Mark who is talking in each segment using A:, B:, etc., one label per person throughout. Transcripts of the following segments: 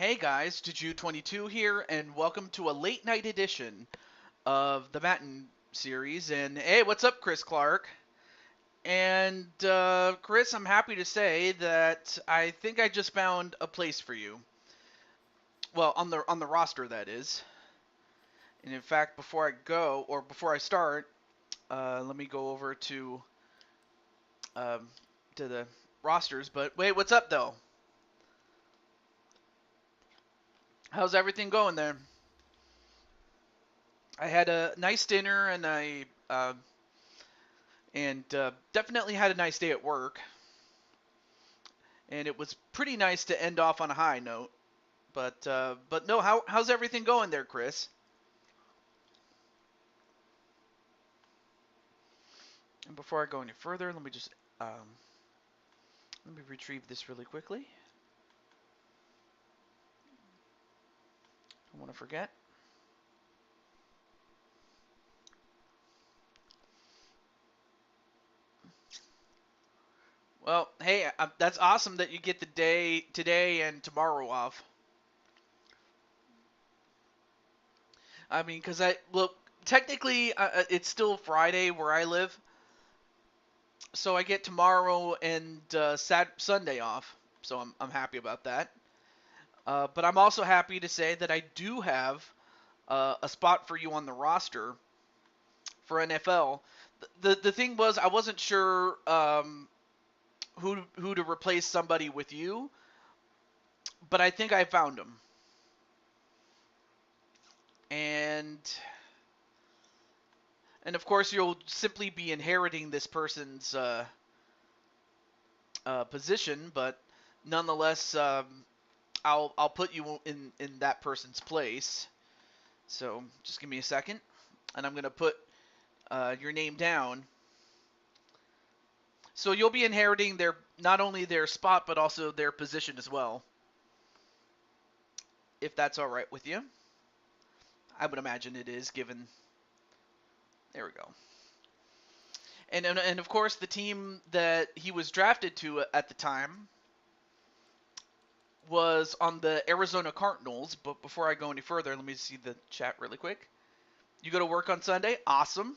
A: Hey guys, Juju22 here, and welcome to a late night edition of the Madden series. And hey, what's up, Chris Clark? And Chris, I'm happy to say that I think I just found a place for you. Well, on the roster, that is. And in fact, before I start, let me go over um, to the rosters. But wait, what's up though? How's everything going there? I had a nice dinner, and definitely had a nice day at work. And it was pretty nice to end off on a high note. But no, how's everything going there, Chris? And before I go any further, let me retrieve this really quickly. Don't want to forget. Well, hey, that's awesome that you get the day today and tomorrow off. I mean, because technically, it's still Friday where I live, so I get tomorrow and Sunday off. So I'm happy about that. But I'm also happy to say that I do have a spot for you on the roster for NFL. The thing was, I wasn't sure who to replace somebody with you, but I think I found him. And of course you'll simply be inheriting this person's position, but nonetheless, I'll put you in that person's place. So just give me a second, and I'm gonna put your name down. So you'll be inheriting their not only their spot but also their position as well, if that's all right with you. I would imagine it is, given. There we go. And of course the team that he was drafted to at the time was on the Arizona Cardinals. But before I go any further, let me see the chat really quick. You go to work on Sunday? Awesome.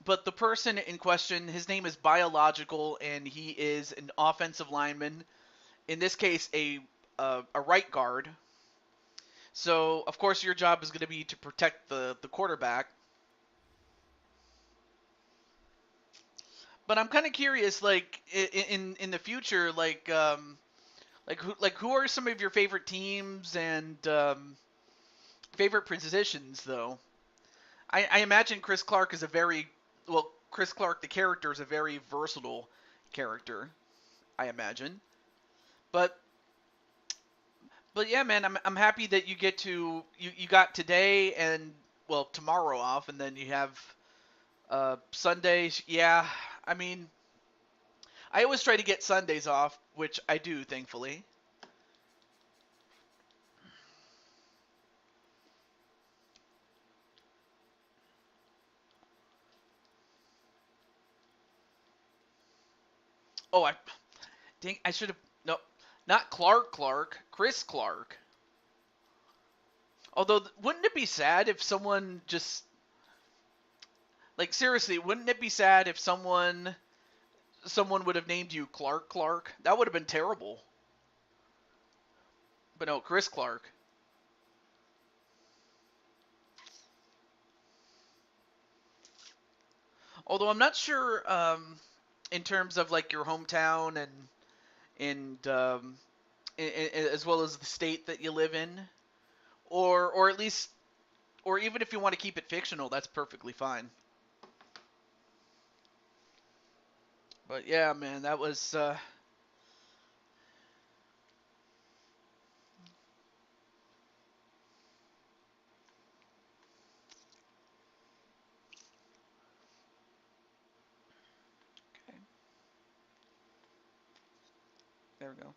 A: But the person in question, his name is Biological, and he is an offensive lineman. In this case, a right guard. So of course your job is going to be to protect the quarterback. But I'm kind of curious, like in the future, who are some of your favorite teams and favorite positions though? I imagine Chris Clark is a very well. Chris Clark, the character, is a very versatile character. I imagine, but yeah, man, I'm happy that you get to you got today and well tomorrow off, and then you have Sundays. Yeah, I mean, I always try to get Sundays off, which I do, thankfully. Oh, I should have no, not Clark, Chris Clark. Although, wouldn't it be sad if someone just like seriously? Wouldn't it be sad if someone would have named you Clark? That would have been terrible. But no, Chris Clark. Although I'm not sure in terms of like your hometown and as well as the state that you live in, or at least, or even if you want to keep it fictional, that's perfectly fine. But yeah, man, that was okay. There we go.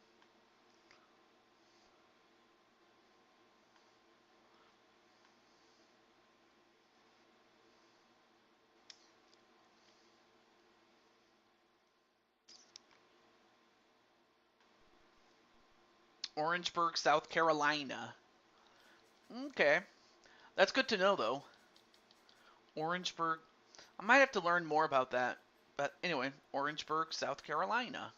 A: Orangeburg, South Carolina. Okay. That's good to know, though. Orangeburg. I might have to learn more about that. But anyway, Orangeburg, South Carolina.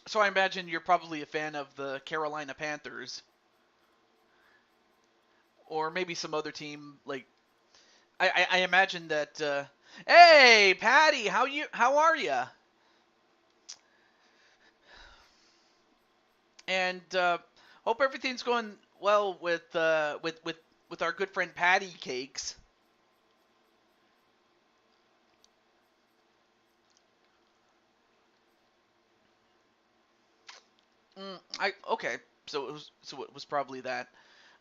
A: So I imagine you're probably a fan of the Carolina Panthers. Or maybe some other team. Like, I imagine that... hey, Patty! How are you? And hope everything's going well with our good friend Patty Cakes. Okay. So it was probably that.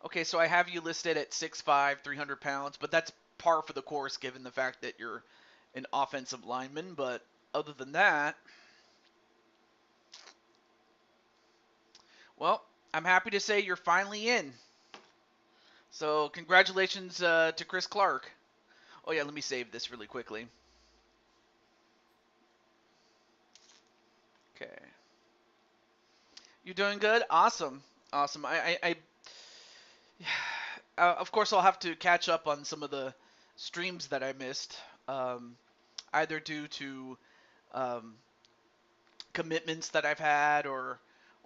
A: Okay, so I have you listed at 6'5", 300 pounds, but that's par for the course given the fact that you're an offensive lineman. But other than that, well, I'm happy to say you're finally in. So congratulations to Chris Clark. Oh yeah, let me save this really quickly. Okay. You're doing good? Awesome. Awesome. Of course, I'll have to catch up on some of the streams that I missed, either due to um, commitments that I've had, or,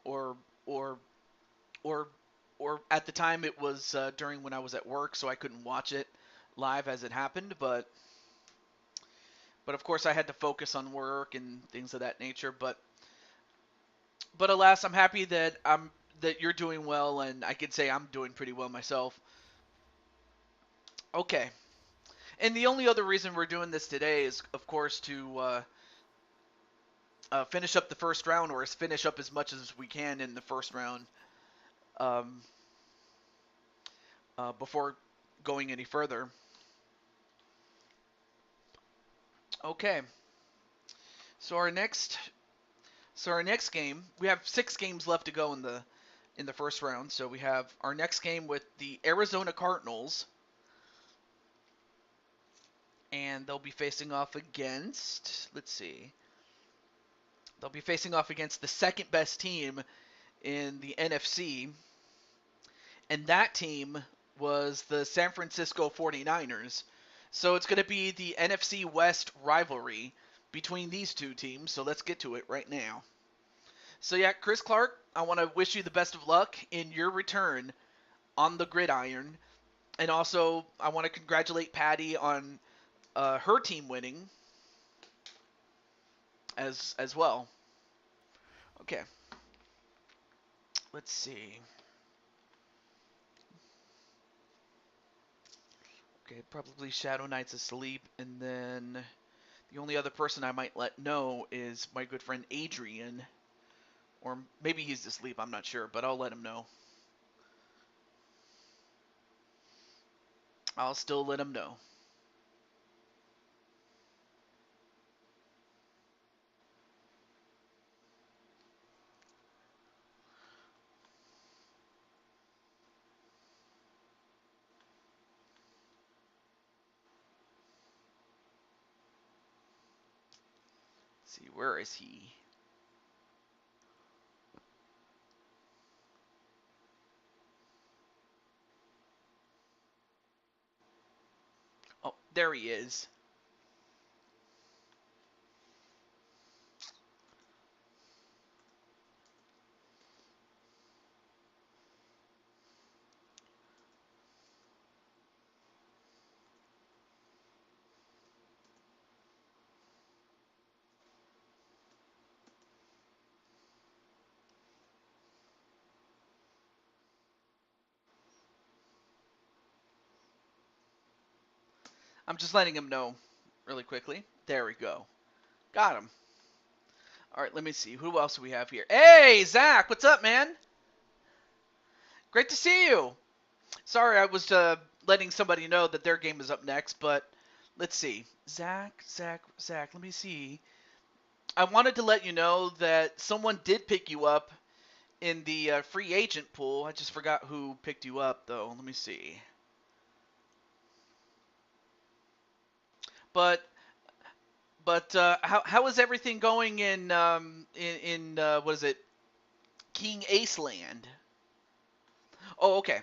A: or, or, or at the time it was during when I was at work, so I couldn't watch it live as it happened. But of course, I had to focus on work and things of that nature. But alas, I'm happy that you're doing well, and I can say I'm doing pretty well myself. Okay. And the only other reason we're doing this today is, of course, to finish up the first round, or finish up as much as we can in the first round um, before going any further. Okay. So our next, so our next game, we have 6 games left to go in the first round. So we have our next game with the Arizona Cardinals, and they'll be facing off against. Let's see. They'll be facing off against the second best team in the NFC, and that team was the San Francisco 49ers. So it's going to be the NFC West rivalry between these two teams. So let's get to it right now. So yeah, Chris Clark, I want to wish you the best of luck in your return on the gridiron. And also, I want to congratulate Patty on her team winning as well. Okay, let's see. Okay, probably Shadow Knight's asleep, and then the only other person I might let know is my good friend Adrian. Or maybe he's asleep, I'm not sure, but I'll let him know. I'll still let him know. Let's see, where is he? Oh, there he is. I'm just letting him know really quickly. There we go. Got him. All right, let me see. Who else do we have here? Hey, Zach, what's up, man? Great to see you. Sorry, I was letting somebody know that their game is up next, but let's see. Zach, let me see. I wanted to let you know that someone did pick you up in the free agent pool. I just forgot who picked you up, though. Let me see. But how is everything going in what is it? King Ace Land. Oh, okay.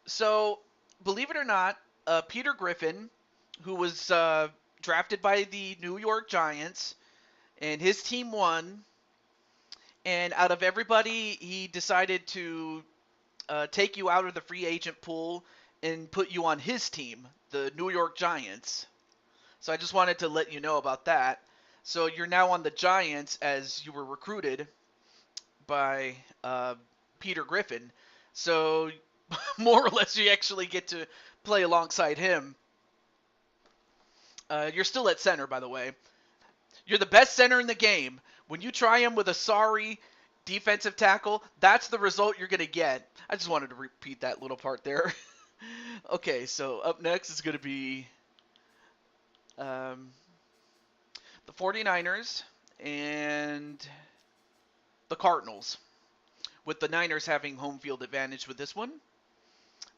A: So, believe it or not, Peter Griffin, who was drafted by the New York Giants, and his team won. And out of everybody, he decided to take you out of the free agent pool and put you on his team, the New York Giants. So I just wanted to let you know about that. So you're now on the Giants as you were recruited by Peter Griffin. So more or less, you actually get to play alongside him. You're still at center, by the way. You're the best center in the game. When you try him with a sorry defensive tackle, that's the result you're going to get. I just wanted to repeat that little part there. Okay, so up next is going to be the 49ers and the Cardinals, with the Niners having home field advantage with this one.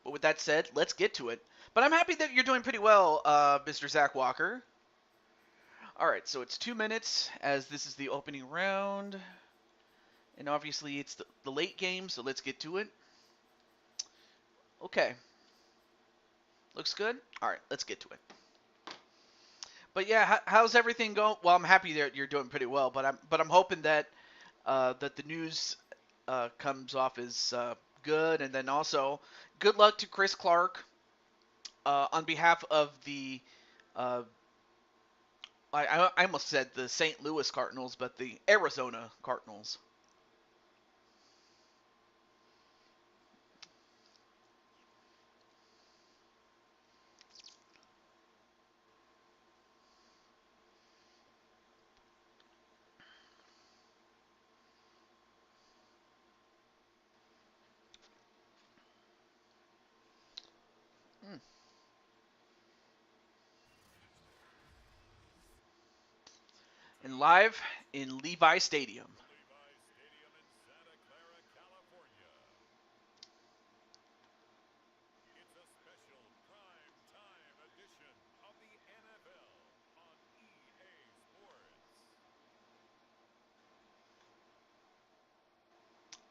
A: But with that said, let's get to it. But I'm happy that you're doing pretty well, Mr. Zach Walker. All right, so it's 2 minutes as this is the opening round. And obviously it's the late game, so let's get to it. Okay. Looks good? All right, let's get to it. But yeah, how's everything going? Well, I'm happy that you're doing pretty well, but I'm hoping that that the news comes off as good, and then also good luck to Chris Clark on behalf of the I almost said the St. Louis Cardinals, but the Arizona Cardinals. Hmm. And live in Levi Stadium.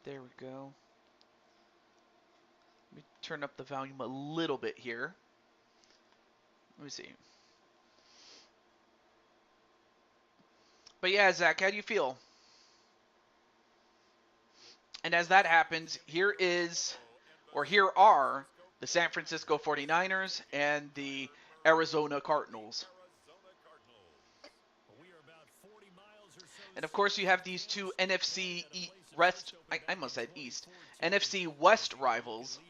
A: There we go. Let me turn up the volume a little bit here. Let me see. But yeah, Zach, how do you feel? And as that happens, here are the San Francisco 49ers and the Arizona Cardinals. And of course, you have these two NFC West, I almost said East, NFC West rivals.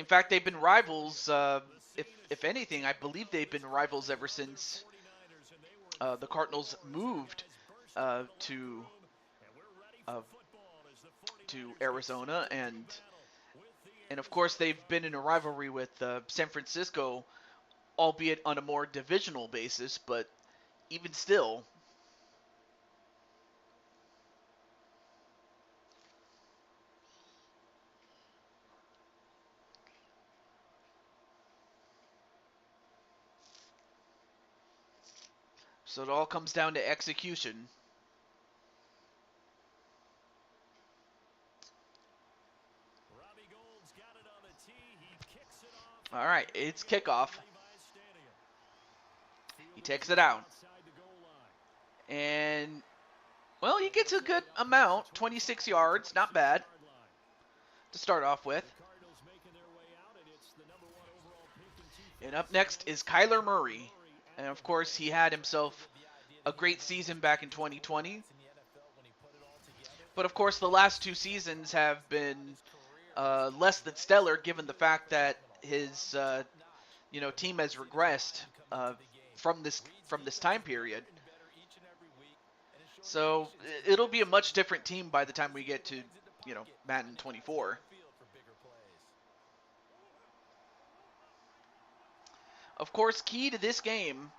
A: In fact, they've been rivals, if anything, I believe they've been rivals ever since the Cardinals moved to Arizona, and of course they've been in a rivalry with San Francisco, albeit on a more divisional basis, but even still. So it all comes down to execution. All right, it's kickoff. He takes it out. And, well, he gets a good amount, 26 yards, not bad to start off with. And up next is Kyler Murray. And, of course, he had himself a great season back in 2020. But, of course, the last two seasons have been less than stellar, given the fact that his team has regressed from this time period. So it'll be a much different team by the time we get to Madden 24. Of course, key to this game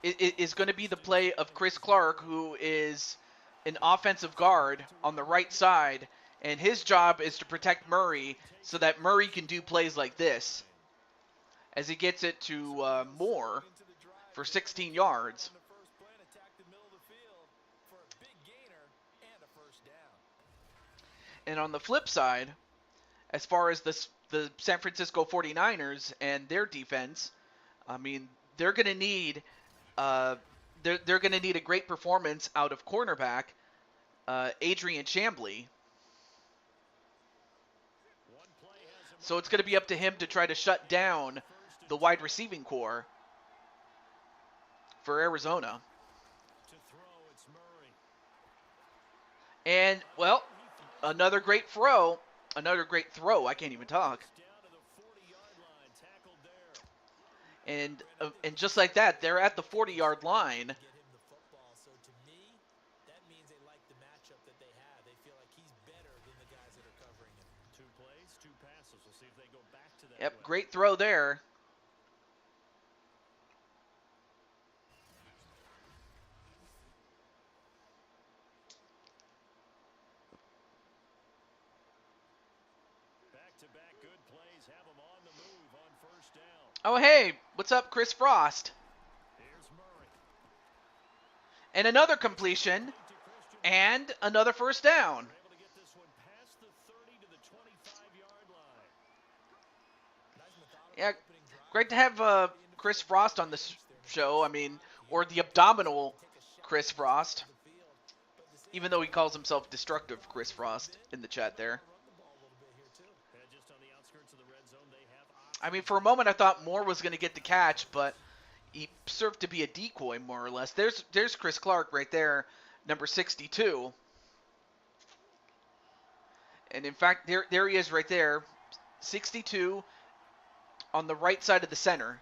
A: is going to be the play of Chris Clark, who is an offensive guard on the right side, and his job is to protect Murray so that Murray can do plays like this as he gets it to Moore for 16 yards. And on the flip side, as far as the San Francisco 49ers and their defense, I mean, they're going to need they're going to need a great performance out of cornerback Adrian Chambly. So it's going to be up to him to try to shut down the wide receiving core for Arizona. And, well, another great throw. Another great throw. I can't even talk. And just like that, they're at the 40-yard line. Yep, great throw there. Oh, hey, what's up, Chris Frost? And another completion, and another first down. Yeah, great to have Chris Frost on this show. I mean, or the abdominal Chris Frost, even though he calls himself Destructive Chris Frost in the chat there. I mean, for a moment I thought Moore was going to get the catch, but he served to be a decoy, more or less. There's Chris Clark right there, number 62. And in fact, there he is right there, 62 on the right side of the center.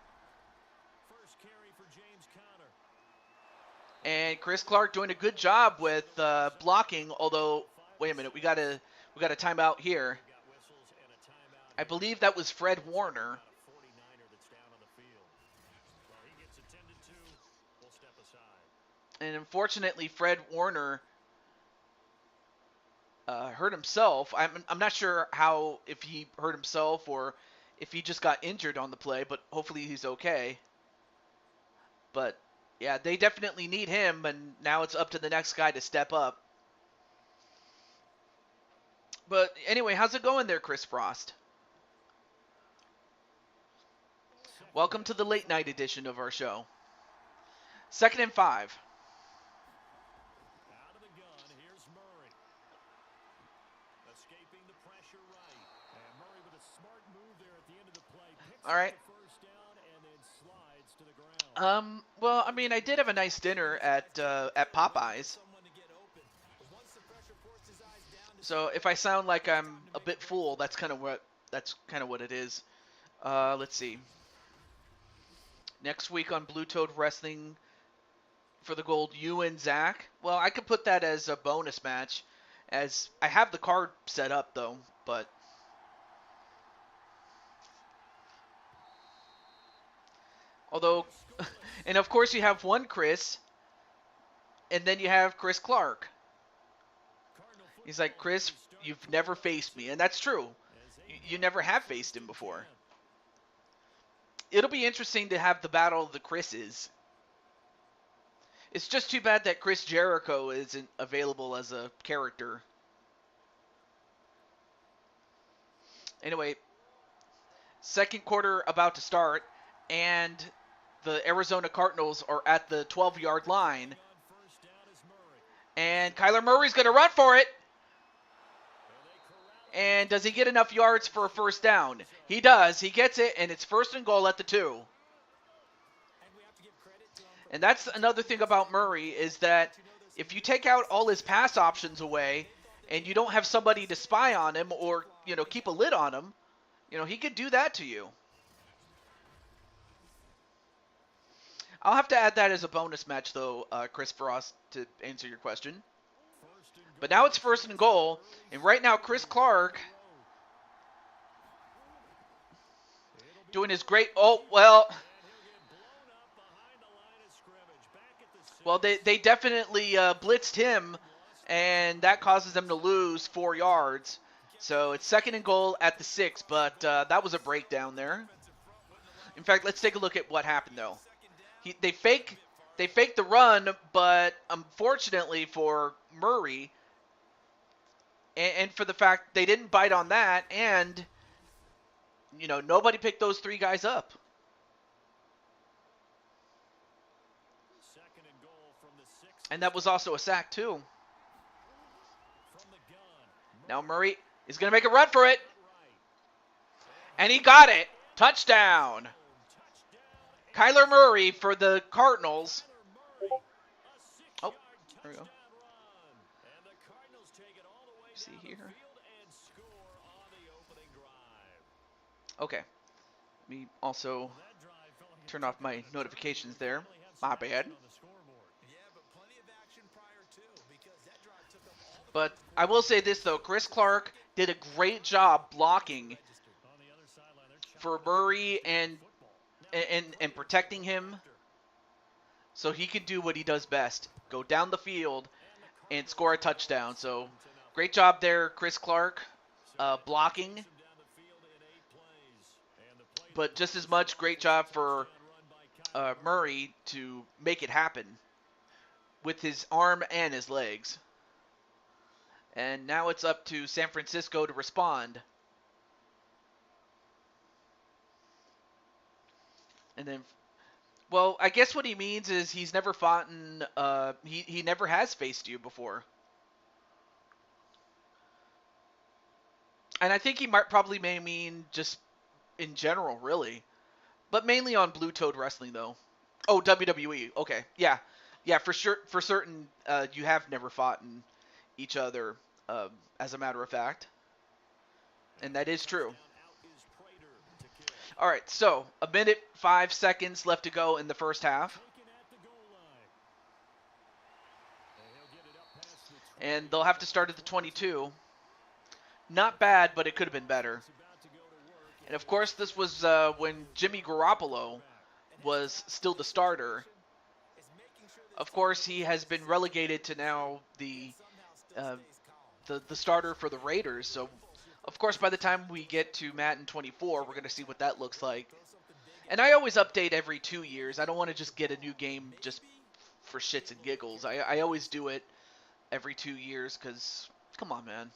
A: And Chris Clark doing a good job with blocking, although, wait a minute, we got a timeout here. I believe that was Fred Warner. And unfortunately, Fred Warner hurt himself. I'm not sure if he hurt himself or if he just got injured on the play, but hopefully he's okay. But yeah, they definitely need him, and now it's up to the next guy to step up. But anyway, how's it going there, Chris Frost? Welcome to the late night edition of our show. 2nd and 5. All right. Well, I mean, I did have a nice dinner at Popeyes. So if I sound like I'm a bit full, that's kind of what it is. Let's see. Next week on Blue Toad Wrestling for the gold, you and Zach. Well, I could put that as a bonus match, as I have the card set up though, but. Although, and of course you have one Chris, and then you have Chris Clark. He's like, Chris, you've never faced me, and that's true. You never have faced him before. It'll be interesting to have the battle of the Chris's. It's just too bad that Chris Jericho isn't available as a character. Anyway, second quarter about to start, and the Arizona Cardinals are at the 12-yard line. And Kyler Murray's going to run for it. And does he get enough yards for a first down? He does. He gets it, and it's 1st and goal at the 2. And that's another thing about Murray, is that if you take out all his pass options away and you don't have somebody to spy on him or, keep a lid on him, he could do that to you. I'll have to add that as a bonus match, though, Chris Frost, to answer your question. But now it's 1st and goal, and right now Chris Clark doing his great. Oh, well, they definitely blitzed him, and that causes them to lose 4 yards. So it's 2nd and goal at the 6, but that was a breakdown there. In fact, let's take a look at what happened though. They fake the run, but unfortunately for Murray, and for the fact they didn't bite on that, and nobody picked those 3 guys up. And that was also a sack too. Now Murray is going to make a run for it. And he got it. Touchdown. Kyler Murray for the Cardinals. Oh, there we go. See here. Okay. Let me also turn off my notifications there. My bad. But I will say this, though. Chris Clark did a great job blocking for Murray and protecting him so he could do what he does best. Go down the field and score a touchdown. So great job there, Chris Clark, blocking. But just as much great job for Murray to make it happen with his arm and his legs. And now it's up to San Francisco to respond. And then, well, I guess what he means is he's never fought in, he never has faced you before. And I think he probably may mean just in general, really. But mainly on Blue Toad Wrestling, though. Oh, WWE. Okay, yeah. Yeah, for sure, for certain, you have never fought in each other, as a matter of fact. And that is true. All right, so 1 minute 5 seconds left to go in the first half. And they'll have to start at the 22. Not bad, but it could have been better. And of course, this was when Jimmy Garoppolo was still the starter. Of course, he has been relegated to now the starter for the Raiders. So, of course, by the time we get to Madden 24, we're going to see what that looks like. And I always update every 2 years. I don't want to just get a new game just for shits and giggles. I always do it every 2 years because, come on, man.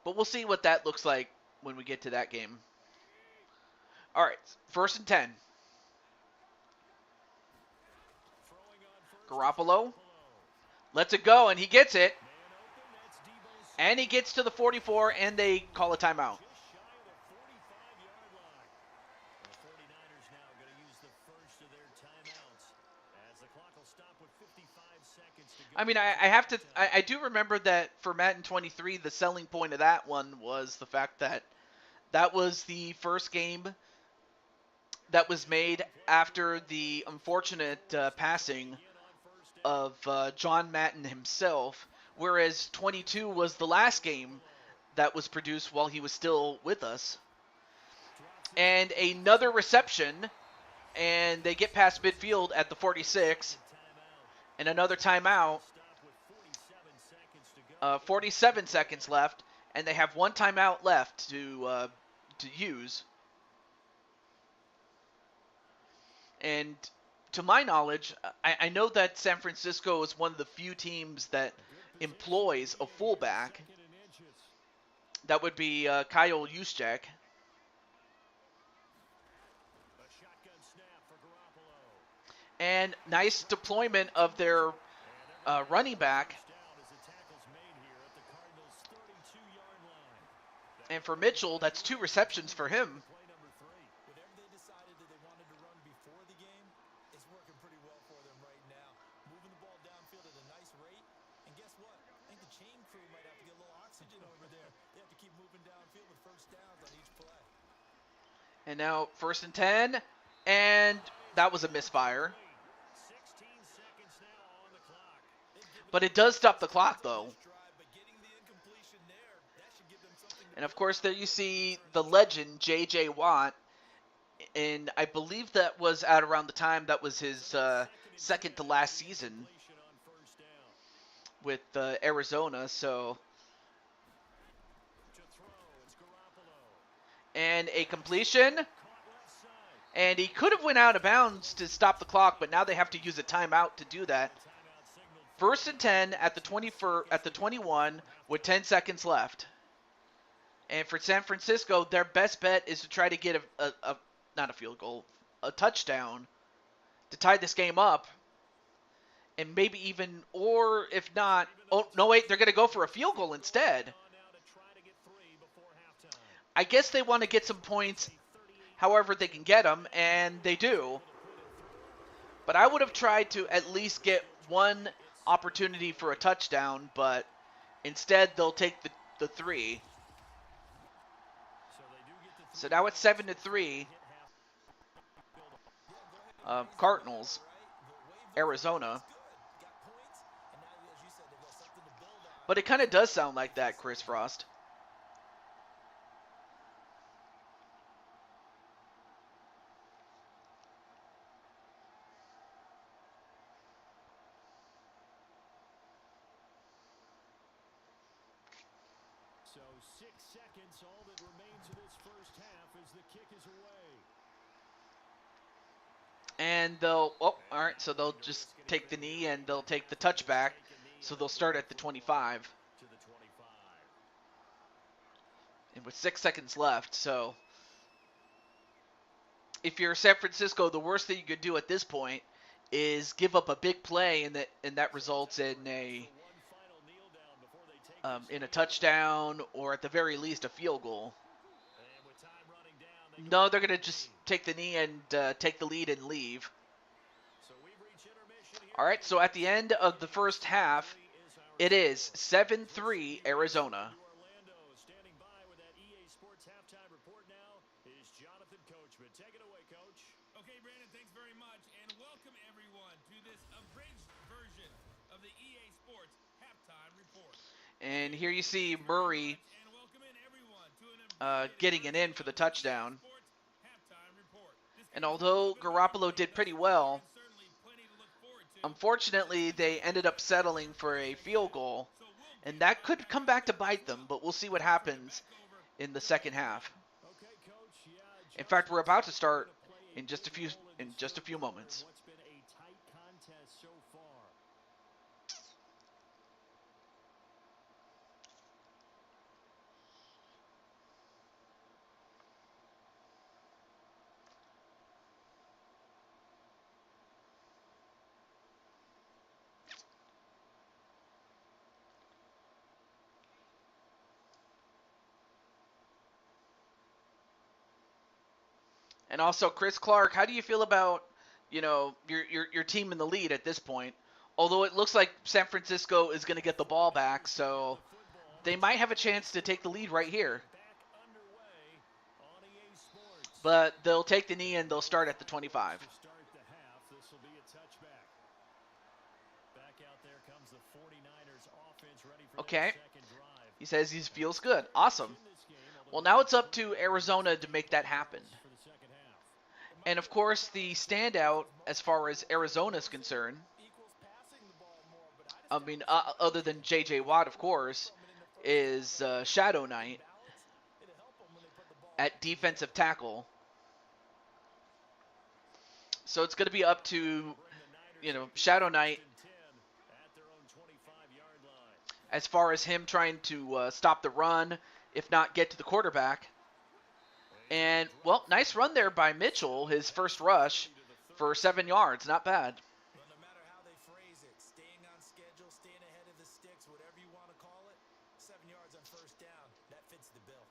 A: But we'll see what that looks like when we get to that game. All right, 1st and 10. Garoppolo lets it go, and he gets it. And he gets to the 44, and they call a timeout. I mean, I do remember that for Madden 23, the selling point of that one was the fact that that was the first game that was made after the unfortunate passing of John Madden himself, whereas 22 was the last game that was produced while he was still with us. And another reception, and they get past midfield at the 46, and another timeout. 47 seconds left, and they have one timeout left to use. And to my knowledge, I know that San Francisco is one of the few teams that employs a fullback. That would be Kyle Juszczyk. And nice deployment of their running back. And for Mitchell, that's 2 receptions for him. And now 1st and 10, and that was a misfire. But it does stop the clock, though. And of course, there you see the legend, J.J. Watt. And I believe that was at around the time that was his second to last season with Arizona. So, and a completion. And he could have went out of bounds to stop the clock, but now they have to use a timeout to do that First and 10 at the 21 with 10 seconds left. And for San Francisco, their best bet is to try to get not a field goal, a touchdown to tie this game up. And maybe even, or if not, oh, no, wait, they're going to go for a field goal instead. I guess they want to get some points however they can get them, and they do. But I would have tried to at least get one opportunity for a touchdown, but instead they'll take the 3. So now it's 7-3. Cardinals, Arizona. But it kind of does sound like that, Chris Frost.
B: So 6 seconds, all that remains of this first half as the kick is away.
A: And they'll, oh, all right, so they'll just take the knee and they'll take the touchback. So they'll start at the 25. And with 6 seconds left, so if you're San Francisco, the worst thing you could do at this point is give up a big play, and that results in a touchdown, or at the very least a field goal. No, they're going to just take the knee and take the lead and leave. All right, so at the end of the first half, it is 7-3 Arizona.
B: Take it away, Coach.
C: Okay, Brandon, thanks very much, and welcome everyone to this abridged version of the EA Sports Halftime Report.
A: And here you see Murray getting it in for the touchdown. And although Garoppolo did pretty well, unfortunately they ended up settling for a field goal, and that could come back to bite them, but we'll see what happens in the second half. In fact, we're about to start in just a few moments. And also, Chris Clark, how do you feel about, your team in the lead at this point? Although it looks like San Francisco is going to get the ball back, so they might have a chance to take the lead right here. But they'll take the knee and they'll start at the 25. Okay. He says he feels good. Awesome. Well, now it's up to Arizona to make that happen. And, of course, the standout as far as Arizona is concerned, I mean, other than J.J. Watt, of course, is Shadow Knight at defensive tackle. So it's going to be up to, Shadow Knight as far as him trying to stop the run, if not get to the quarterback. And, well, nice run there by Mitchell, his first rush for 7 yards. Not bad.
D: But no matter how they phrase it, staying on schedule, staying ahead of the sticks, whatever you want to call it, 7 yards on first down, that fits the bill.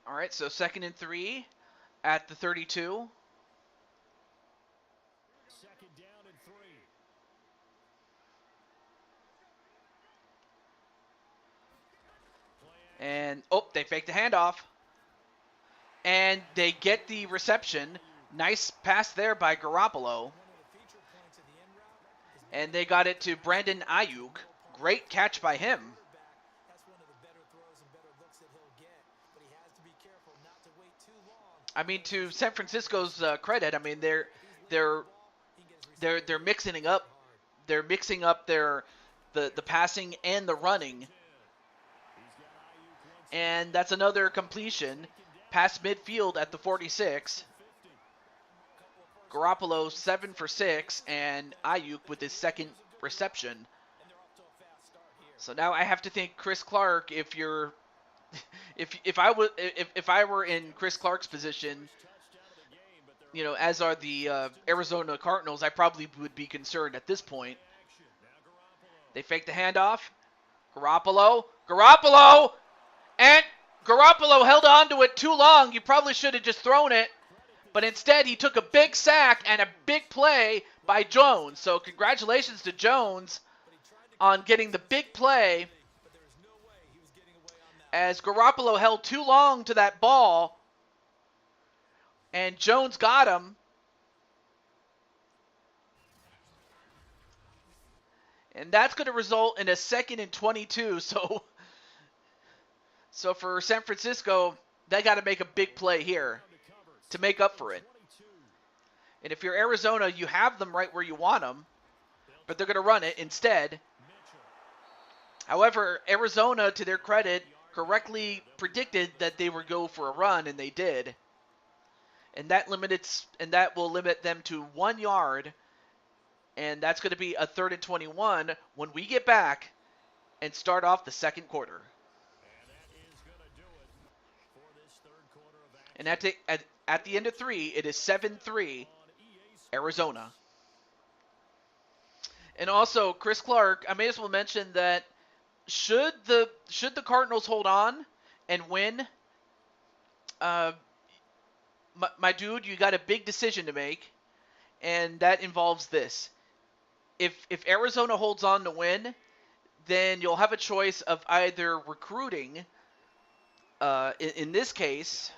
A: All right, so 2nd and 3 at the 32.
B: Second down and 3.
A: And, oh, they faked the handoff. And they get the reception. Nice pass there by Garoppolo. And they got it to Brandon Ayuk. Great catch by him. I mean, to San Francisco's credit, I mean they're mixing up their the passing and the running. And that's another completion past midfield at the 46. Garoppolo 7 for 6, and Ayuk with his second reception. So now I have to think Chris Clark. If you're, if I were in Chris Clark's position, you know, as are the Arizona Cardinals, I probably would be concerned at this point. They fake the handoff. Garoppolo, and Garoppolo held on to it too long. You probably should have just thrown it. But instead, he took a big sack and a big play by Jones. So congratulations to Jones on getting the big play, as Garoppolo held too long to that ball, and Jones got him. And that's going to result in a 2nd and 22. So for San Francisco, they got to make a big play here to make up for it. And if you're Arizona, you have them right where you want them, but they're going to run it instead. However, Arizona, to their credit, correctly predicted that they would go for a run, and they did. And that will limit them to 1 yard, and that's going to be a 3rd and 21 when we get back and start off the second quarter. And at the end of 3, it is 7-3 Arizona. And also, Chris Clark, I may as well mention that should the Cardinals hold on and win, my dude, you got a big decision to make, and that involves this. If Arizona holds on to win, then you'll have a choice of either recruiting, in this case,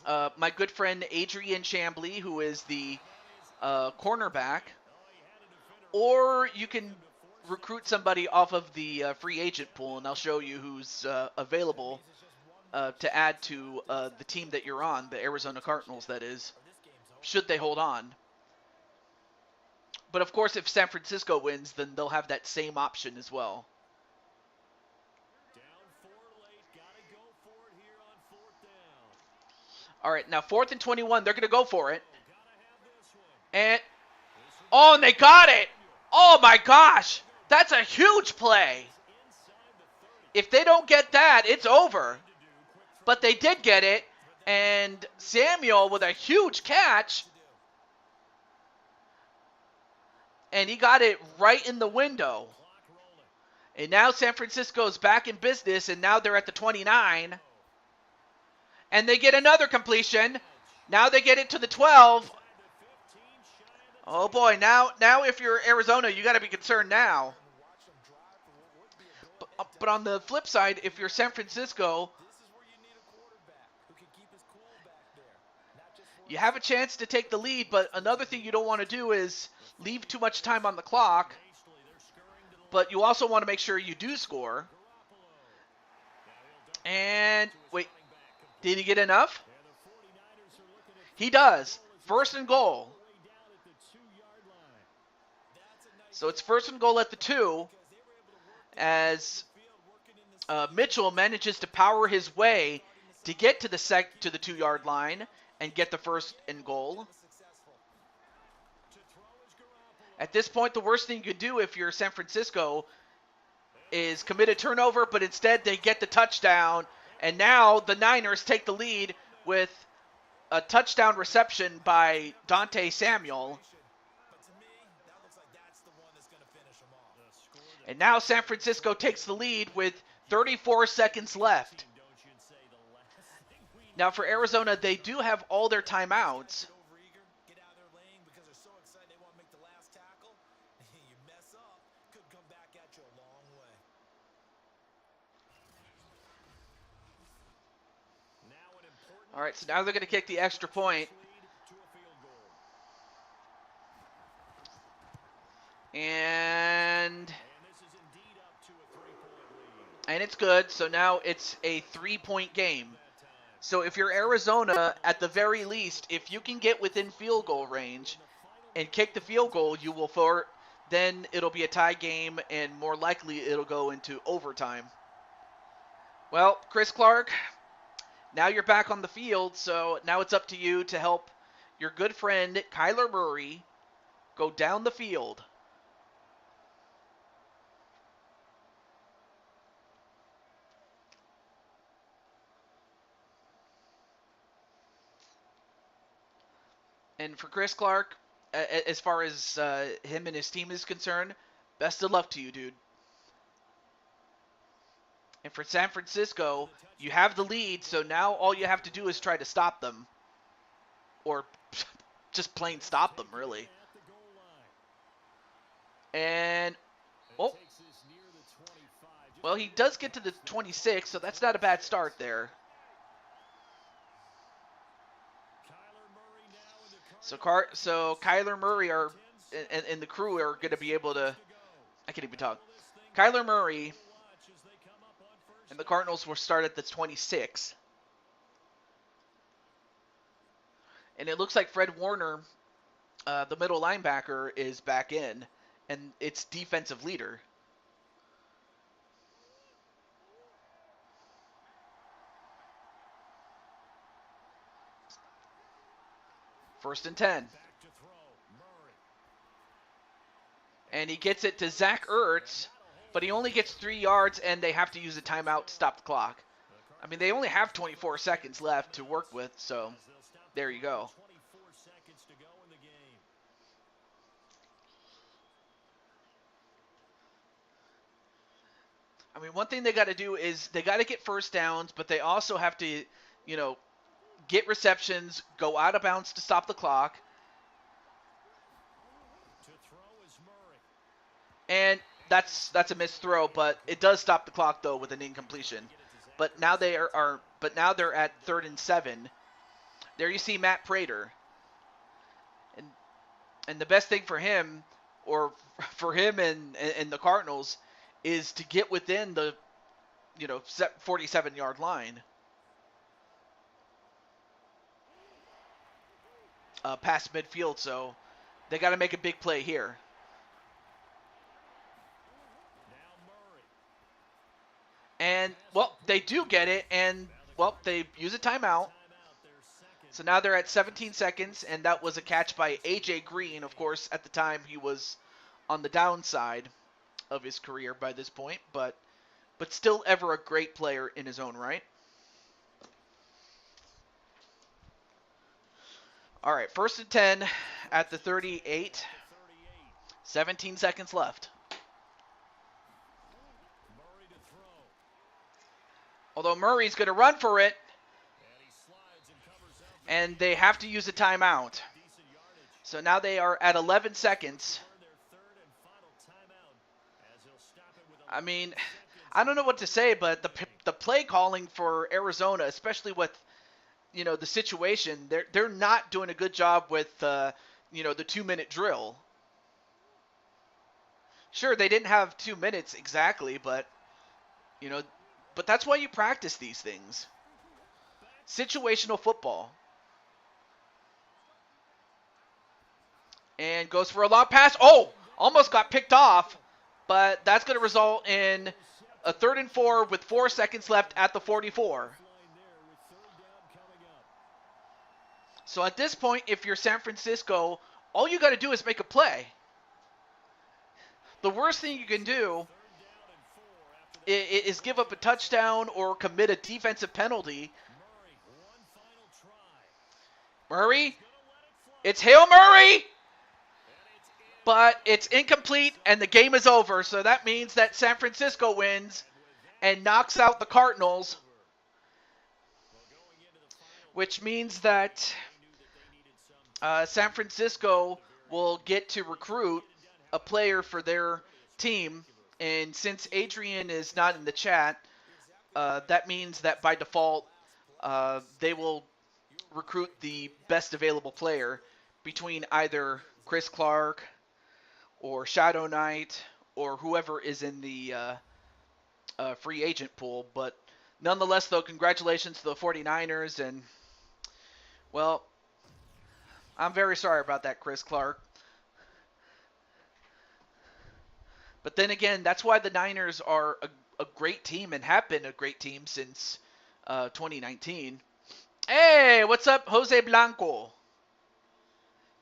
A: my good friend Adrian Chambly, who is the cornerback, or you can recruit somebody off of the free agent pool, and I'll show you who's available to add to the team that you're on, the Arizona Cardinals, that is, should they hold on. But of course, if San Francisco wins, then they'll have that same option as well. All right, now 4th and 21, they're going to go for it. And they got it. Oh my gosh, that's a huge play. If they don't get that, it's over. But they did get it, and Samuel with a huge catch. And he got it right in the window. And now San Francisco's back in business, and now they're at the 29. And they get another completion. Now they get it to the 12. Oh boy, now if you're Arizona, you got to be concerned now. But on the flip side, if you're San Francisco, you have a chance to take the lead, but another thing you don't want to do is leave too much time on the clock. But you also want to make sure you do score. And wait, did he get enough? He does. 1st and goal. So it's 1st and goal at the 2, as Mitchell manages to power his way to get to the 2-yard line and get the 1st and goal. At this point, the worst thing you could do if you're San Francisco is commit a turnover, but instead they get the touchdown, and now the Niners take the lead with a touchdown reception by Dante Samuel. And now San Francisco takes the lead with 34 seconds left. Now for Arizona, they do have all their timeouts. All right, so now they're going to kick the extra point. And it's good. So now it's a 3-point game. So if you're Arizona, at the very least, if you can get within field goal range and kick the field goal, you will then it'll be a tie game, and more likely it'll go into overtime. Well, Chris Clark, now you're back on the field, so now it's up to you to help your good friend Kyler Murray go down the field. And for Chris Clark, as far as him and his team is concerned, best of luck to you, dude. And for San Francisco, you have the lead, so now all you have to do is try to stop them. Or just plain stop them, really. And, oh, well, he does get to the 26, so that's not a bad start there. So Kyler Murray and the crew are going to be able to, I can't even talk. Kyler Murray and the Cardinals will start at the 26. And it looks like Fred Warner, the middle linebacker, is back in, and it's defensive leader. First and 10. And he gets it to Zach Ertz, but he only gets 3 yards, and they have to use a timeout to stop the clock. I mean, they only have 24 seconds left to work with, so there you go. I mean, one thing they got to do is they got to get first downs, but they also have to, get receptions, go out of bounds to stop the clock. And that's a missed throw, but it does stop the clock though with an incompletion. But now they're at 3rd and 7. There you see Matt Prater. And the best thing for him, or for him and the Cardinals, is to get within the 47-yard line. Past midfield, so they got to make a big play here. And, well, they do get it, and, well, they use a timeout. So now they're at 17 seconds, and that was a catch by A.J. Green. Of course, at the time, he was on the downside of his career by this point, but still ever a great player in his own right. All right, 1st and 10 at the 38. 17 seconds left. Although Murray's going to run for it, and they have to use a timeout. So now they are at 11 seconds. I mean, I don't know what to say, but the play calling for Arizona, especially with the situation, they're not doing a good job with the 2-minute drill. Sure, they didn't have 2 minutes exactly, but but that's why you practice these things. Situational football. And goes for a long pass. Oh, almost got picked off, but that's going to result in a 3rd and 4 with 4 seconds left at the 44. So at this point, if you're San Francisco, all you got to do is make a play. The worst thing you can do is give up a touchdown or commit a defensive penalty. Murray, it's Hail Murray, but it's incomplete and the game is over. So that means that San Francisco wins and knocks out the Cardinals, which means that San Francisco will get to recruit a player for their team. And since Adrian is not in the chat, that means that by default, they will recruit the best available player between either Chris Clark or Shadow Knight or whoever is in the free agent pool. But nonetheless, though, congratulations to the 49ers. And, well, I'm very sorry about that, Chris Clark. But then again, that's why the Niners are a great team and have been a great team since 2019. Hey, what's up, Jose Blanco?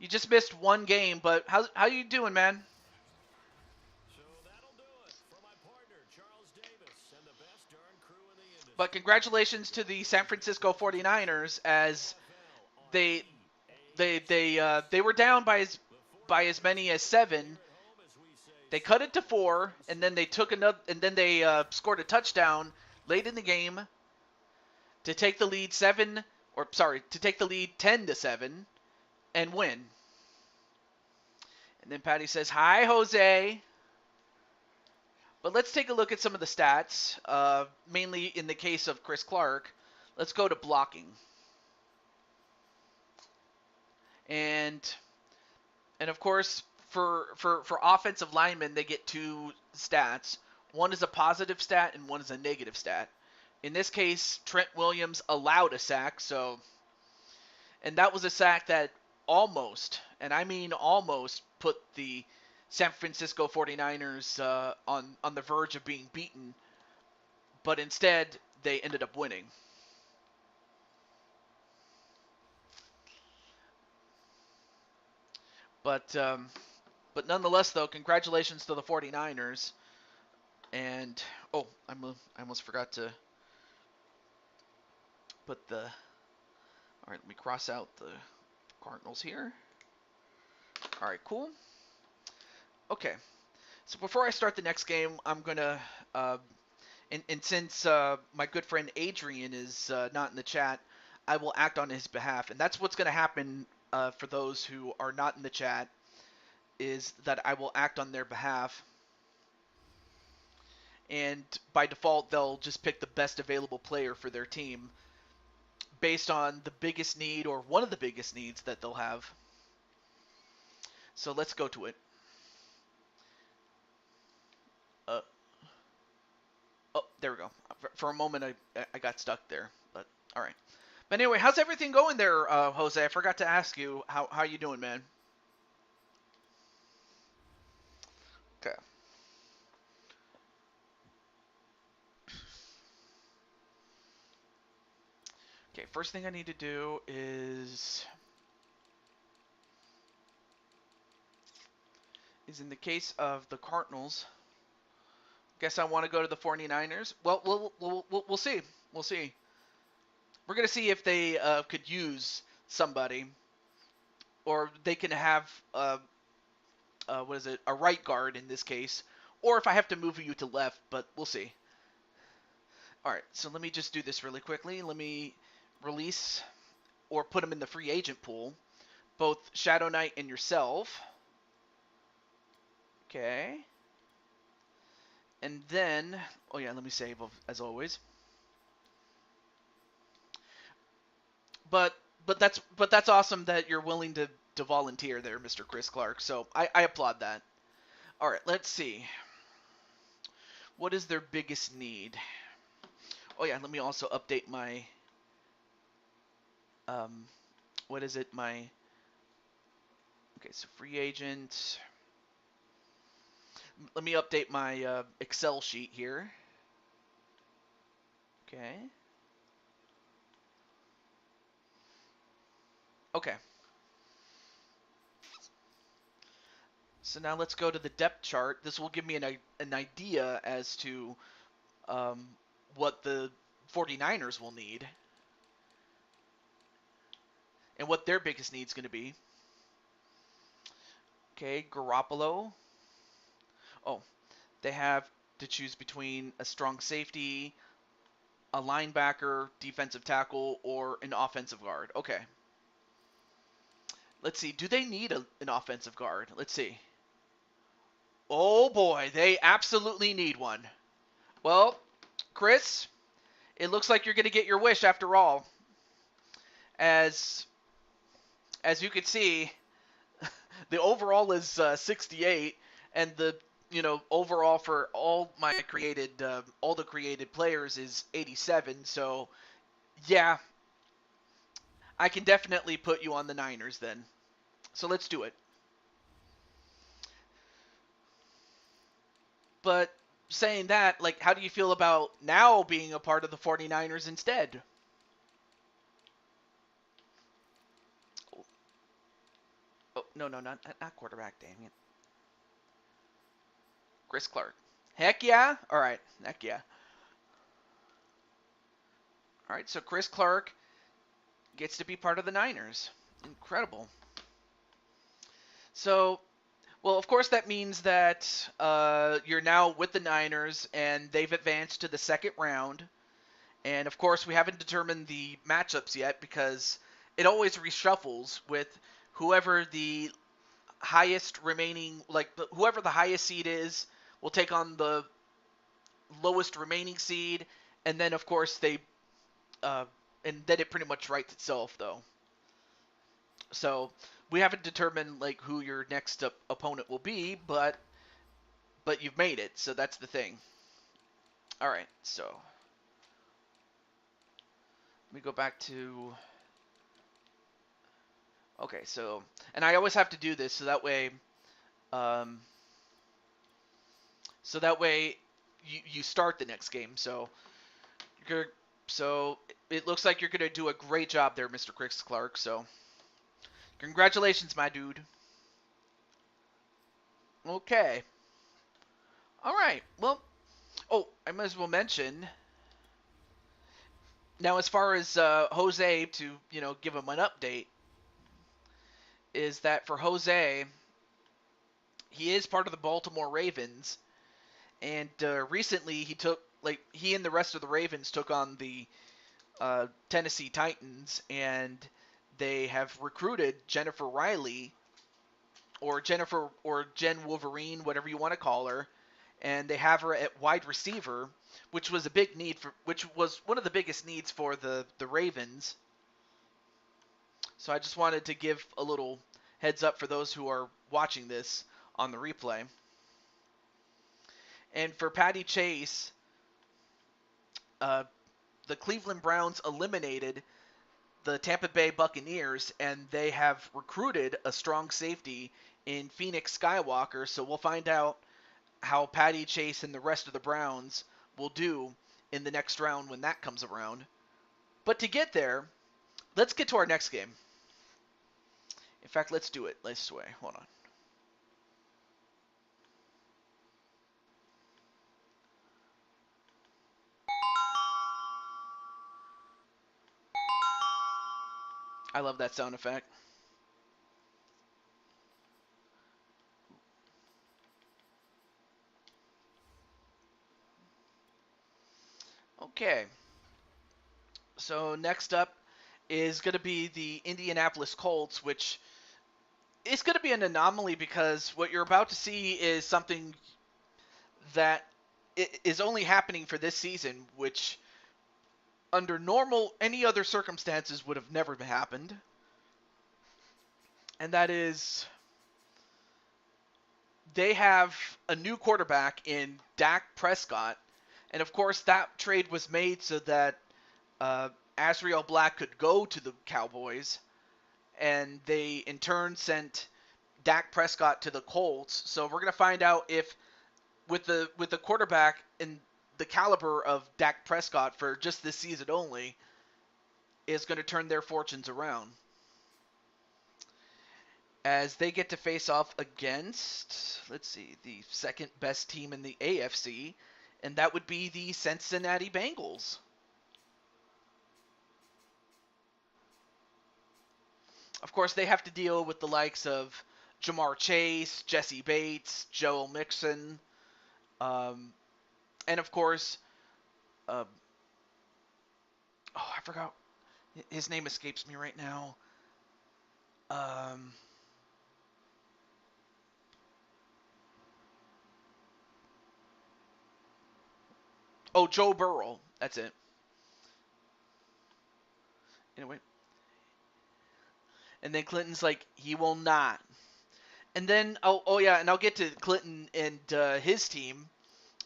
A: You just missed one game, but how you doing, man?
B: So that'll do it for my partner, Charles Davis, and the best darn crew in the industry.
A: But congratulations to the San Francisco 49ers as they they were down by as many as 7. They cut it to 4, and then they took another, and then they scored a touchdown late in the game to take the lead 10-7 and win. And then Patty says, "Hi, Jose." But let's take a look at some of the stats, mainly in the case of Chris Clark. Let's go to blocking. And of course, for offensive linemen, they get 2 stats. One is a positive stat and one is a negative stat. In this case, Trent Williams allowed a sack, and that was a sack that almost, and I mean almost, put the San Francisco 49ers on the verge of being beaten, but instead they ended up winning. But nonetheless, though, congratulations to the 49ers. And I almost forgot to put the. All right, let me cross out the Cardinals here. All right, cool. Okay, so before I start the next game, I'm gonna, and since my good friend Adrian is not in the chat, I will act on his behalf, and that's what's gonna happen for those who are not in the chat, is that I will act on their behalf, and by default they'll just pick the best available player for their team based on the biggest need or one of the biggest needs that they'll have. So let's go to it. Oh, there we go. For a moment, I got stuck there, but all right. But anyway, how's everything going there, Jose? I forgot to ask you how you doing, man. Okay. Okay. First thing I need to do is in the case of the Cardinals. Guess I want to go to the 49ers. Well, we'll see. We'll see. We're gonna see if they could use somebody, or they can have what is it, a right guard in this case, or if I have to move you to left, but we'll see. All right, so let me just do this really quickly. Let me release or put them in the free agent pool, both Shadow Knight and yourself. Okay. And then, oh yeah, let me save as always. But that's awesome that you're willing to volunteer there, Mr. Chris Clark. So I applaud that. All right, let's see. What is their biggest need? Oh yeah, let me also update my what is it? Okay, so free agent. Let me update my Excel sheet here. Okay. Okay. So now let's go to the depth chart. This will give me an idea as to what the 49ers will need and what their biggest need is going to be. Okay, Garoppolo. Oh, they have to choose between a strong safety, a linebacker, defensive tackle, or an offensive guard. Okay. Let's see. Do they need an offensive guard? Let's see. Oh boy, they absolutely need one. Well, Chris, it looks like you're going to get your wish after all. As you can see, the overall is 68, and the overall for all my created all the created players is 87. So yeah, I can definitely put you on the Niners then. So let's do it. but saying that, like, how do you feel about now being a part of the 49ers instead? Oh, no, not quarterback, dang it. Chris Clark. Heck yeah? All right, heck yeah. All right, so Chris Clark gets to be part of the Niners. Incredible. So, well, of course, that means that you're now with the Niners, and they've advanced to the second round. And of course, we haven't determined the matchups yet because it always reshuffles with whoever the highest remaining, like whoever the highest seed is, will take on the lowest remaining seed, and then of course uh, and then it pretty much writes itself though. So we haven't determined like who your next opponent will be, but you've made it, so that's the thing. All right, so let me go back to. Okay, so and I always have to do this um, so that way you start the next game. So you're so it looks like you're gonna do a great job there, Mr. Chris Clark. So congratulations, my dude. Okay. All right. Well, oh, I might as well mention now as far as Jose to give him an update is that for Jose, he is part of the Baltimore Ravens, and recently he and the rest of the Ravens took on the Tennessee Titans, and they have recruited Jennifer Riley or Jen Wolverine, whatever you want to call her, and they have her at wide receiver, which was which was one of the biggest needs for the Ravens. So I just wanted to give a little heads up for those who are watching this on the replay. And for Patty Chase, uh, the Cleveland Browns eliminated the Tampa Bay Buccaneers, and they have recruited a strong safety in Phoenix Skywalker. So we'll find out how Patty Chase and the rest of the Browns will do in the next round when that comes around. But to get there, let's get to our next game. In fact, let's do it this way. Hold on. I love that sound effect. Okay. So next up is going to be the Indianapolis Colts, which is going to be an anomaly because what you're about to see is something that is only happening for this season, which under normal any other circumstances would have never happened. And that is they have a new quarterback in Dak Prescott. And of course, that trade was made so that Azriel Black could go to the Cowboys. And they, in turn, sent Dak Prescott to the Colts. So we're going to find out if, with the quarterback in the caliber of Dak Prescott for just this season only, is going to turn their fortunes around. As they get to face off against, let's see, the second best team in the AFC, and that would be the Cincinnati Bengals. Of course, they have to deal with the likes of Jamar Chase, Jesse Bates, Joe Mixon, and of course, oh, I forgot. His name escapes me right now. Oh, Joe Burrow. That's it. Anyway. And then Clinton's like, he will not. And then, oh yeah, and I'll get to Clinton and his team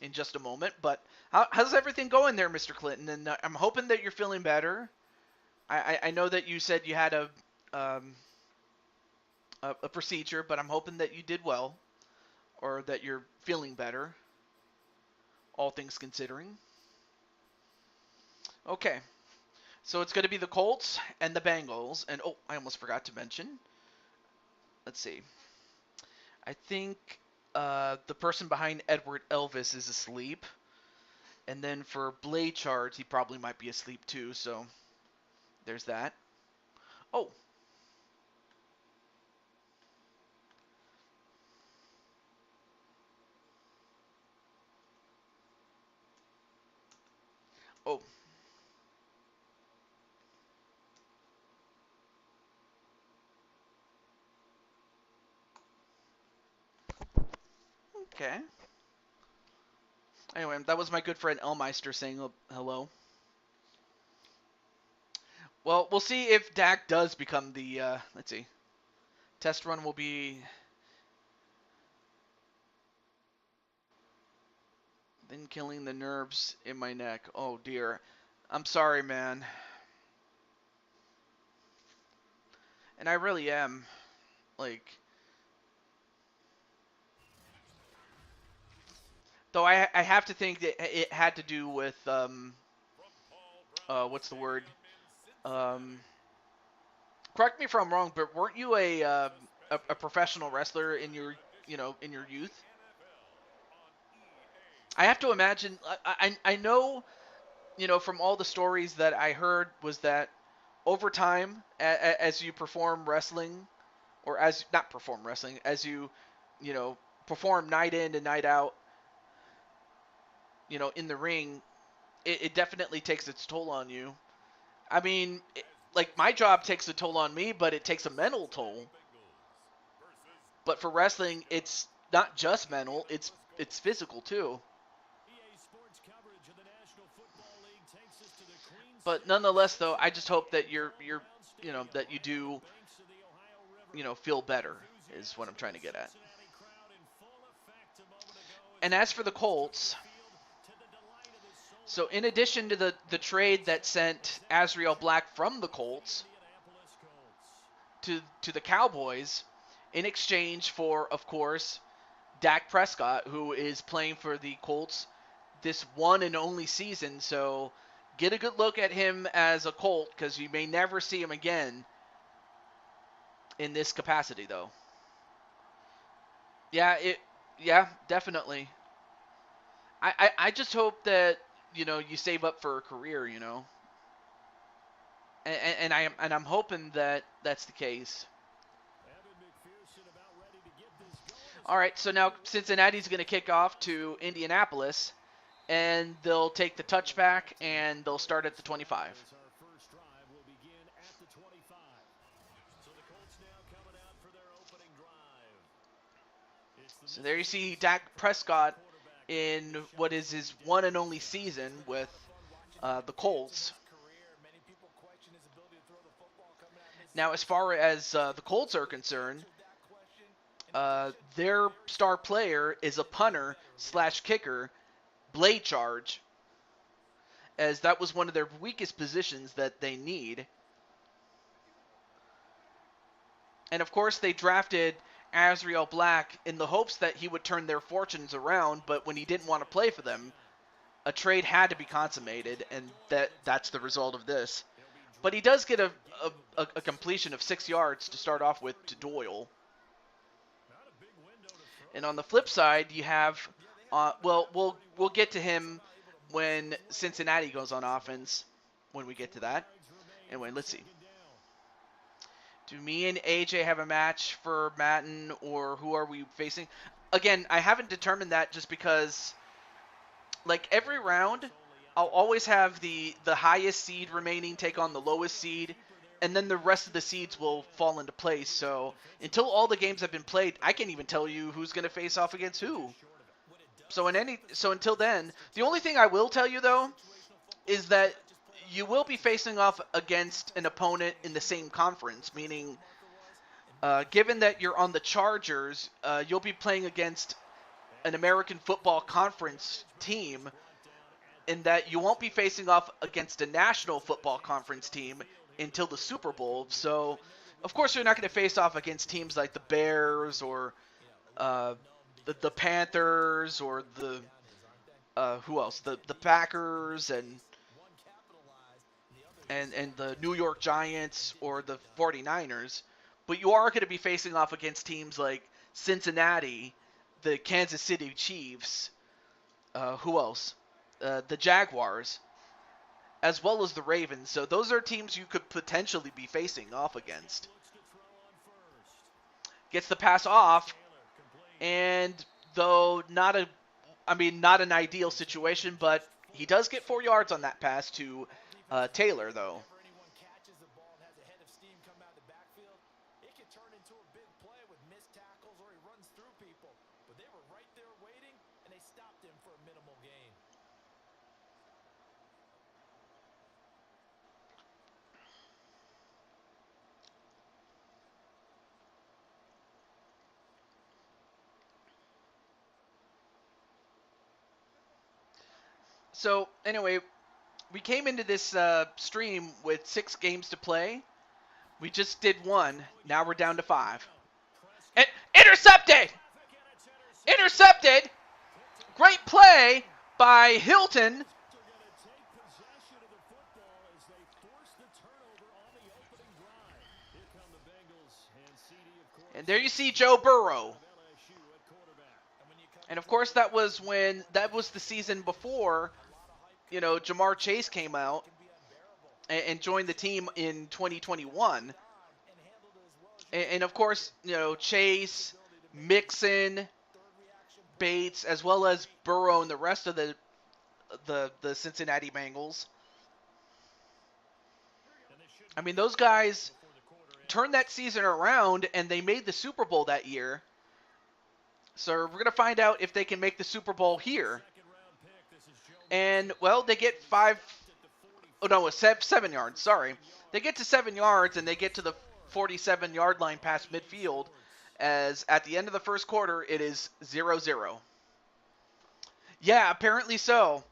A: in just a moment. But how's everything going there, Mr. Clinton? And I'm hoping that you're feeling better. I know that you said you had a procedure, but I'm hoping that you did well, or that you're feeling better. all things considering. Okay, so it's going to be the Colts and the Bengals. And oh, I almost forgot to mention. Let's see. I think the person behind Edward Elvis is asleep. And then for Blade Charge, he probably might be asleep too. So there's that. Oh. Oh. Okay. Anyway, that was my good friend Elmeister saying hello. Well, we'll see if Dak does become the, let's see. Test run will be... Then killing the nerves in my neck. Oh, dear. I'm sorry, man. And I really am. Like... Though I have to think that it had to do with, what's the word? Correct me if I'm wrong, but weren't you a professional wrestler in your, in your youth? I have to imagine. I know, from all the stories that I heard was that over time, as you perform wrestling, or as not perform wrestling, as you, perform night in and night out, in the ring, it definitely takes its toll on you. I mean, like my job takes a toll on me, but it takes a mental toll. But for wrestling, it's not just mental; it's physical too. But nonetheless, though, I just hope that you're that you do, feel better is what I'm trying to get at. And as for the Colts, so in addition to the trade that sent Azriel Black from the Colts to the Cowboys, in exchange for, of course, Dak Prescott, who is playing for the Colts this one and only season, so get a good look at him as a Colt, because you may never see him again in this capacity, though. Yeah, definitely. I just hope that, you save up for a career, and I'm hoping that that's the case. All right, so now Cincinnati's going to kick off to Indianapolis, and they'll take the touchback, and they'll start at the 25. So there you see Dak Prescott in what is his one and only season with the Colts. Now, as far as the Colts are concerned, their star player is a punter / kicker, Blade Charge, as that was one of their weakest positions that they need. And of course, they drafted Azriel Black in the hopes that he would turn their fortunes around, but when he didn't want to play for them, a trade had to be consummated, and that's the result of this. But he does get a completion of 6 yards to start off with to Doyle. And on the flip side, you have, we'll get to him when Cincinnati goes on offense, when we get to that. Anyway, let's see. Do me and AJ have a match for Madden, or who are we facing? Again, I haven't determined that just because, like, every round, I'll always have the highest seed remaining take on the lowest seed, and then the rest of the seeds will fall into place. So until all the games have been played, I can't even tell you who's going to face off against who. So until then, the only thing I will tell you, though, is that you will be facing off against an opponent in the same conference, meaning given that you're on the Chargers, you'll be playing against an American Football Conference team, in that you won't be facing off against a National Football Conference team until the Super Bowl. So, of course, you're not going to face off against teams like the Bears or the Panthers or who else? The Packers and the New York Giants or the 49ers, but you are going to be facing off against teams like Cincinnati, the Kansas City Chiefs, who else? The Jaguars, as well as the Ravens. So those are teams you could potentially be facing off against. Gets the pass off, and though not an ideal situation, but he does get 4 yards on that pass to Taylor, though.
D: Whenever anyone catches the ball and has a head of steam come out of the backfield, it can turn into a big play with missed tackles or he runs through people. But they were right there waiting, and they stopped him for a minimal gain.
A: So anyway, we came into this stream with 6 games to play. We just did 1. Now we're down to 5. And intercepted! Intercepted! Great play by Hilton. And there you see Joe Burrow. And of course that was the season before, Jamar Chase came out and joined the team in 2021. And of course, Chase, Mixon, Bates, as well as Burrow and the rest of the Cincinnati Bengals. I mean, those guys turned that season around and they made the Super Bowl that year. So we're going to find out if they can make the Super Bowl here. And, well, they get 7 yards, sorry. They get to 7 yards and they get to the 47-yard line past midfield, as at the end of the first quarter, it is 0-0. Yeah, apparently so.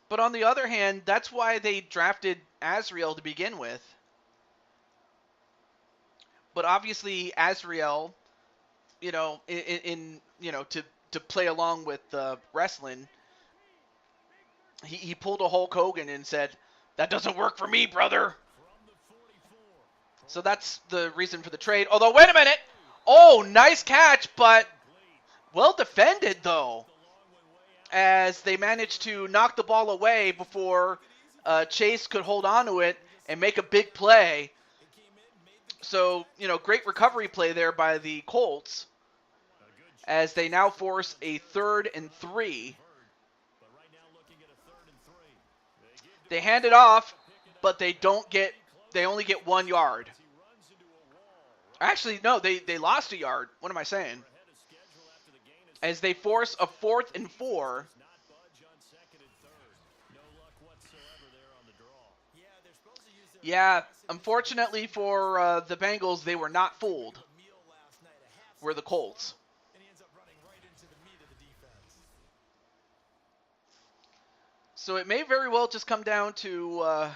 A: But on the other hand, that's why they drafted Azriel to begin with. But obviously, Azriel, to play along with wrestling, he pulled a Hulk Hogan and said, "That doesn't work for me, brother." So that's the reason for the trade. Although, wait a minute. Oh, nice catch, but well defended, though, as they managed to knock the ball away before Chase could hold on to it and make a big play. So, great recovery play there by the Colts, as they now force a 3rd and 3. They hand it off, but they only get 1 yard. Actually, no, they lost a yard. What am I saying? As they force a 4th and 4. Yeah, unfortunately for the Bengals, they were not fooled. Were the Colts. So it may very well just come down to,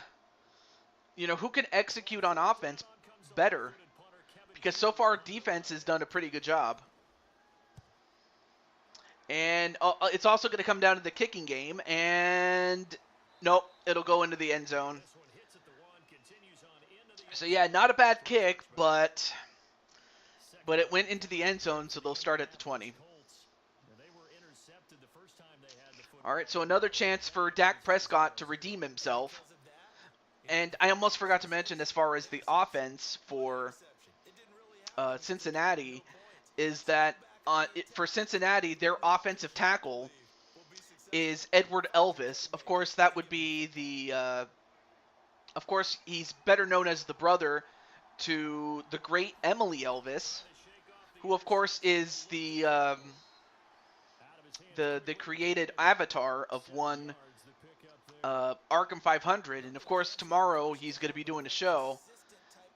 A: who can execute on offense better. Because so far, defense has done a pretty good job. And it's also going to come down to the kicking game. And nope, it'll go into the end zone. So yeah, not a bad kick, but it went into the end zone, so they'll start at the 20. All right, so another chance for Dak Prescott to redeem himself. And I almost forgot to mention, as far as the offense for Cincinnati, is that for Cincinnati, their offensive tackle is Edward Elvis. Of course, that would be the... Of course, he's better known as the brother to the great Emily Elvis, who, of course, is the created avatar of one Arkham 500. And, of course, tomorrow he's going to be doing a show.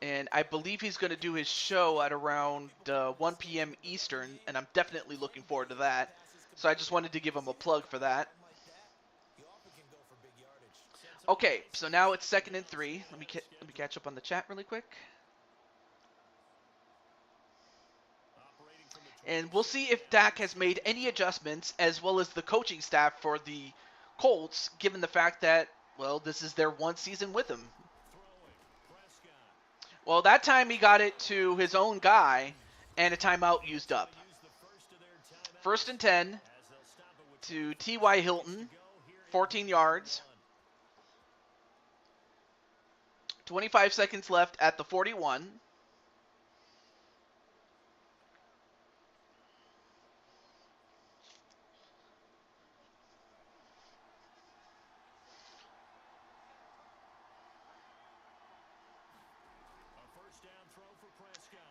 A: And I believe he's going to do his show at around 1 p.m. Eastern, and I'm definitely looking forward to that. So I just wanted to give him a plug for that. Okay, so now it's 2nd and 3. Let me catch up on the chat really quick. And we'll see if Dak has made any adjustments, as well as the coaching staff for the Colts, given the fact that, well, this is their one season with him. Well, that time he got it to his own guy, and a timeout used up. 1st and 10 to T.Y. Hilton, 14 yards. 25 seconds left at the 41.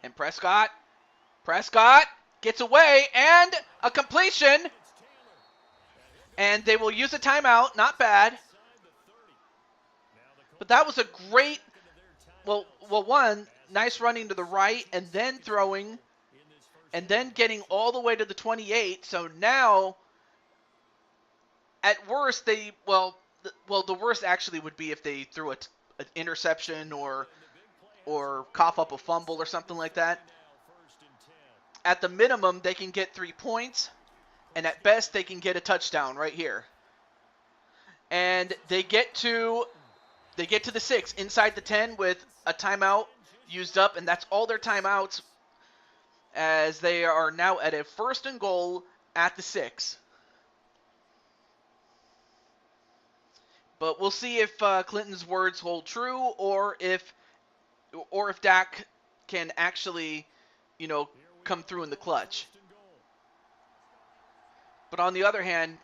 A: And Prescott gets away, and a completion. And they will use a timeout. Not bad. But that was a great, one, nice running to the right, and then throwing, and then getting all the way to the 28. So now, at worst, the worst actually would be if they threw an interception or cough up a fumble or something like that. At the minimum, they can get 3 points, and at best, they can get a touchdown right here. And they get to the 6 inside the 10 with a timeout used up, and that's all their timeouts, as they are now at a 1st and goal at the 6. But we'll see if Clinton's words hold true, or if Dak can actually, come through in the clutch. But on the other hand,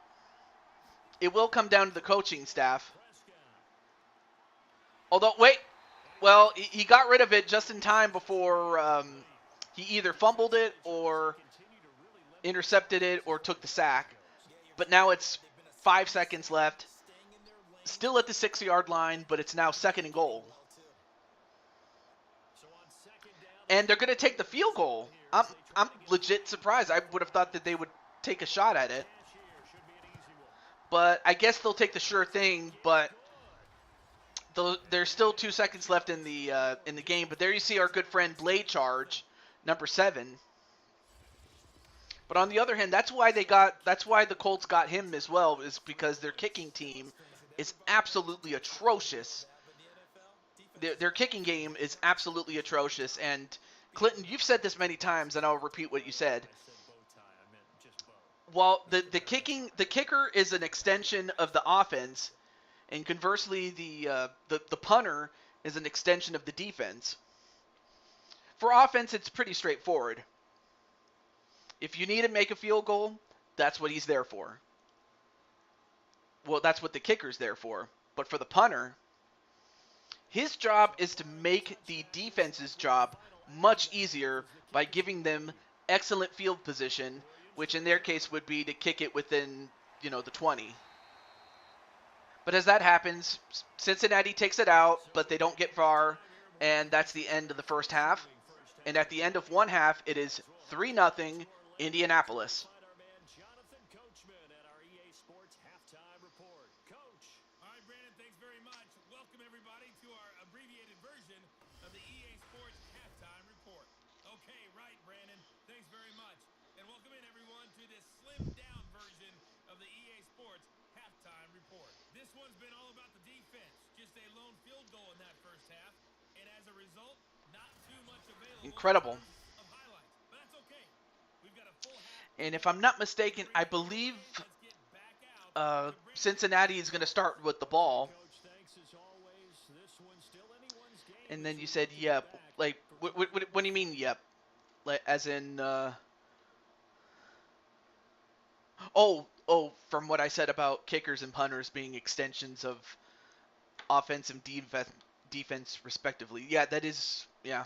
A: it will come down to the coaching staff. Although, he got rid of it just in time before he either fumbled it or intercepted it or took the sack. But now it's 5 seconds left. Still at the 6-yard line, but it's now 2nd and goal. And they're going to take the field goal. I'm legit surprised. I would have thought that they would take a shot at it. But I guess they'll take the sure thing, but there's still 2 seconds left in the game. But there you see our good friend Blade Charge, number 7. But on the other hand, that's why the Colts got him as well, is because their kicking team is absolutely atrocious. Their kicking game is absolutely atrocious. And Clinton, you've said this many times, and I'll repeat what you said. While the kicker is an extension of the offense, and conversely, the punter is an extension of the defense. For offense, it's pretty straightforward. If you need to make a field goal, that's what he's there for. Well, that's what the kicker's there for. But for the punter, his job is to make the defense's job much easier by giving them excellent field position, which in their case would be to kick it within, the 20. But as that happens, Cincinnati takes it out, but they don't get far, and that's the end of the first half. And at the end of one half, it is 3-0 Indianapolis.
C: All right, Brandon, thanks very much. Welcome, everybody, to our abbreviated version of the EA Sports Halftime Report. Okay, right, Brandon. Thanks very much. And welcome in, everyone, to this slimmed-down version of the EA Sports Halftime Report. This one's been all about the defense. Just a lone field goal in that first half. And as a result, not too much available.
A: Incredible.
C: Of highlights. But that's okay. We've got a full half.
A: And if I'm not mistaken, I believe Cincinnati is going to start with the ball. And then you said, yep. Like, what do you mean, yep? Like, as in, from what I said about kickers and punters being extensions of offense and defense respectively. Yeah, that is, yeah.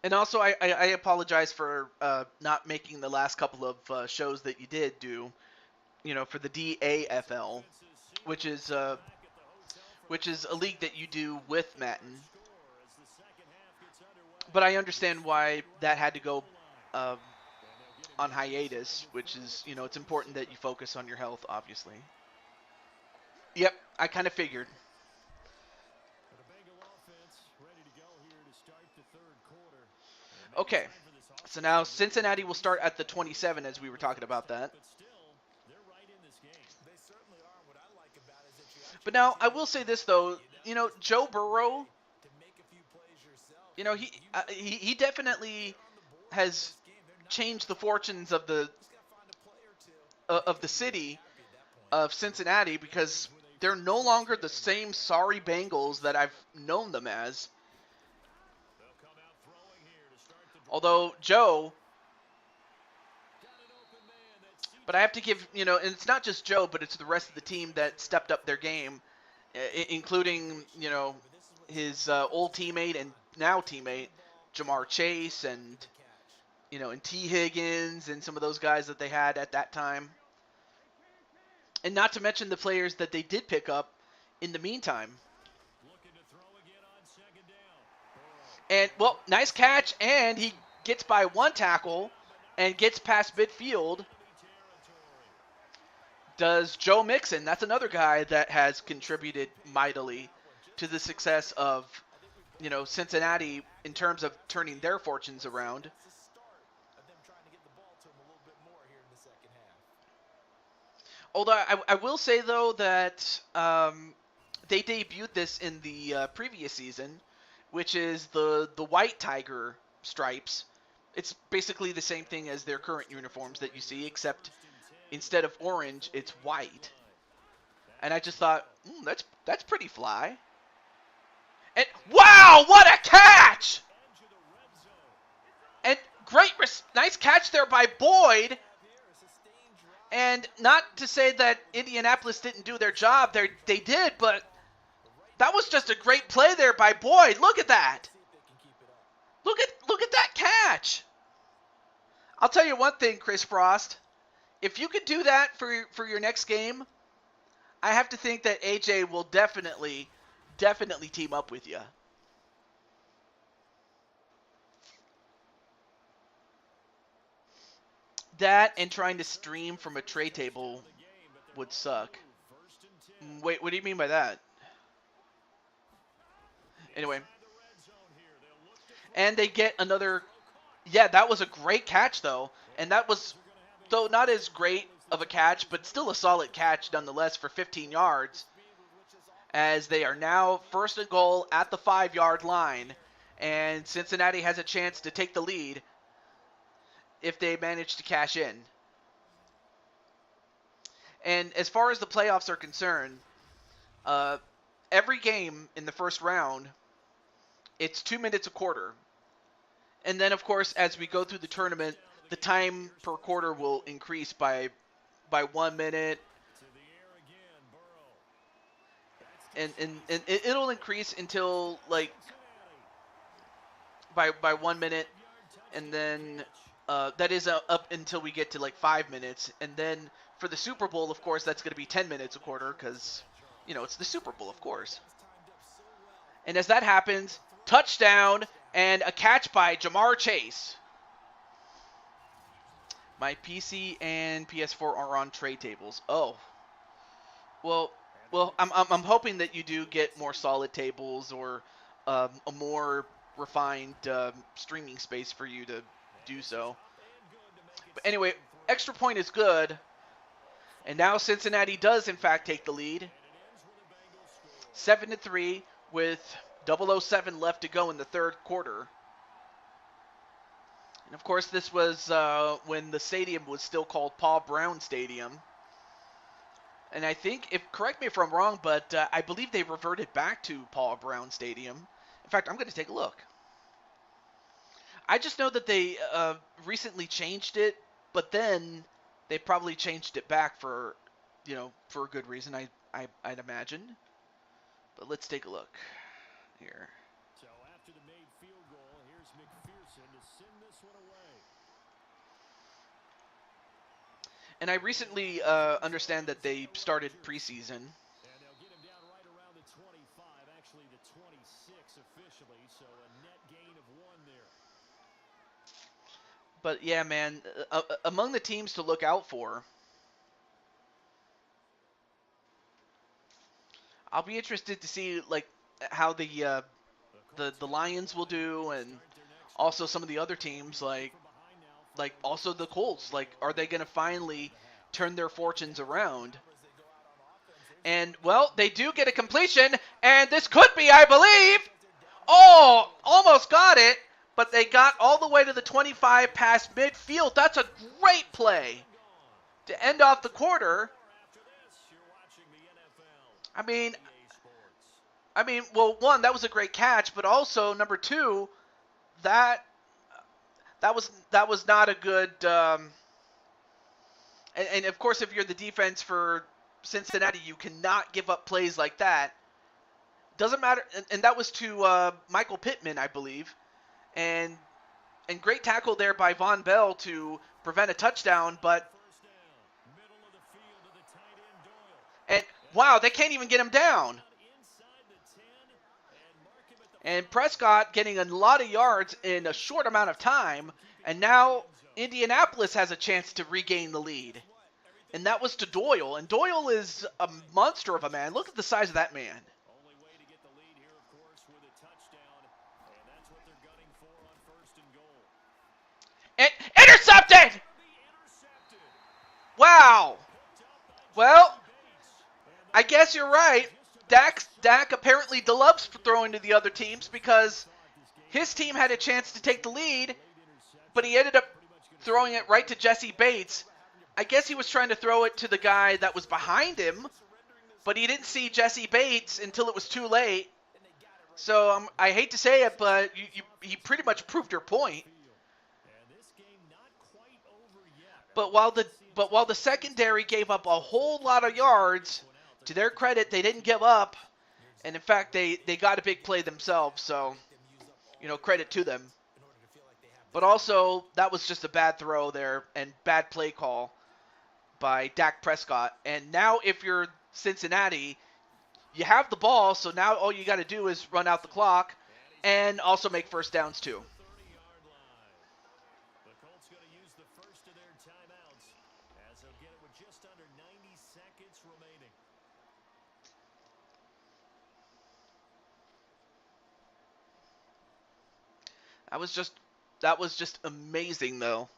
A: And also, I apologize for not making the last couple of shows that you did do, for the DAFL, which is a league that you do with Madden. But I understand why that had to go on hiatus, which is, it's important that you focus on your health, obviously. Yep, I kind of figured. Okay, so now Cincinnati will start at the 27 as we were talking about that.
D: They certainly are. What I like about it is that you
A: But
D: actually
A: now I
D: continue
A: will
D: to
A: say
D: keep
A: this though,
D: you know, just
A: Joe
D: find a way
A: Burrow,
D: to make a few plays yourself.
A: he
D: You know,
A: he definitely
D: they're on the board here in
A: has
D: this game. They're not
A: changed the
D: giving up.
A: fortunes of
D: Just got to find a play or two, and they
A: the
D: can be very
A: city
D: happy at that point.
A: of Cincinnati because they're no longer the same sorry Bengals that I've known them as. Although Joe, but I have to give, and it's not just Joe, but it's the rest of the team that stepped up their game, including, his old teammate and now teammate, Jamar Chase, and T. Higgins, and some of those guys that they had at that time. And not to mention the players that they did pick up in the meantime. And, well, nice catch, and he gets by one tackle and gets past midfield. Does Joe Mixon. That's another guy that has contributed mightily to the success of, Cincinnati in terms of turning their fortunes around.
D: That's the start of them trying to get the ball to him a little bit more here in the second half.
A: Although I will say, though, that they debuted this in the previous season, which is the white tiger stripes. It's basically the same thing as their current uniforms that you see, except instead of orange, it's white. And I just thought, that's pretty fly. And wow, what a catch! And nice catch there by Boyd. And not to say that Indianapolis didn't do their job, they did, but that was just a great play there by Boyd. Look at that. Look at that catch. I'll tell you one thing, Chris Frost. If you could do that for your next game, I have to think that AJ will definitely team up with you. That and trying to stream from a tray table would suck. Wait, what do you mean by that? Anyway. And they get another... Yeah, that was a great catch, though. And that was, though not as great of a catch, but still a solid catch nonetheless for 15 yards. As they are now first and goal at the 5-yard line. And Cincinnati has a chance to take the lead if they manage to cash in. And as far as the playoffs are concerned, every game in the first round, it's 2 minutes a quarter. And then, of course, as we go through the tournament, the time per quarter will increase by 1 minute. And it'll increase until, like, by 1 minute. And then that is up until we get to, like, 5 minutes. And then for the Super Bowl, of course, that's going to be 10 minutes a quarter because, it's the Super Bowl, of course. And as that happens, touchdown and a catch by Jamar Chase. My PC and PS4 are on tray tables. Oh. Well, I'm hoping that you do get more solid tables or a more refined streaming space for you to do so. But anyway, extra point is good. And now Cincinnati does, in fact, take the lead. 7-3 with 007 left to go in the third quarter. And, of course, this was when the stadium was still called Paul Brown Stadium. And I think, correct me if I'm wrong, but I believe they reverted back to Paul Brown Stadium. In fact, I'm going to take a look. I just know that they recently changed it, but then they probably changed it back for a good reason, I'd imagine. But let's take a look here.
B: So after the made field goal, here's McPherson to send this one away.
A: And I recently understand that they started preseason.
B: And they'll get him down right around the 25, actually the 26 officially, so a net gain of 1 there.
A: But yeah, man, among the teams to look out for, I'll be interested to see like how the the Lions will do, and also some of the other teams like also the Colts. Like, are they going to finally turn their fortunes around? And well, they do get a completion, and this could be, I believe. Oh, almost got it, but they got all the way to the 25 past midfield. That's a great play to end off the quarter. I mean, well, one, that was a great catch, but also number two, that was not a good. And of course, if you're the defense for Cincinnati, you cannot give up plays like that. Doesn't matter, and that was to Michael Pittman, I believe, and great tackle there by Von Bell to prevent a touchdown, but. And wow, they can't even get him down. And Prescott getting a lot of yards in a short amount of time, and now Indianapolis has a chance to regain the lead. And that was to Doyle, and Doyle is a monster of a man. Look at the size of that man. And intercepted! Wow. Well, I guess you're right. Dak apparently loves throwing to the other teams because his team had a chance to take the lead, but he ended up throwing it right to Jesse Bates. I guess he was trying to throw it to the guy that was behind him, but he didn't see Jesse Bates until it was too late. So I hate to say it, but he pretty much proved your point. But while the secondary gave up a whole lot of yards, to their credit, they didn't give up. And in fact, they got a big play themselves. So, credit to them. But also, that was just a bad throw there and bad play call by Dak Prescott. And now if you're Cincinnati, you have the ball. So now all you got to do is run out the clock and also make first downs too. That was just amazing, though.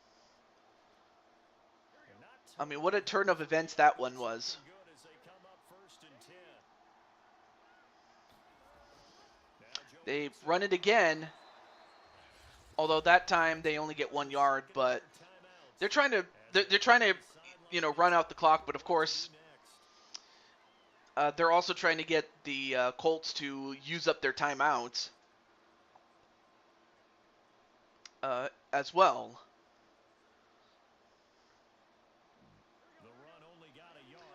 A: I mean, what a turn of events that one was. They run it again, although that time they only get 1 yard. But they're trying to run out the clock. But of course, they're also trying to get the Colts to use up their timeouts. As well.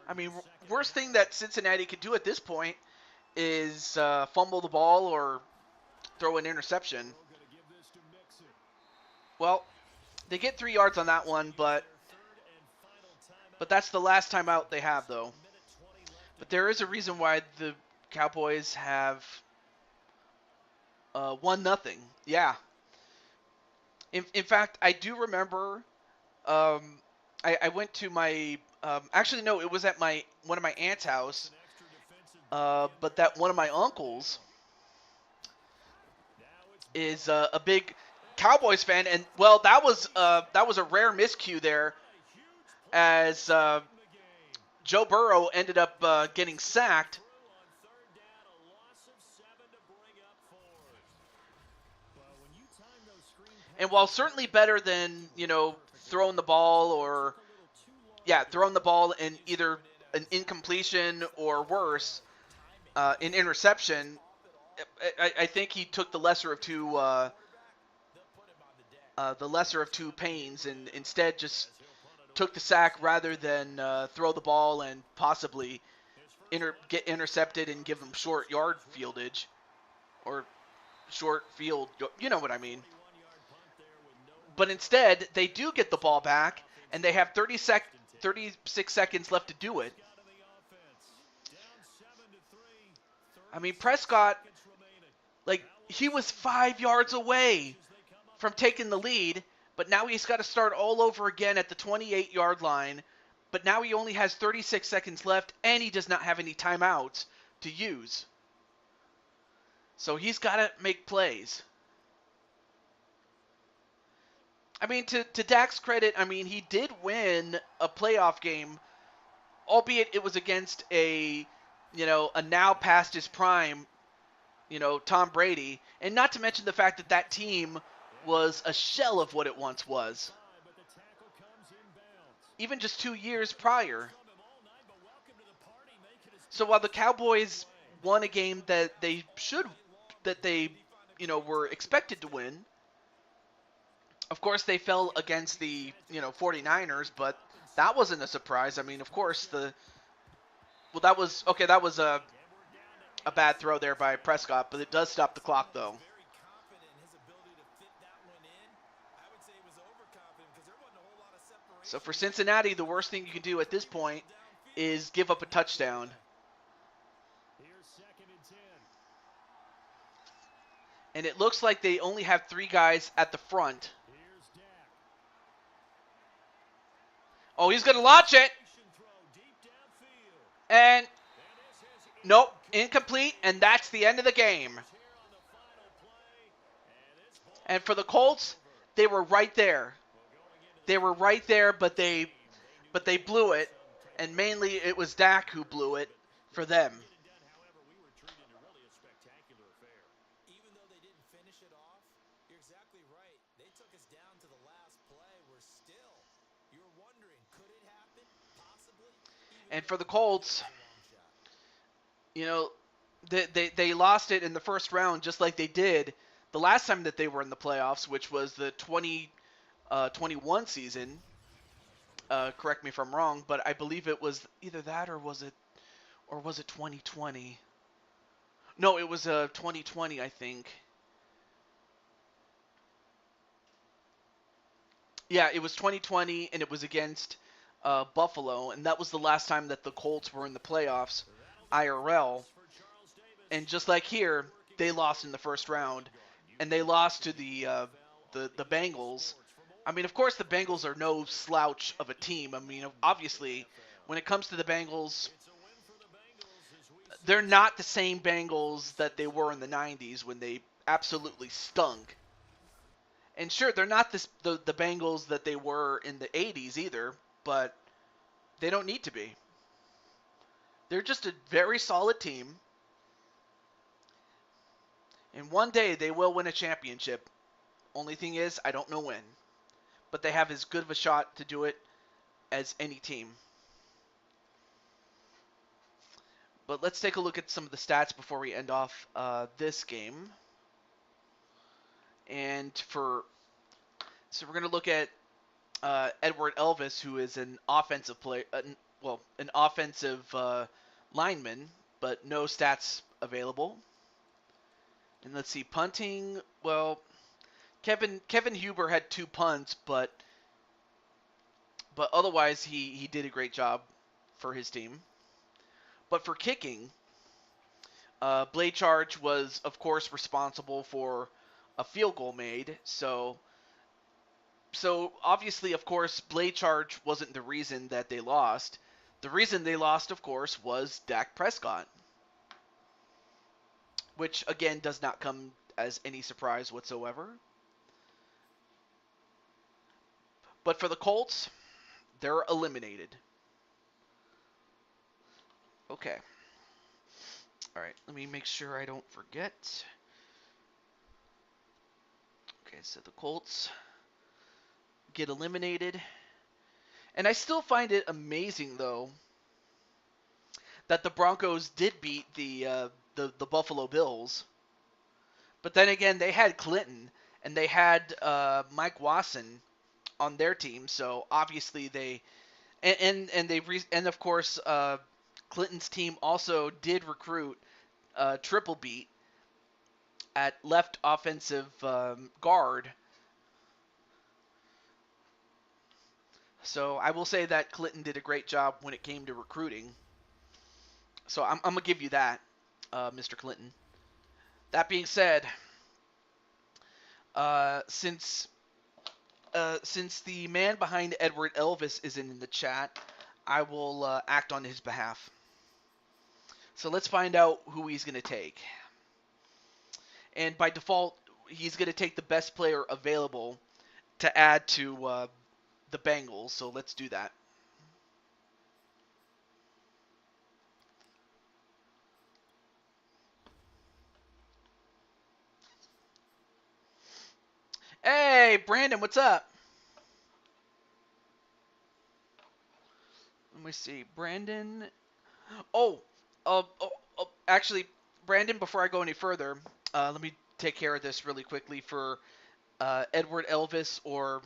A: I mean, worst thing that Cincinnati could do at this point is fumble the ball or throw an interception. Well, they get 3 yards on that one, but that's the last timeout they have, though. But there is a reason why the Cowboys have 1-0. Yeah. In fact, I do remember. I went to my. Actually, no, it was at one of my aunt's house. But that one of my uncles is a big Cowboys fan, and well, that was a rare miscue there, as Joe Burrow ended up getting sacked. And while certainly better than, throwing the ball throwing the ball in either an incompletion or worse, an interception, I think he took the lesser of two pains, and instead just took the sack rather than throw the ball and possibly get intercepted and give them short yard fieldage or short field. You know what I mean. But instead, they do get the ball back, and they have 36 seconds left to do it. I mean, Prescott, he was 5 yards away from taking the lead, but now he's got to start all over again at the 28-yard line. But now he only has 36 seconds left, and he does not have any timeouts to use. So he's got to make plays. I mean, to Dak's credit, I mean, he did win a playoff game, albeit it was against a now past his prime, Tom Brady. And not to mention the fact that that team was a shell of what it once was. Even just 2 years prior. So while the Cowboys won a game that they were expected to win, of course they fell against the 49ers, but that wasn't a surprise. I mean, of course that was a bad throw there by Prescott, but it does stop the clock though. So for Cincinnati, the worst thing you can do at this point is give up a touchdown. And it looks like they only have 3 guys at the front. Oh, he's going to launch it. And nope, incomplete, and that's the end of the game. And for the Colts, they were right there. They were right there, but they blew it, and mainly it was Dak who blew it for them.
D: Even though they didn't finish it off, you're exactly right. They took us down to the last play. You're wondering, could it happen? Possibly.
A: And for the Colts, they lost it in the first round just like they did the last time that they were in the playoffs, which was the 2021 season. Correct me if I'm wrong, but I believe it was either that or was it 2020? No, it was 2020, I think. Yeah, it was 2020, and it was against Buffalo, and that was the last time that the Colts were in the playoffs, IRL. And just like here, they lost in the first round, and they lost to the Bengals. I mean, of course, the Bengals are no slouch of a team. I mean, obviously, when it comes to the Bengals, they're not the same Bengals that they were in the 90s when they absolutely stunk. And sure, they're not the Bengals that they were in the 80s either, but they don't need to be. They're just a very solid team. And one day they will win a championship. Only thing is, I don't know when. But they have as good of a shot to do it as any team. But let's take a look at some of the stats before we end off this game. And so we're going to look at Edward Elvis, who is an offensive an offensive lineman, but no stats available. And let's see, punting. Well, Kevin Huber had 2 punts, but otherwise he did a great job for his team. But for kicking, Blade Charge was, of course, responsible for a field goal made. So obviously, of course, Blade Charge wasn't the reason that they lost. The reason they lost, of course, was Dak Prescott. Which, again, does not come as any surprise whatsoever. But for the Colts, they're eliminated. Okay. All right, let me make sure I don't forget. Okay, so the Colts get eliminated. And I still find it amazing, though, that the Broncos did beat the Buffalo Bills. But then again, they had Clinton, and they had Mike Wasson on their team, so obviously they and of course Clinton's team also did recruit Triple Beat at left offensive guard. So I will say that Clinton did a great job when it came to recruiting. So I'm gonna give you that, Mr. Clinton. That being said, since the man behind Edward Elvis isn't in the chat, I will act on his behalf. So let's find out who he's going to take. and by default, he's going to take the best player available to add to the Bengals. So let's do that. Hey, Brandon, what's up? Let me see. Brandon. Oh, actually, Brandon, before I go any further, let me take care of this really quickly for Edward Elvis or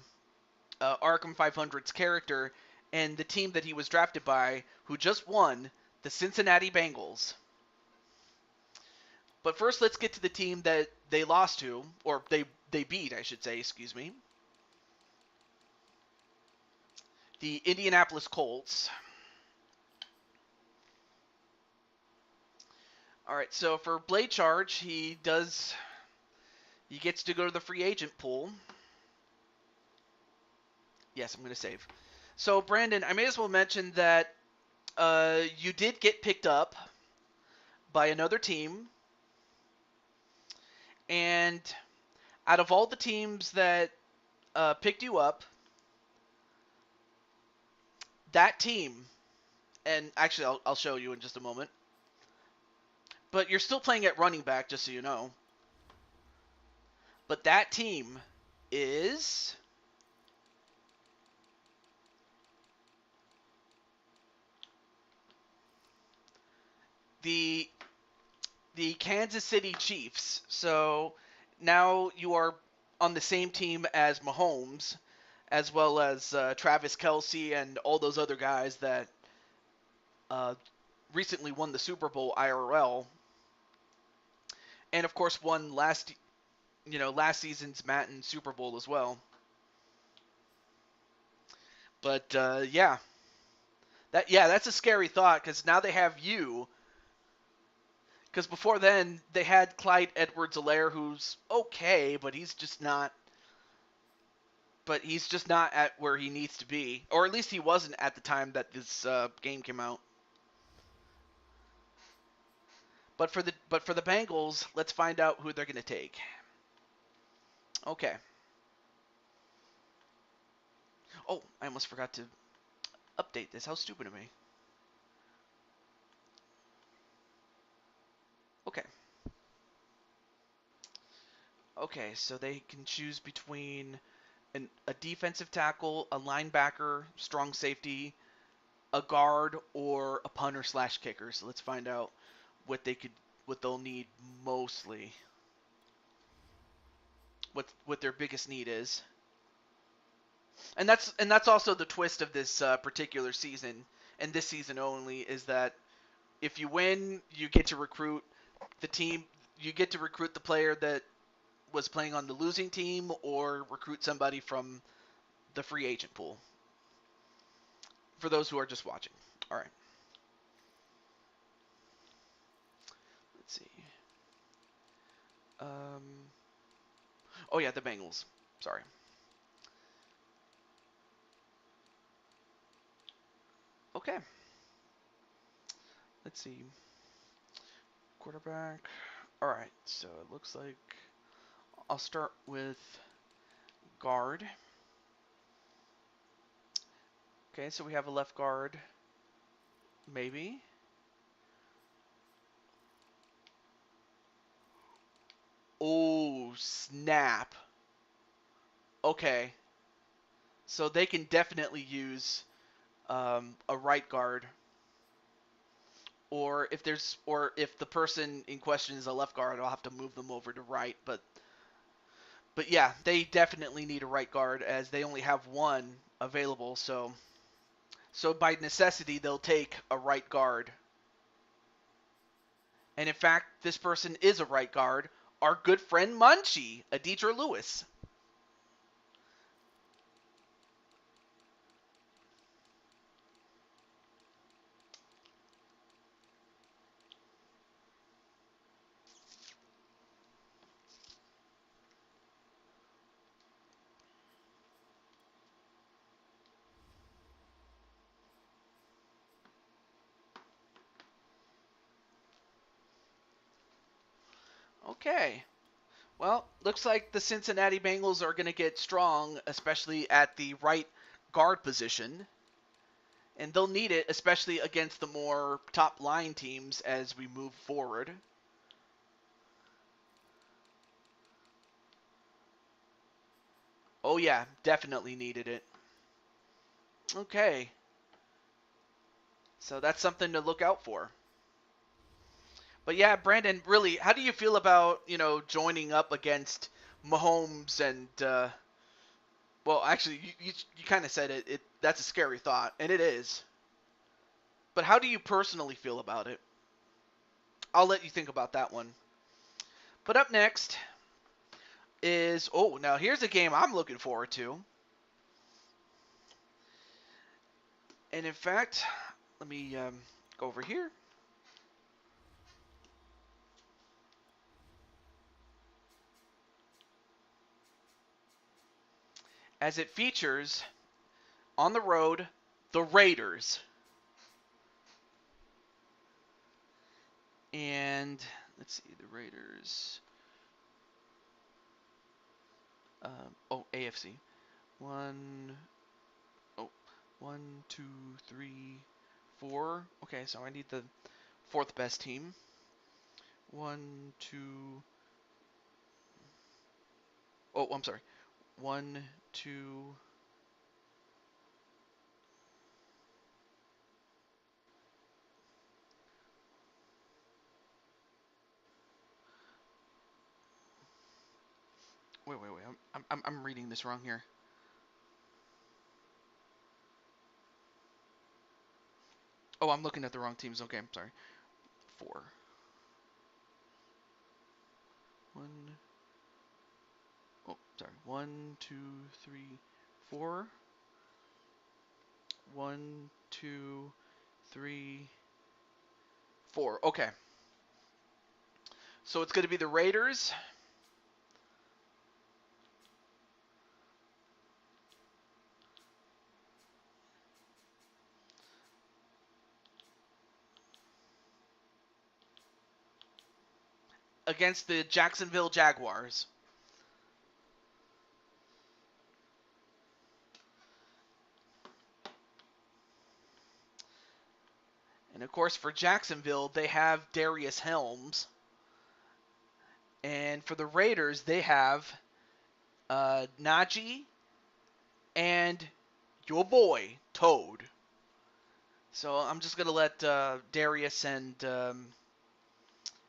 A: Arkham 500's character and the team that he was drafted by, who just won, the Cincinnati Bengals. But first, let's get to the team that they lost to, or they beat, I should say, excuse me. The Indianapolis Colts. All right, so for Blade Charge, he gets to go to the free agent pool. Yes, I'm going to save. So, Brandon, I may as well mention that you did get picked up by another team. And out of all the teams that picked you up, that team, and actually I'll show you in just a moment, but you're still playing at running back, just so you know. But that team is the Kansas City Chiefs. So now you are on the same team as Mahomes, as well as Travis Kelce and all those other guys that recently won the Super Bowl IRL, and of course won last season's Madden Super Bowl as well. But that's a scary thought because now they have you. Because before then they had Clyde Edwards-Helaire, who's okay, but he's just not. But he's just not at where he needs to be, or at least he wasn't at the time that this game came out. But for the Bengals, let's find out who they're going to take. Okay. Oh, I almost forgot to update this. How stupid of me. Okay. Okay, so they can choose between a defensive tackle, a linebacker, strong safety, a guard, or a punter slash kicker. So let's find out what they'll need mostly. What their biggest need is. And that's also the twist of this particular season, and this season only, is that if you win, you get to recruit the team. You get to recruit the player that was playing on the losing team, or recruit somebody from the free agent pool. For those who are just watching. All right. Let's see. Oh yeah, the Bengals. Sorry. Okay. Let's see. Quarterback. All right. So it looks like I'll start with guard. Okay, so we have a left guard. Maybe. Oh, snap. Okay. So they can definitely use a right guard. Or if the person in question is a left guard, I'll have to move them over to right. But yeah, they definitely need a right guard as they only have one available. So by necessity, they'll take a right guard. And in fact, this person is a right guard. Our good friend Munchie, Adidra Lewis. Okay. Well, looks like the Cincinnati Bengals are going to get strong, especially at the right guard position. And they'll need it, especially against the more top line teams as we move forward. Oh, yeah, definitely needed it. Okay. So that's something to look out for. But yeah, Brandon, really, how do you feel about, joining up against Mahomes and, well, actually, you kind of said it. That's a scary thought, and it is. But how do you personally feel about it? I'll let you think about that one. But up next is, now here's a game I'm looking forward to. And in fact, let me go over here. As it features on the road the Raiders. And let's see, the Raiders. AFC. One, oh, one, two, three, four. Okay, so I need the fourth best team. One, two. Oh, I'm sorry. One, two. Wait. I'm reading this wrong here. Oh, I'm looking at the wrong teams. Okay, I'm sorry. Four. One. Oh, sorry. One, two, three, four. One, two, three, four. Okay. So it's going to be the Raiders. Against the Jacksonville Jaguars. And of course, for Jacksonville, they have Darius Helms. And for the Raiders, they have Najee and your boy, Toad. So I'm just going to let Darius and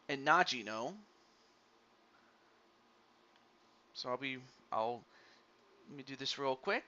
A: Najee know. So let me do this real quick.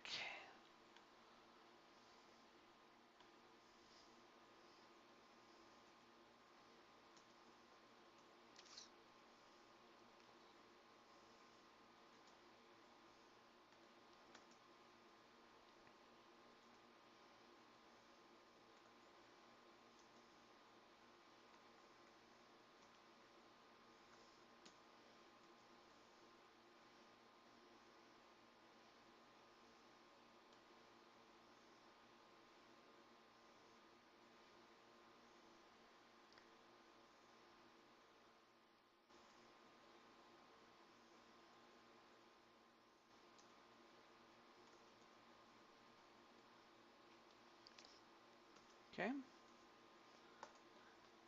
A: Okay.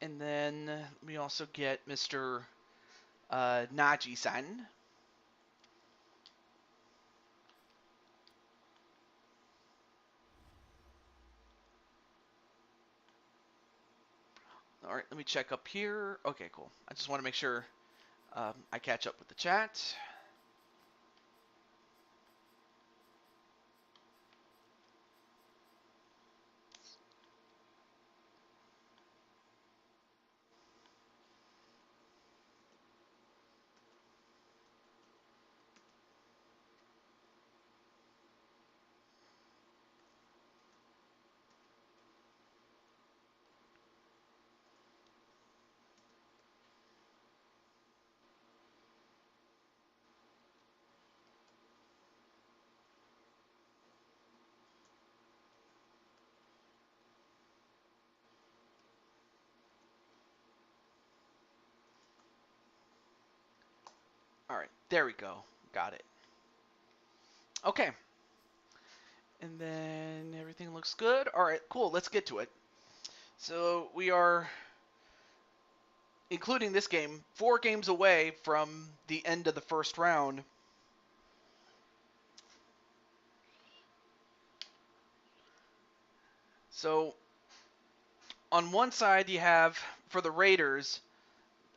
A: And then we also get Mr. Najee-san. All right, let me check up here. Okay, cool. I just want to make sure I catch up with the chat. All right, there we go. Got it. Okay. And then everything looks good. All right, cool. Let's get to it. So we are, including this game, 4 games away from the end of the first round. So on one side you have, for the Raiders,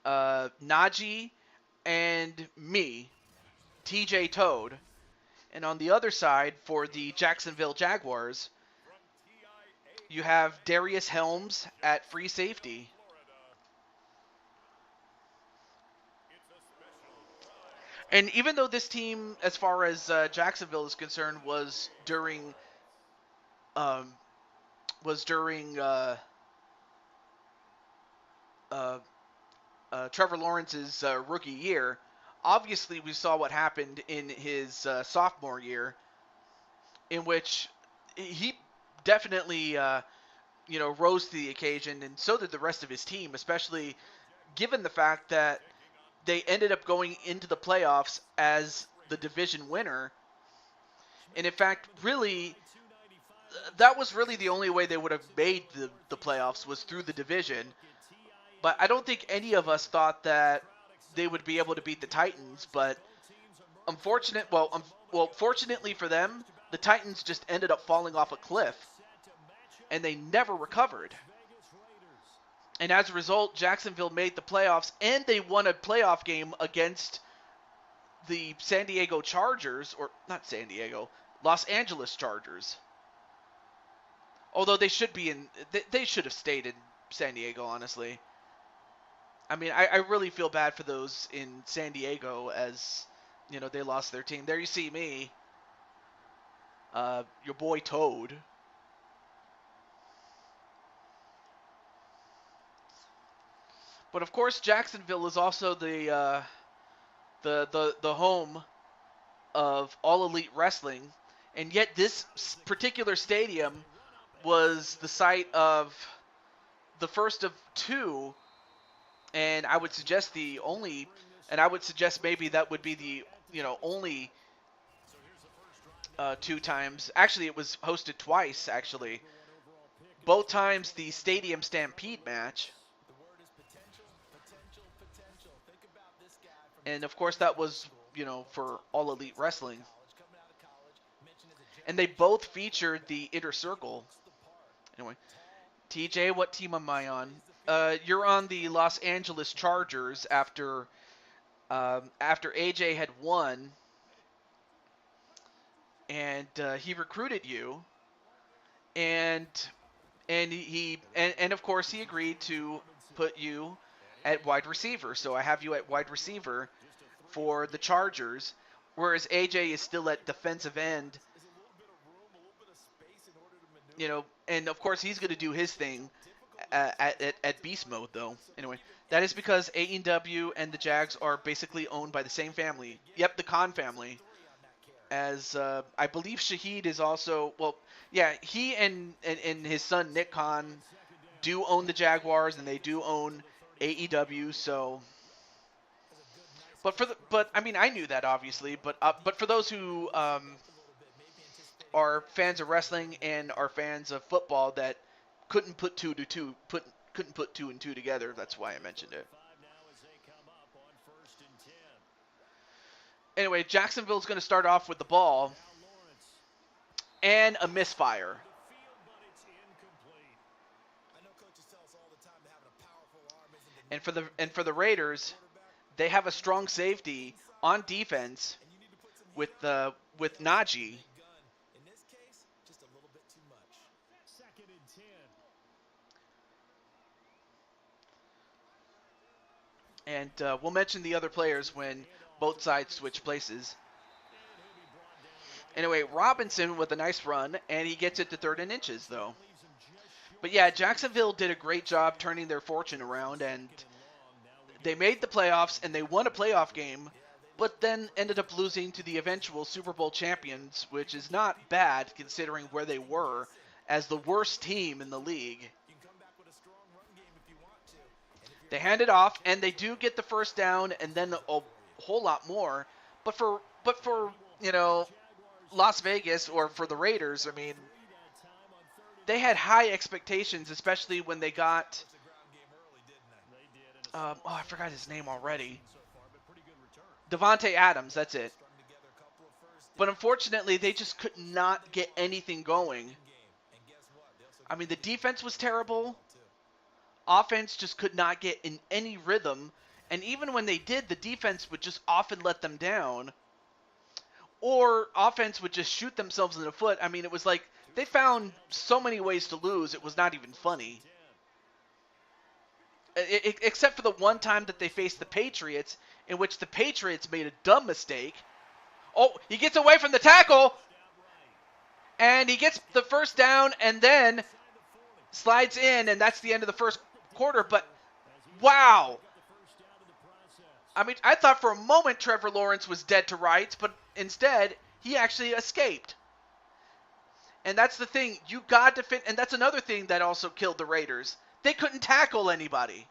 A: Najee and me, TJ Toad. And on the other side, for the Jacksonville Jaguars, you have Darius Helms at free safety. And even though this team, as far as Jacksonville is concerned, was during um, Trevor Lawrence's rookie year, obviously we saw what happened in his sophomore year, in which he definitely rose to the occasion, and so did the rest of his team, especially given the fact that they ended up going into the playoffs as the division winner. And in fact, really, that was really the only way they would have made the playoffs, was through the division. But I don't think any of us thought that they would be able to beat the Titans. But fortunately for them, the Titans just ended up falling off a cliff, and they never recovered. And as a result, Jacksonville made the playoffs, and they won a playoff game against the San Diego Chargers, or not San Diego, Los Angeles Chargers. Although they should have stayed in San Diego, honestly. I mean, I really feel bad for those in San Diego, as, they lost their team. There you see me, your boy Toad. But of course, Jacksonville is also the home of All Elite Wrestling, and yet this particular stadium was the site of the first of 2, and I would suggest the only, and I would suggest maybe that would be the only 2 times. Actually, it was hosted twice. Actually, both times the Stadium Stampede match. And of course that was, for All Elite Wrestling. And they both featured the Inner Circle. Anyway, TJ, what team am I on? You're on the Los Angeles Chargers after AJ had won, and he recruited you, and of course he agreed to put you at wide receiver. So I have you at wide receiver for the Chargers, whereas AJ is still at defensive end. And of course he's going to do his thing at beast mode, though. Anyway, that is because AEW and the Jags are basically owned by the same family. Yep, the Khan family. As I believe Shahid is also, he and his son Nick Khan do own the Jaguars, and they do own AEW. So, but I mean, I knew that, obviously. But for those who are fans of wrestling and are fans of football that couldn't put two and two together, that's why I mentioned it. Anyway, Jacksonville's going to start off with the ball and a misfire. And for the Raiders, they have a strong safety on defense with Najee. And we'll mention the other players when both sides switch places. Anyway, Robinson with a nice run, and he gets it to 3rd and inches, though. But yeah, Jacksonville did a great job turning their fortune around, and they made the playoffs, and they won a playoff game, but then ended up losing to the eventual Super Bowl champions, which is not bad considering where they were as the worst team in the league. They hand it off, and they do get the first down, and then a whole lot more. But for you know, Las Vegas or for the Raiders, I mean, they had high expectations, especially when they got I forgot his name already. Devontae Adams, that's it. But unfortunately, they just could not get anything going. I mean, the defense was terrible. Offense just could not get in any rhythm. And even when they did, the defense would just often let them down. Or offense would just shoot themselves in the foot. I mean, it was like they found so many ways to lose, it was not even funny. Except for the one time that they faced the Patriots, in which the Patriots made a dumb mistake. Oh, he gets away from the tackle, and he gets the first down, and then slides in, and that's the end of the first quarter. But, wow. I mean, I thought for a moment Trevor Lawrence was dead to rights, but instead, he actually escaped. And that's the thing. You got to fit, and that's another thing that also killed the Raiders. They couldn't tackle anybody.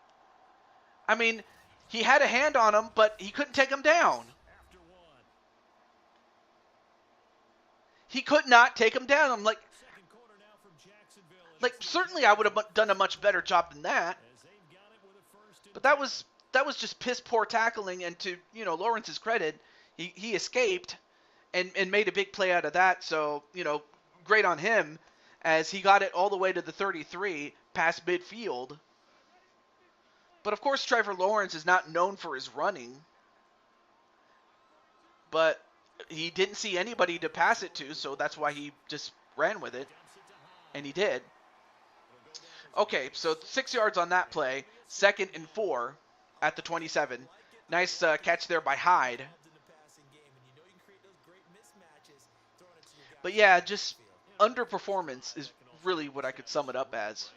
A: I mean, he had a hand on him, but he couldn't take him down. He could not take him down. I'm like, certainly I would have done a much better job than that. But that was just piss poor tackling, and to, you know, Lawrence's credit, he escaped and made a big play out of that. So, you know, great on him, as he got it all the way to the 33 past midfield. But of course, Trevor Lawrence is not known for his running. But he didn't see anybody to pass it to, so that's why he just ran with it. And he did. Okay, so 6 yards on that play. 2nd and 4 at the 27. Nice catch there by Hyde. But yeah, just underperformance is really what I could sum it up as.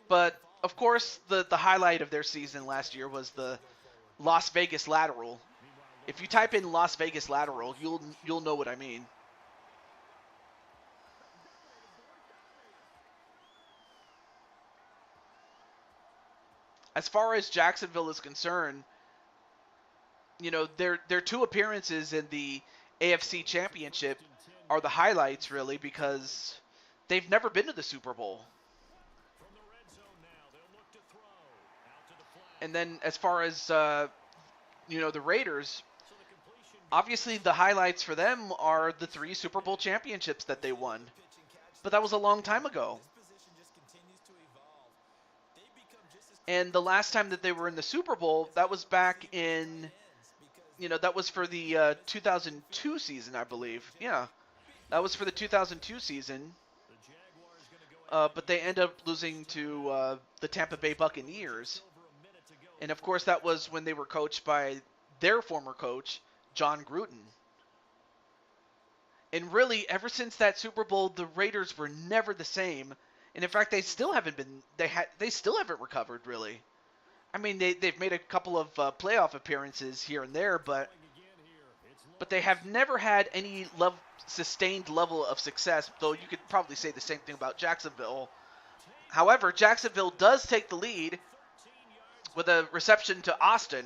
A: But, of course, the highlight of their season last year was the Las Vegas lateral. If you type in Las Vegas lateral, you'll know what I mean. As far as Jacksonville is concerned, you know, their 2 appearances in the AFC Championship are the highlights, really, because they've never been to the Super Bowl. And then as far as, you know, the Raiders, obviously the highlights for them are the 3 Super Bowl championships that they won. But that was a long time ago. And the last time that they were in the Super Bowl, that was back in, you know, that was for the 2002 season, I believe. Yeah, that was for the 2002 season. But they end up losing to the Tampa Bay Buccaneers. And, of course, that was when they were coached by their former coach, John Gruden. And really, ever since that Super Bowl, the Raiders were never the same. And in fact, they still haven't been. They still haven't recovered, really. I mean, they've made a couple of playoff appearances here and there, but they have never had any sustained level of success. Though you could probably say the same thing about Jacksonville. However, Jacksonville does take the lead with a reception to Austin,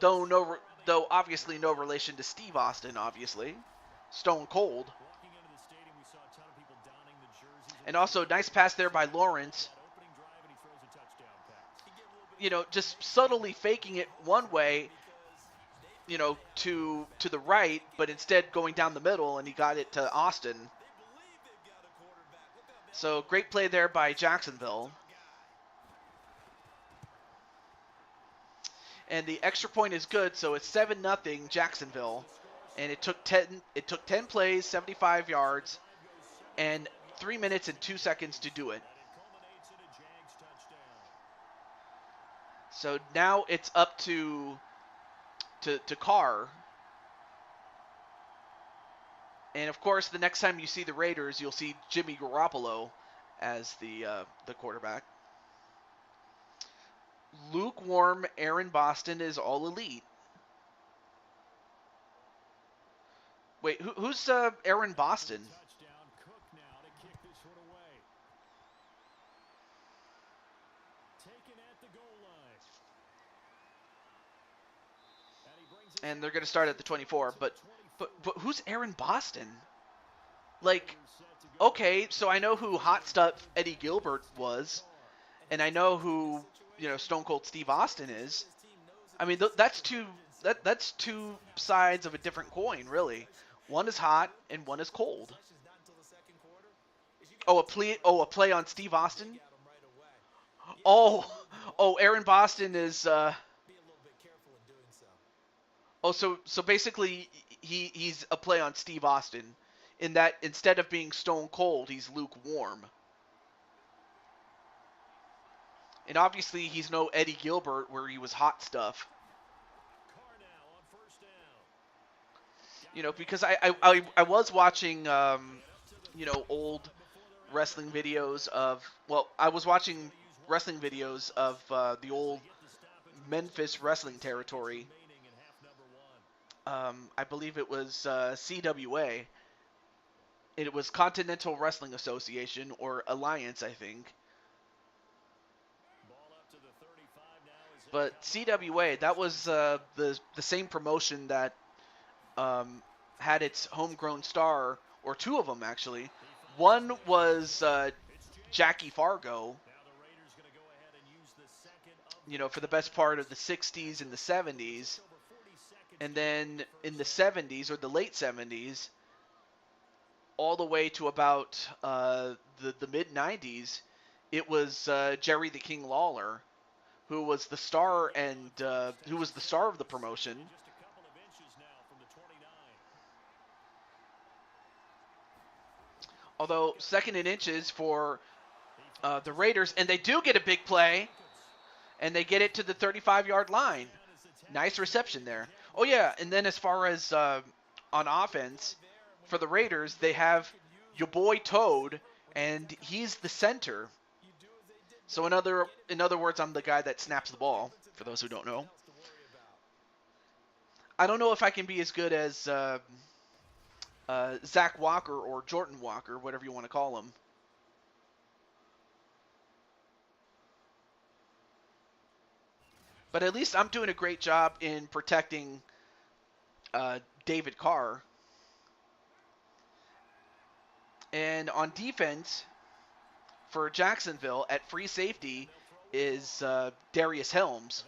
A: though obviously no relation to Steve Austin, obviously. Stone Cold. And also, nice pass there by Lawrence. You know, just subtly faking it one way, you know, to the right, but instead going down the middle, and he got it to Austin. So, great play there by Jacksonville. And the extra point is good, so it's 7-0 Jacksonville. And it took 10 plays, 75 yards, and 3 minutes and 2 seconds to do it. So now it's up to Carr. And of course, the next time you see the Raiders, you'll see Jimmy Garoppolo as the quarterback. Lukewarm Aaron Boston is all elite. Wait, who's Aaron Boston? and they're going to start at the 24. But who's Aaron Boston? Like, okay, so I know who Hot Stuff Eddie Gilbert was, and I know who Stone Cold Steve Austin is. I mean, that's two sides of a different coin, really. One is hot and one is cold. Oh, a play on Steve Austin. Oh, Aaron Boston is. So basically, he's a play on Steve Austin, in that instead of being stone cold, he's lukewarm. And obviously, he's no Eddie Gilbert where he was hot stuff. Because I was watching old wrestling videos of I was watching wrestling videos of the old Memphis wrestling territory. I believe it was CWA. It was Continental Wrestling Association or Alliance, I think. But CWA, that was the same promotion that had its homegrown star, or two of them actually. One was Jackie Fargo, for the best part of the 60s and the 70s. And then in the 70s, or the late 70s, all the way to about the mid-90s, it was Jerry the King Lawler, who was the star and who was the star of the promotion. Although second in inches for the Raiders, and they do get a big play, and they get it to the 35-yard line. Nice reception there. Oh yeah, and then as far as on offense for the Raiders, they have your boy Toad, and he's the center. So in other words, I'm the guy that snaps the ball, for those who don't know. I don't know if I can be as good as Zach Walker or Jordan Walker, whatever you want to call him. But at least I'm doing a great job in protecting David Carr. And on defense, for Jacksonville, at free safety, is Darius Helms.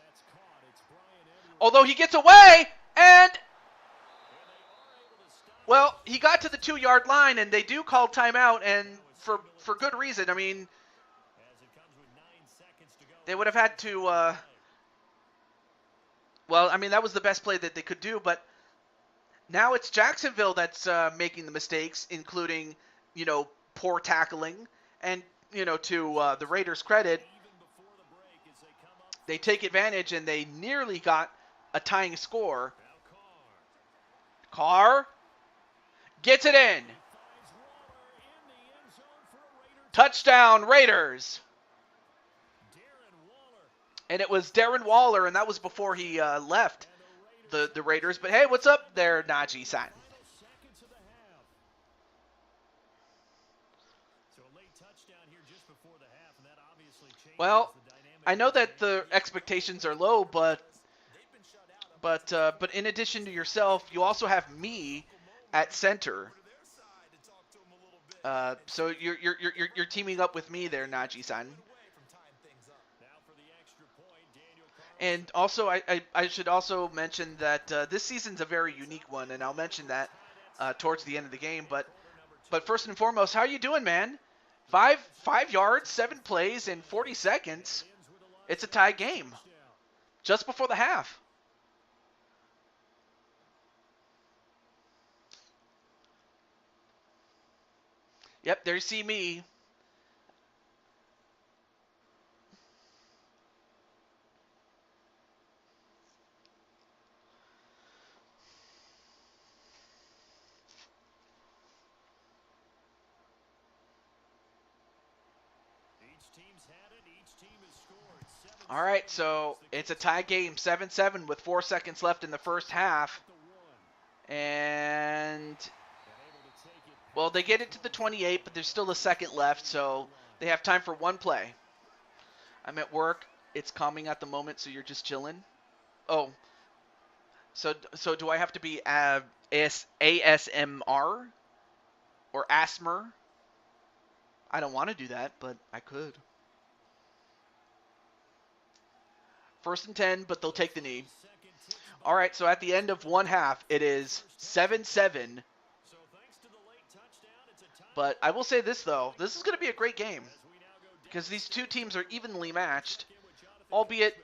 A: Although he gets away, and he got to the 2-yard line, and they do call timeout, and for good reason. I mean, they would have had to. That was the best play that they could do, but now it's Jacksonville that's making the mistakes, including, poor tackling. And, to the Raiders' credit, they take advantage, and they nearly got a tying score. Carr gets it in. Touchdown, Raiders. And it was Darren Waller, and that was before he left the Raiders. But hey, what's up there, Najee-san? Well, I know that the expectations are low, but in addition to yourself, you also have me at center. So you're teaming up with me there, Najee-san. And also, I should also mention that this season's a very unique one, and I'll mention that towards the end of the game. But first and foremost, how are you doing, man? 5 yards, 7 plays in 40 seconds. It's a tie game, just before the half. Yep, there you see me. All right, so it's a tie game, 7-7 with 4 seconds left in the first half. And, they get it to the 28, but there's still a second left, so they have time for one play. I'm at work. It's calming at the moment, so you're just chilling. Oh, So do I have to be ASMR or ASMR? I don't want to do that, but I could. 1st and 10, but they'll take the knee. All right, so at the end of one half, it is 7-7. But I will say this, though. This is going to be a great game because these two teams are evenly matched, albeit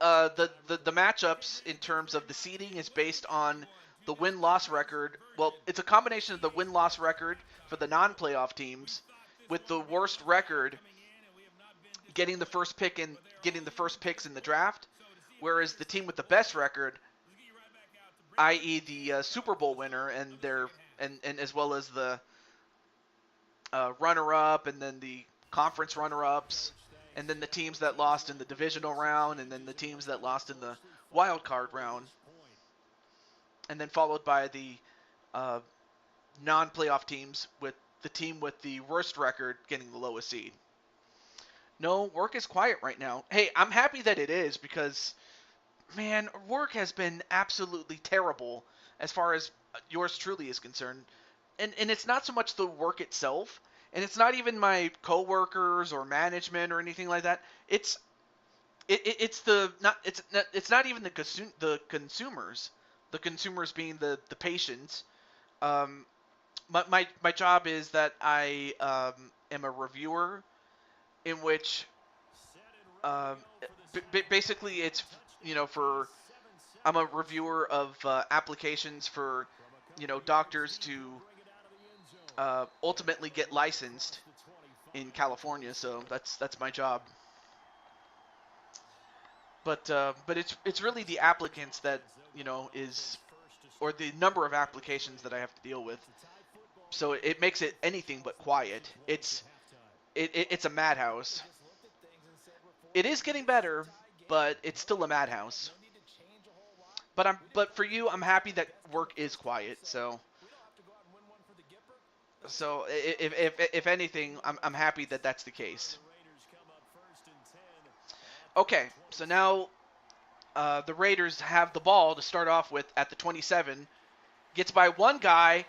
A: the matchups in terms of the seeding is based on the win-loss record. Well, it's a combination of the win-loss record for the non-playoff teams with the worst record getting the first pick and getting the first picks in the draft, whereas the team with the best record, i.e. the Super Bowl winner and as well as the runner-up and then the conference runner-ups, and then the teams that lost in the divisional round, and then the teams that lost in the wild card round, and then followed by the non-playoff teams with the team with the worst record getting the lowest seed. No, work is quiet right now. Hey, I'm happy that it is because, man, work has been absolutely terrible as far as yours truly is concerned. And it's not so much the work itself, and it's not even my coworkers or management or anything like that. It's not even the consumers. The consumers being the patients. My job is that I am a reviewer, in which basically it's I'm a reviewer of applications for doctors to ultimately get licensed in California. So that's my job. But it's really the applicants that or the number of applications that I have to deal with. So it makes it anything but quiet. It's a madhouse. It is getting better, but it's still a madhouse. But for you, I'm happy that work is quiet. So if anything, I'm happy that that's the case. Okay, so now the Raiders have the ball to start off with at the 27. Gets by one guy,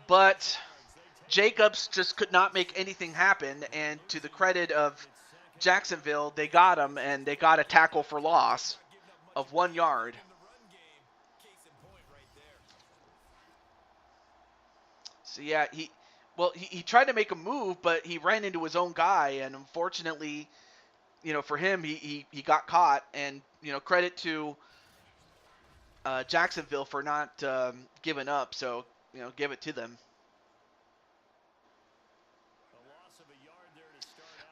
A: but Jacobs just could not make anything happen, and to the credit of Jacksonville, they got him, and they got a tackle for loss of 1 yard. So yeah, he tried to make a move, but he ran into his own guy, and unfortunately, for him, he got caught, and credit to Jacksonville for not giving up. So give it to them.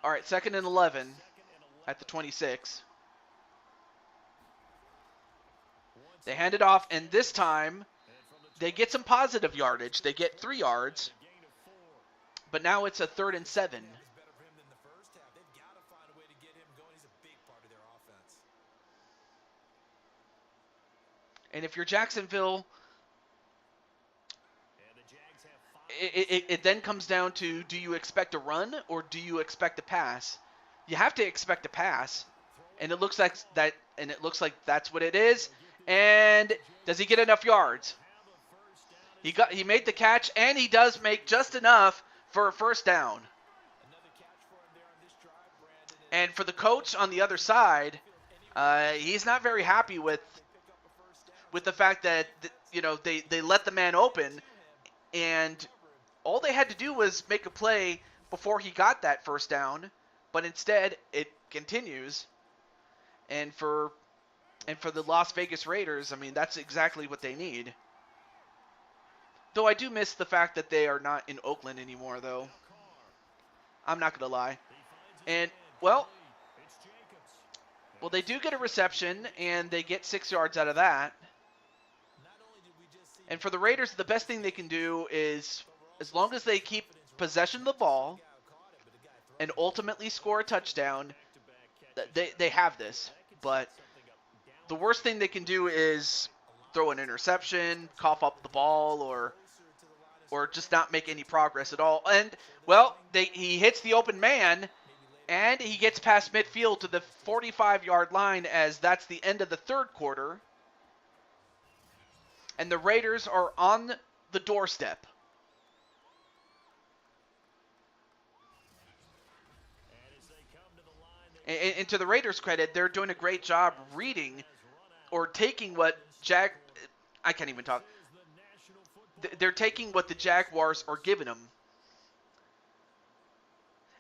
A: All right, 2nd and 11 at the 26. They hand it off, and this time they get some positive yardage. They get 3 yards, but now it's a 3rd and 7. And if you're Jacksonville, it then comes down to, do you expect a run or do you expect a pass? You have to expect a pass, and it looks like that, and it looks like that's what it is. And does he get enough yards? He made the catch, and he does make just enough for a 1st down. And for the coach on the other side, he's not very happy with the fact that they let the man open, and all they had to do was make a play before he got that 1st down, but instead it continues. And for the Las Vegas Raiders, I mean, that's exactly what they need. Though I do miss the fact that they are not in Oakland anymore, though. I'm not going to lie. And, well, they do get a reception, and they get 6 yards out of that. And for the Raiders, the best thing they can do is, as long as they keep possession of the ball and ultimately score a touchdown, they have this. But the worst thing they can do is throw an interception, cough up the ball, or just not make any progress at all. And, well, he hits the open man, and he gets past midfield to the 45-yard line, as that's the end of the 3rd quarter. and the Raiders are on the doorstep. And to the Raiders' credit, they're doing a great job reading or taking what I can't even talk. They're taking what the Jaguars are giving them.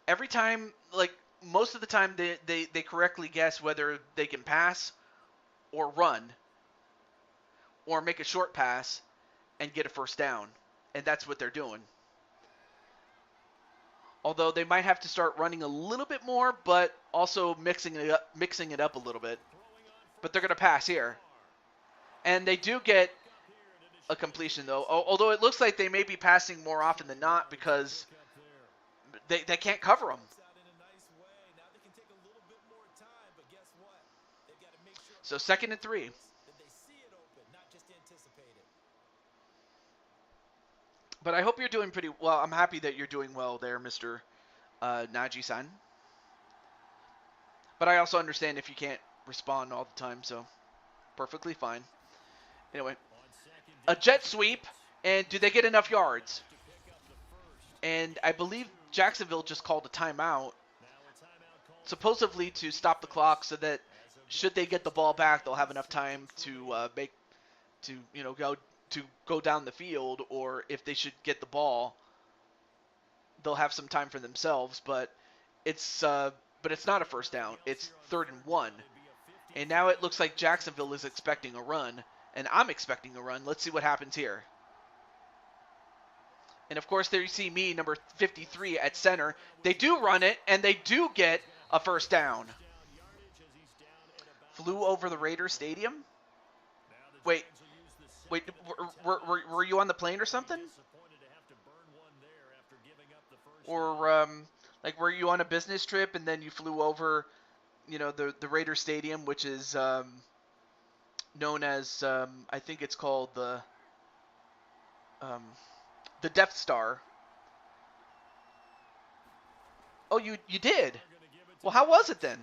A: Every time, like, most of the time, they correctly guess whether they can pass or run or make a short pass and get a first down. And that's what they're doing. Although they might have to start running a little bit more, but also mixing it up a little bit. But they're going to pass here. And they do get a completion, though. Although it looks like they may be passing more often than not because they can't cover them. So 2nd and 3. But I hope you're doing pretty well. I'm happy that you're doing well there, Mr. Naji-san. But I also understand if you can't respond all the time, so perfectly fine. Anyway, a jet sweep, and do they get enough yards? And I believe Jacksonville just called a timeout, supposedly to stop the clock so that should they get the ball back, they'll have enough time to go down the field, or if they should get the ball, they'll have some time for themselves. But it's not a first down. It's 3rd and 1, and now it looks like Jacksonville is expecting a run, and I'm expecting a run. Let's see what happens here. And of course, there you see me, number 53 at center. They do run it, and they do get a first down. Flew over the Raiders Stadium. Wait, were you on the plane or something? Or like, were you on a business trip and then you flew over, the Raiders Stadium, which is known as I think it's called the Death Star. Oh, you did? Well, how was it then?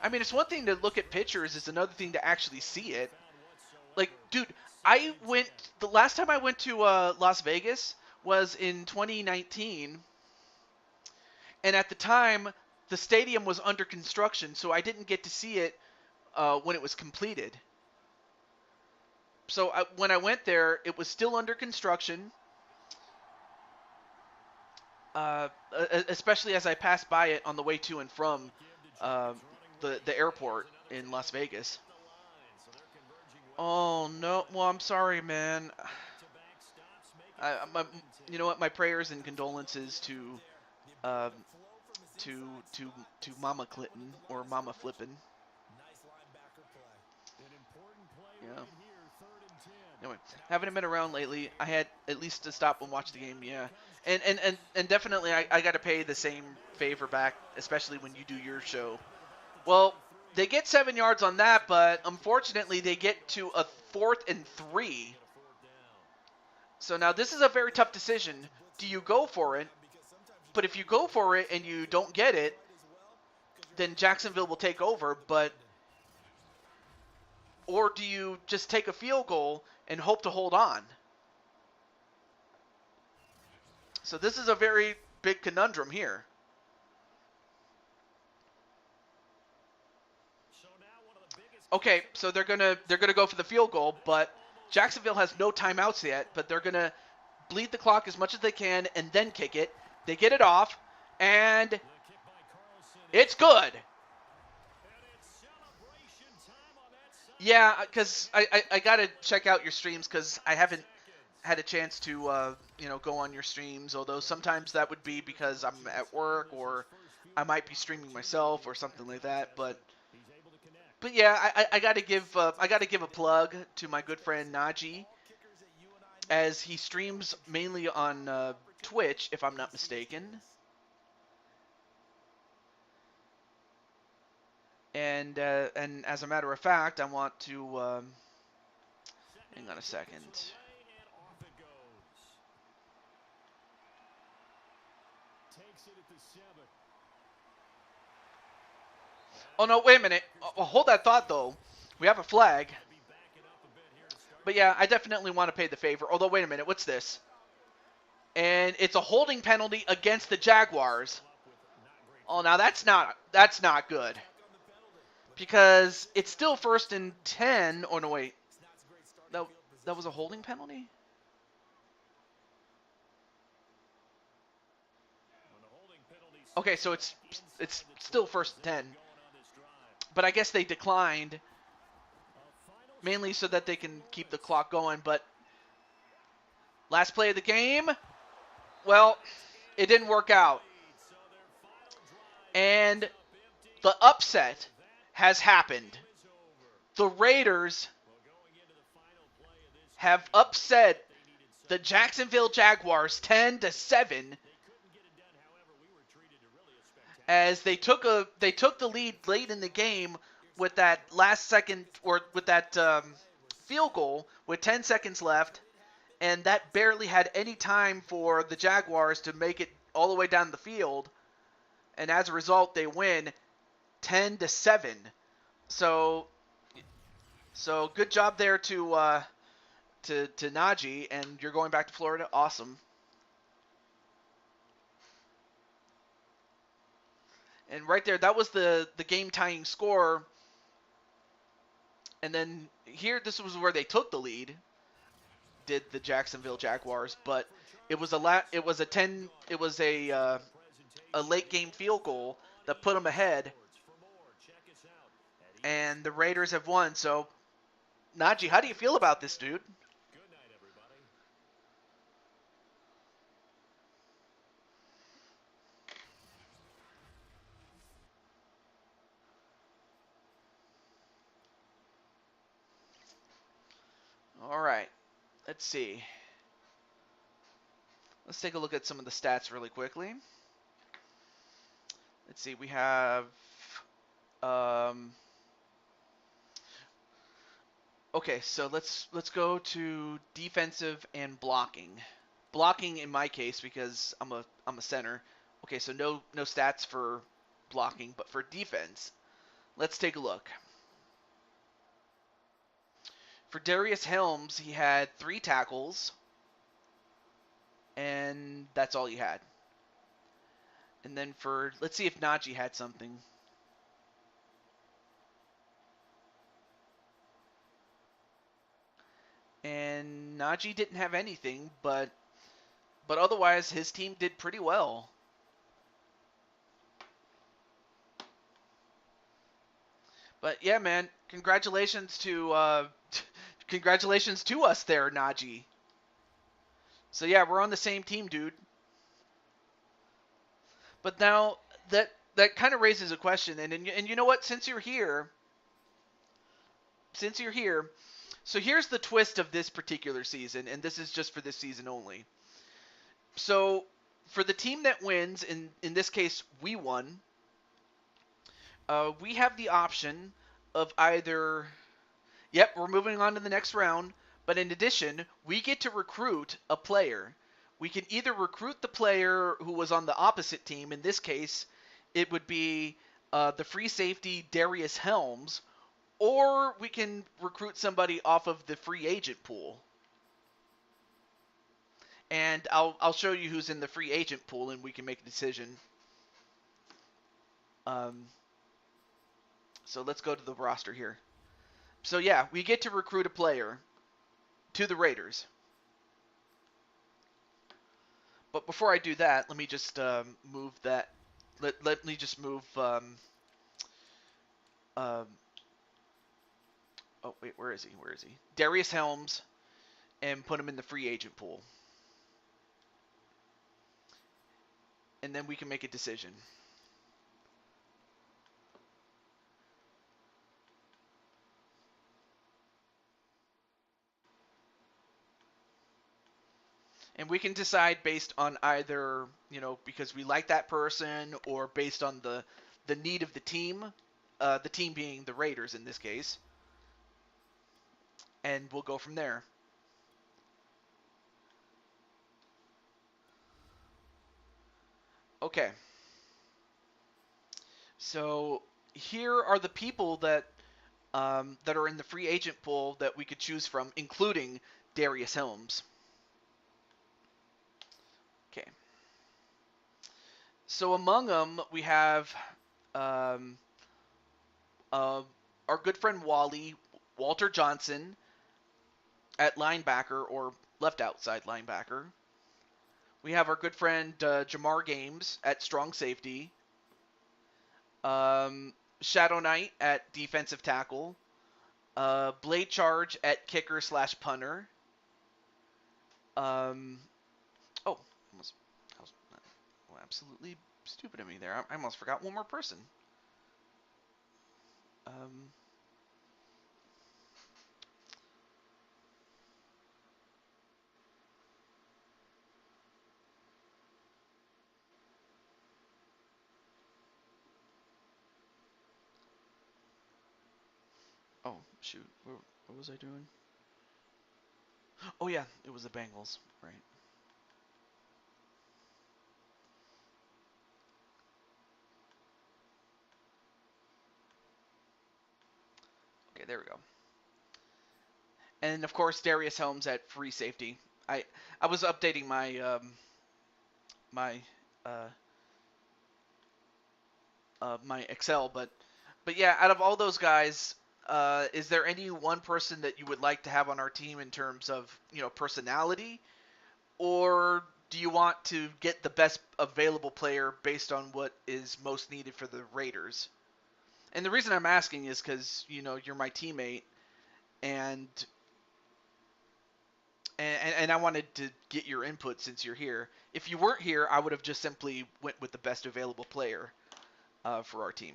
A: I mean, it's one thing to look at pictures, it's another thing to actually see it. Like, dude, the last time I went to Las Vegas was in 2019, and at the time, the stadium was under construction, so I didn't get to see it when it was completed. So when I went there, it was still under construction, especially as I passed by it on the way to and from the airport in Las Vegas. Oh, no. Well, I'm sorry, man. You know what? My prayers and condolences to Mama Clinton or Mama Flippin. Yeah. Anyway, haven't been around lately. I had at least to stop and watch the game. Yeah. And definitely I got to pay the same favor back, especially when you do your show. Well, they get 7 yards on that, but unfortunately they get to a 4th and 3. So now this is a very tough decision. Do you go for it? But if you go for it and you don't get it, then Jacksonville will take over. Or do you just take a field goal and hope to hold on? So this is a very big conundrum here. Okay, so they're gonna go for the field goal, but Jacksonville has no timeouts yet, but they're gonna bleed the clock as much as they can and then kick it. They get it off, and it's good. Yeah, because I gotta check out your streams because I haven't had a chance to go on your streams. Although sometimes that would be because I'm at work or I might be streaming myself or something like that, but yeah, I gotta give a plug to my good friend Naji, as he streams mainly on Twitch, if I'm not mistaken. And as a matter of fact, I want to hang on a second. Oh, no, wait a minute. Oh, hold that thought, though. We have a flag. But yeah, I definitely want to pay the favor. Although, wait a minute, what's this? And it's a holding penalty against the Jaguars. Oh, now that's not good. Because it's still 1st and 10. Oh, no, wait. That was a holding penalty? Okay, so it's still 1st and 10. But I guess they declined, mainly so that they can keep the clock going. But last play of the game, well, it didn't work out. And the upset has happened. The Raiders have upset the Jacksonville Jaguars 10-7 as they took the lead late in the game with that last second, or with that field goal with 10 seconds left, and that barely had any time for the Jaguars to make it all the way down the field, and as a result they win 10-7. So good job there to Najee, and you're going back to Florida. Awesome. And right there, that was the game-tying score. And then here, this was where they took the lead. Did the Jacksonville Jaguars, but it was a late game field goal that put them ahead, and the Raiders have won. So, Najee, how do you feel about this, dude? All right, let's see. Let's take a look at some of the stats really quickly. Let's see. We have okay, so let's go to defensive and blocking. Blocking in my case, because I'm a center. Okay, so no stats for blocking, but for defense, let's take a look. For Darius Helms, he had 3 tackles, and that's all he had. And then let's see if Najee had something. And Najee didn't have anything, but otherwise his team did pretty well. But yeah, man, congratulations to us there, Najee. So yeah, we're on the same team, dude. But now that kind of raises a question, and you know what? Since you're here, so here's the twist of this particular season, and this is just for this season only. So for the team that wins, in this case we won, we have the option of either, yep, we're moving on to the next round, but in addition, we get to recruit a player. We can either recruit the player who was on the opposite team. In this case, it would be the free safety Darius Helms, or we can recruit somebody off of the free agent pool. And I'll show you who's in the free agent pool, and we can make a decision. So let's go to the roster here. So yeah, we get to recruit a player to the Raiders. But before I do that, let me just move that. Let me just move. Oh wait, where is he? Darius Helms, and put him in the free agent pool. And then we can make a decision. And we can decide based on either, because we like that person, or based on the need of the team being the Raiders in this case. And we'll go from there. Okay. So here are the people that that are in the free agent pool that we could choose from, including Darius Helms. Okay. So among them, we have um, our good friend Walter Johnson at linebacker or left outside linebacker. We have our good friend Jamar Games at strong safety. Shadow Knight at defensive tackle. Blade Charge at kicker / punter. Oh, that was absolutely stupid of me there. I almost forgot one more person. Um, oh, shoot. What was I doing? Oh, yeah, it was the Bengals. Right. Okay, there we go. And, of course, Darius Helms at free safety. I I was updating my uh, my Excel, but yeah, out of all those guys, is there any one person that you would like to have on our team in terms of personality, or do you want to get the best available player based on what is most needed for the Raiders? And the reason I'm asking is because you're my teammate, and and I wanted to get your input since you're here. If you weren't here, I would have just simply went with the best available player for our team.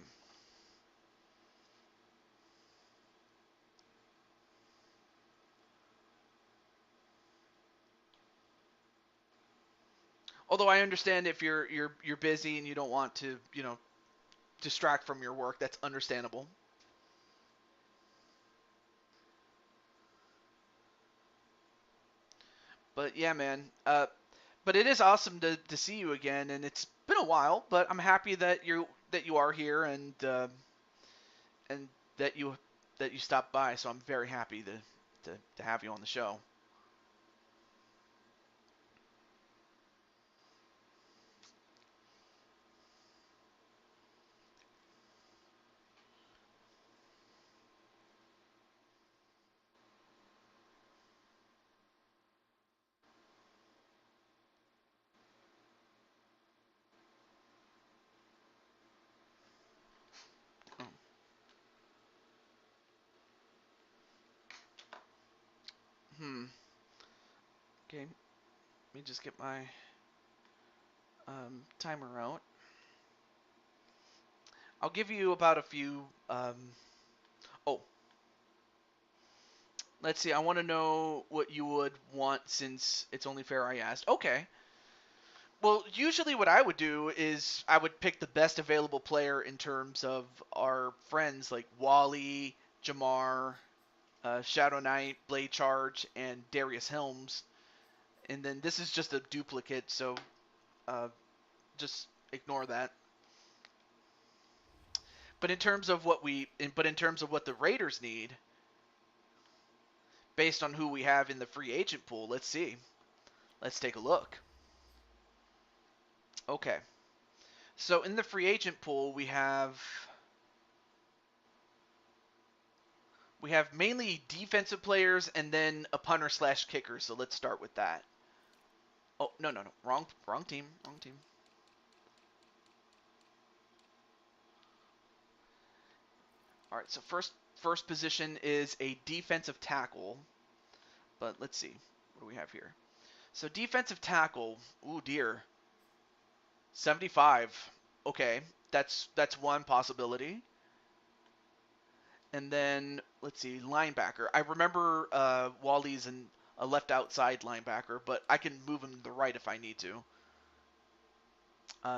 A: Although I understand if you're busy and you don't want to distract from your work, that's understandable. But yeah, man. But it is awesome to see you again, and it's been a while. But I'm happy that you are here and that you stopped by. So I'm very happy to have you on the show. Oh, hmm. Okay. Let me just get my timer out. I'll give you about a few. Oh, let's see. I want to know what you would want since it's only fair I asked. Okay. Well, usually what I would do is I would pick the best available player in terms of our friends like Wally, Jamar, Shadow Knight, Blade Charge, and Darius Helms. And then this is just a duplicate, so uh, just ignore that. But in terms of what the Raiders need, based on who we have in the free agent pool, let's see. Let's take a look. Okay. So in the free agent pool, we have mainly defensive players and then a punter / kicker. So let's start with that. Oh, no. Wrong team. Wrong team. All right. So first position is a defensive tackle. But let's see. What do we have here? So defensive tackle. Ooh, dear. 75. Okay. That's one possibility. And then let's see, linebacker. I remember Wally's a left outside linebacker, but I can move him to the right if I need to.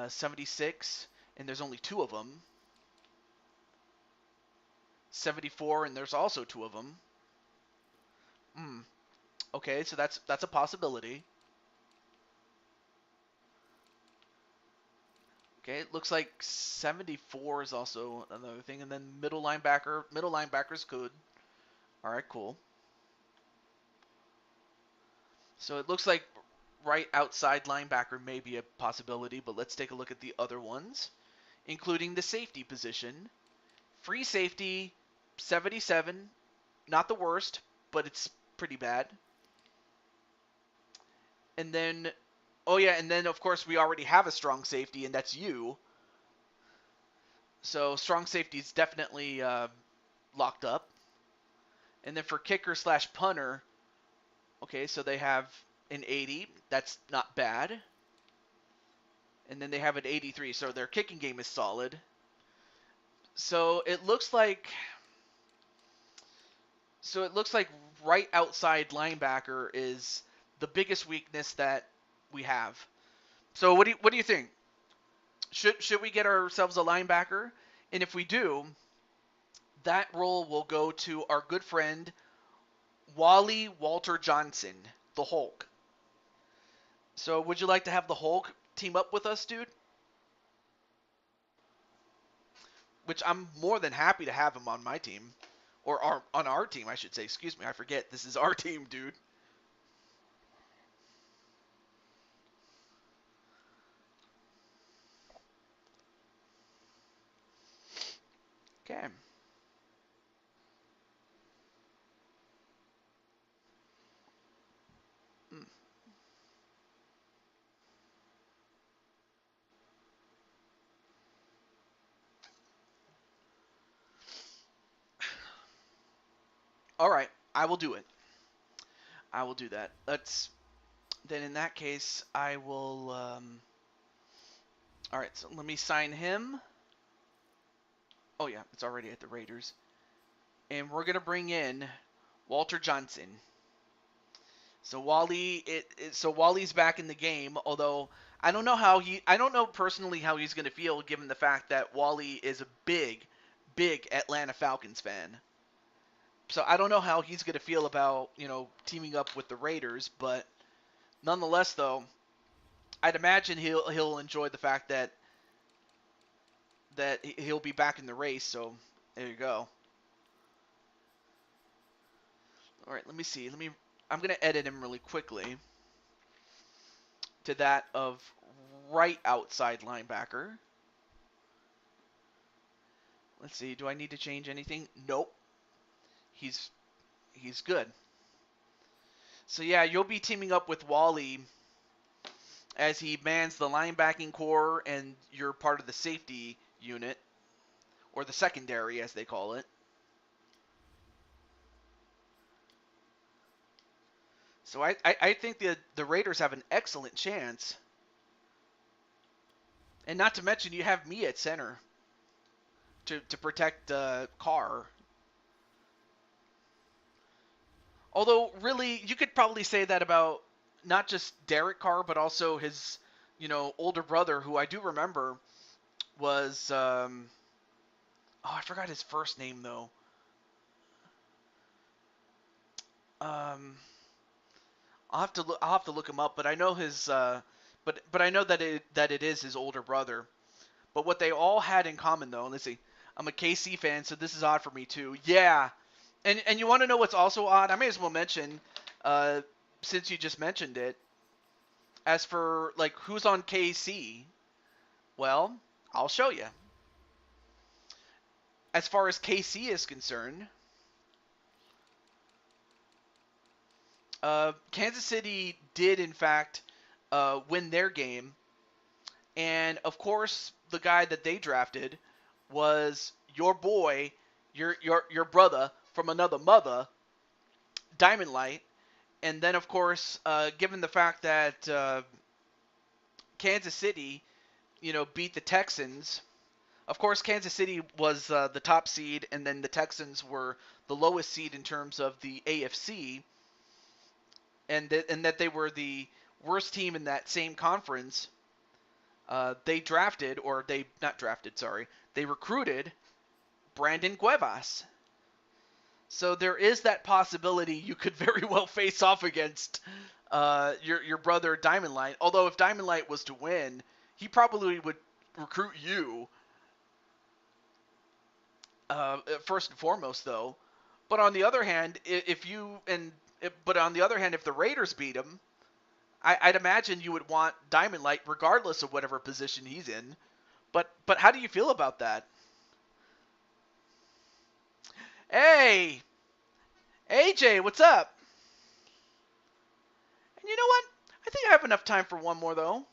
A: 76, and there's only two of them. 74, and there's also two of them. Okay, so that's a possibility. Okay, it looks like 74 is also another thing, and then middle linebacker. Middle linebacker's good. All right, cool. So it looks like right outside linebacker may be a possibility, but let's take a look at the other ones, including the safety position. Free safety, 77. Not the worst, but it's pretty bad. And then, oh yeah, and then of course we already have a strong safety, and that's you. So strong safety is definitely locked up. And then for kicker slash punter, okay, so they have an 80. That's not bad. And then they have an 83. So their kicking game is solid. So it looks like right outside linebacker is the biggest weakness that we have. So what do you think? Should we get ourselves a linebacker? And if we do, that role will go to our good friend Wally Walter Johnson, the Hulk. So would you like to have the Hulk team up with us, dude? Which I'm more than happy to have him on my team. Or on our team, I should say. Excuse me, I forget. This is our team, dude. Okay. Hmm. All right, I will do it. I will do that. Then in that case, I will. All right, so let me sign him. Oh yeah, it's already at the Raiders, and we're gonna bring in Walter Johnson. So Wally's back in the game. Although I don't know personally how he's gonna feel given the fact that Wally is a big Atlanta Falcons fan. So I don't know how he's gonna feel about teaming up with the Raiders, but nonetheless, though, I'd imagine he'll enjoy the fact that he'll be back in the race. So there you go. All right, let me see. I'm gonna edit him really quickly to that of right outside linebacker. Let's see. Do I need to change anything? Nope. He's good. So yeah, you'll be teaming up with Wally as he mans the linebacking core, and you're part of the safety unit, or the secondary as they call it. So I think the Raiders have an excellent chance. And not to mention you have me at center to protect Carr. Although really you could probably say that about not just Derek Carr but also his older brother, who I do remember was I forgot his first name though. I'll have to look him up, but I know his but I know that it is his older brother. But what they all had in common though, let's see. I'm a KC fan, so this is odd for me too. Yeah. And you want to know what's also odd? I may as well mention since you just mentioned it. As for like who's on KC, well, I'll show you. As far as KC is concerned, Kansas City did in fact win their game, and of course the guy that they drafted was your boy, your brother from another mother, Diamond Light. And then of course, given the fact that Kansas City, beat the Texans. Of course, Kansas City was the top seed, and then the Texans were the lowest seed in terms of the AFC. And that they were the worst team in that same conference, they recruited Brandon Cuevas. So there is that possibility you could very well face off against your brother Diamond Light. Although if Diamond Light was to win, he probably would recruit you first and foremost, though. But on the other hand, if the Raiders beat him, I'd imagine you would want Diamond Light regardless of whatever position he's in. But how do you feel about that? Hey, AJ, what's up? And you know what? I think I have enough time for one more though.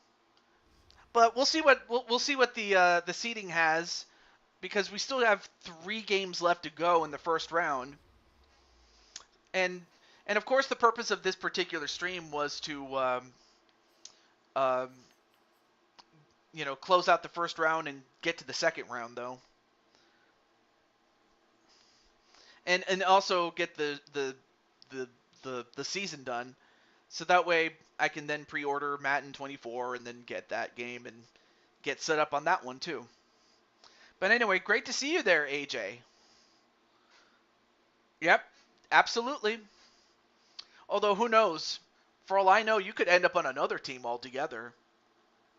A: But we'll see what the seeding has, because we still have 3 games left to go in the first round. And of course the purpose of this particular stream was to um, close out the first round and get to the second round though. And also get the season done, so that way I can then pre-order Madden 24 and then get that game and get set up on that one too. But anyway, great to see you there, AJ. Yep, absolutely. Although who knows? For all I know, you could end up on another team altogether,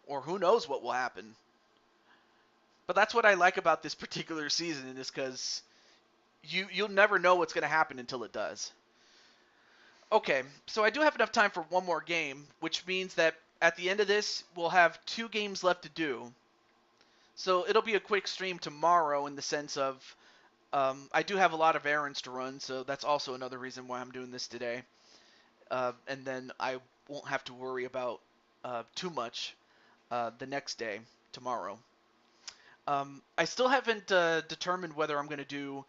A: or who knows what will happen. But that's what I like about this particular season, is because you'll never know what's going to happen until it does. Okay, so I do have enough time for one more game, which means that at the end of this, we'll have 2 games left to do. So it'll be a quick stream tomorrow, in the sense of I do have a lot of errands to run, so that's also another reason why I'm doing this today. And then I won't have to worry about too much the next day, tomorrow. I still haven't determined whether I'm going to do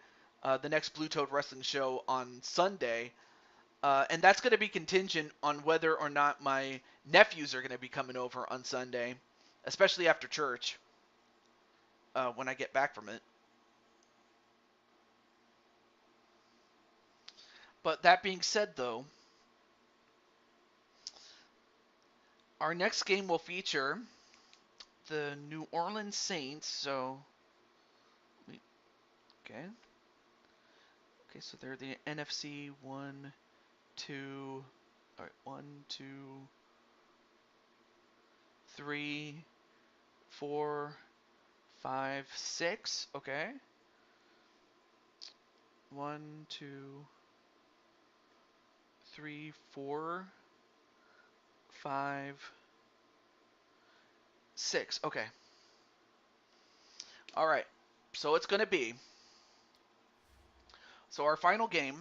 A: the next Blue Toad Wrestling show on Sunday. And that's going to be contingent on whether or not my nephews are going to be coming over on Sunday, especially after church, when I get back from it. But that being said, though, our next game will feature the New Orleans Saints. So, okay, so they're the NFC 1, 2. All right, 1, 2, 3, 4, 5, 6. Okay. 1, 2, 3, 4, 5, 6. Okay. All right. So it's going to be. So our final game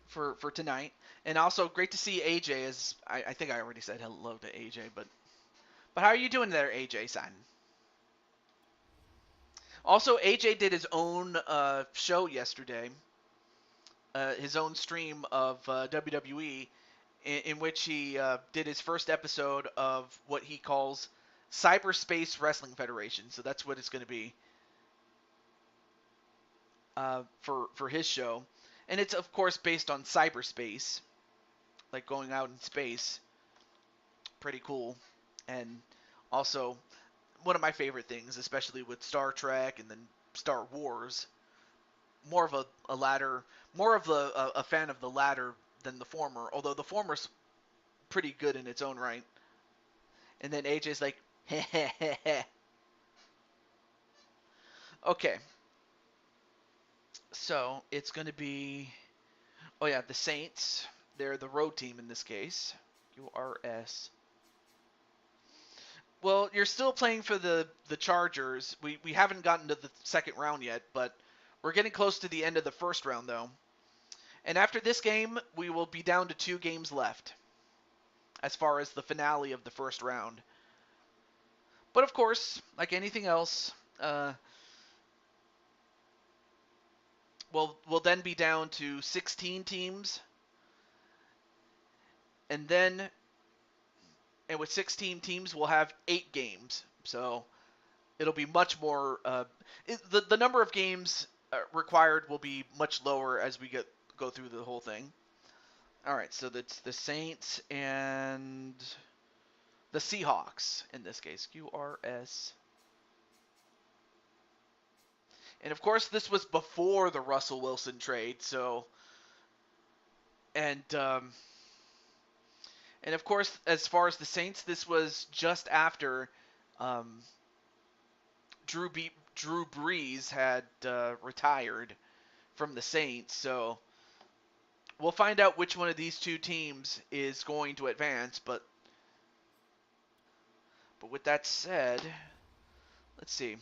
A: for tonight. And also great to see AJ, as I think I already said hello to AJ, but how are you doing there, AJ-san? Also, AJ did his own show yesterday, his own stream of WWE, in which he did his first episode of what he calls Cyberspace Wrestling Federation. So that's what it's going to be for his show. And it's, of course, based on cyberspace, like going out in space. Pretty cool. And also one of my favorite things, especially with Star Trek and then Star Wars. More of a fan of the latter than the former, although the former's pretty good in its own right. And then AJ's like, heh heh heh heh. Okay. So it's going to be, the Saints. They're the road team in this case. URS. Well, you're still playing for the Chargers. We haven't gotten to the second round yet, but we're getting close to the end of the first round, though. And after this game, we will be down to 2 games left, as far as the finale of the first round. But of course, like anything else, we'll then be down to 16 teams. And with 16 teams, we'll have 8 games. So it'll be much more. The number of games required will be much lower as we go through the whole thing. All right, so that's the Saints and the Seahawks in this case. QRS. And of course, this was before the Russell Wilson trade. So, and of course, as far as the Saints, this was just after um, Drew Brees had retired from the Saints, so we'll find out which one of these two teams is going to advance. But with that said, let's see.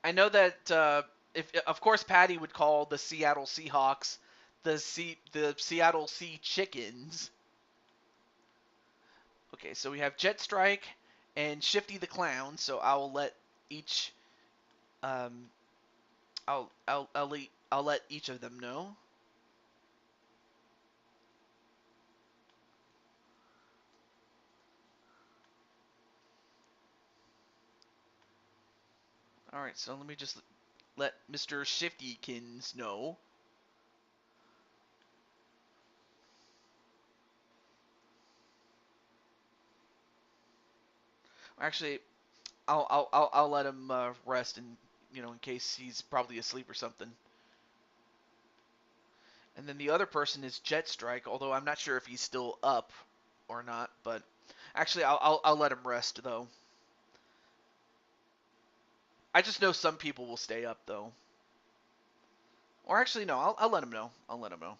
A: I know that if of course Patty would call the Seattle Seahawks the Seattle Sea Chickens. Okay, so we have Jet Strike and Shifty the Clown. So I'll let each um I'll let each of them know. All right, so let me just let Mr. Shiftykins know. Actually, I'll let him rest, and in case he's probably asleep or something. And then the other person is Jet Strike, although I'm not sure if he's still up or not. But actually, I'll let him rest though. I just know some people will stay up though. Or actually, no, I'll let him know. I'll let him know.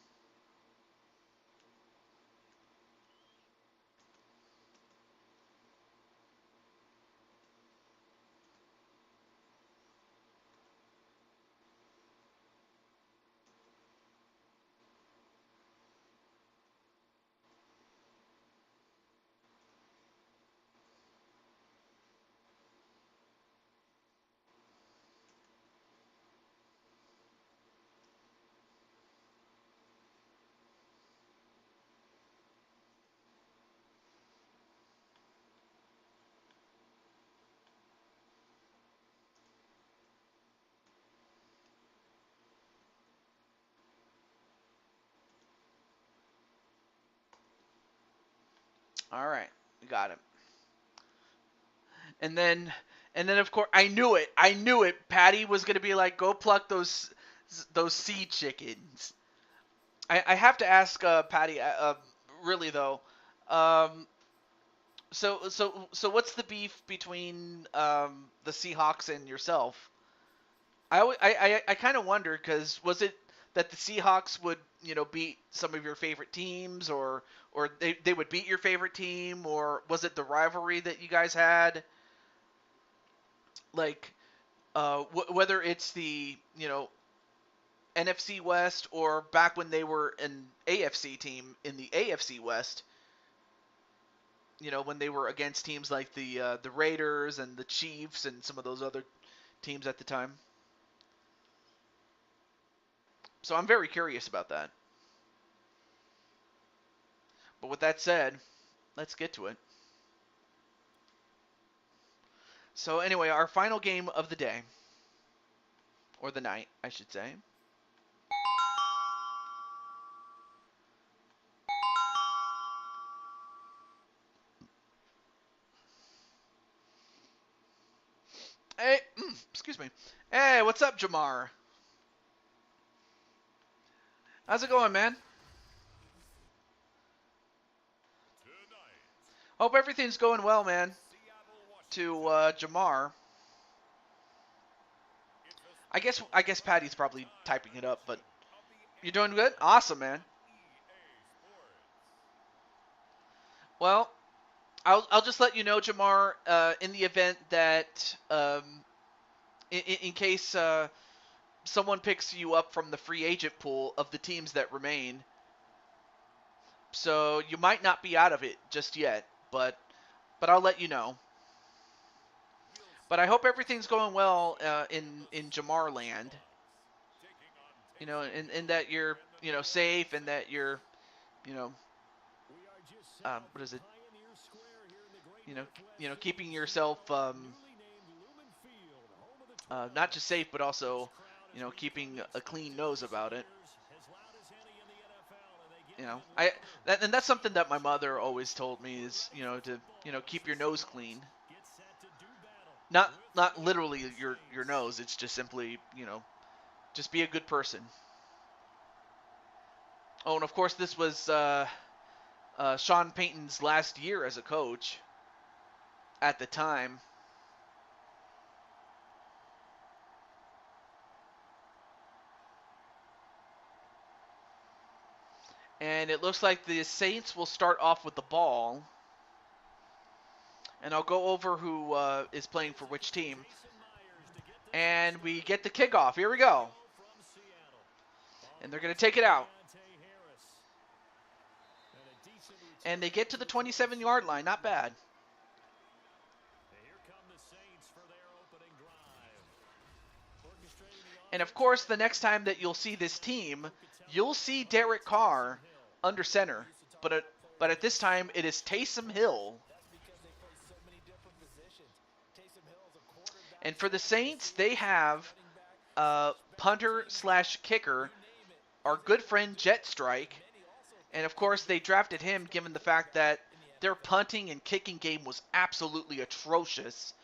A: All right, got him. And then of course I knew it. I knew it. Patty was gonna be like, "Go pluck those sea chickens." I have to ask Patty. Really though, um, so what's the beef between the Seahawks and yourself? I kind of wonder because was it that the Seahawks would beat some of your favorite teams, or they would beat your favorite team, or was it the rivalry that you guys had? Like whether it's the NFC West or back when they were an AFC team in the AFC West, when they were against teams like the Raiders and the Chiefs and some of those other teams at the time. So I'm very curious about that. But with that said, let's get to it. So anyway, our final game of the day, or the night, I should say. Hey, excuse me. Hey, what's up, Jamar? How's it going, man? Hope everything's going well, man. To Jamar. I guess Patty's probably typing it up, but you're doing good? Awesome, man. Well, I'll just let you know, Jamar, in the event that in case someone picks you up from the free agent pool of the teams that remain. So you might not be out of it just yet, but I'll let you know. But I hope everything's going well in Jamar land. And that you're safe, and that you're what is it? Keeping yourself not just safe, but also keeping a clean nose about it. And that's something that my mother always told me is to keep your nose clean. Not literally your nose. It's just simply, just be a good person. Oh, and of course this was Sean Payton's last year as a coach at the time. And it looks like the Saints will start off with the ball. And I'll go over who is playing for which team. And we get the kickoff. Here we go. And they're going to take it out. And they get to the 27-yard line. Not bad. And of course, the next time that you'll see this team, you'll see Derek Carr under center. But at this time, it is Taysom Hill. And for the Saints, they have punter / kicker, our good friend Jet Strike. And of course, they drafted him given the fact that their punting and kicking game was absolutely atrocious,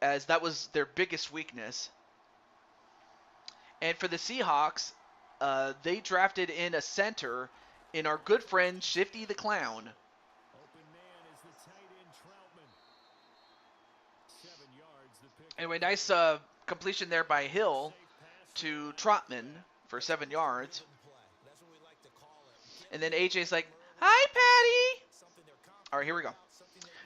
A: as that was their biggest weakness. And for the Seahawks, they drafted in a center in our good friend Shifty the Clown. Anyway, nice completion there by Hill to Trotman for 7 yards. And then AJ's like, "Hi, Patty." All right, here we go.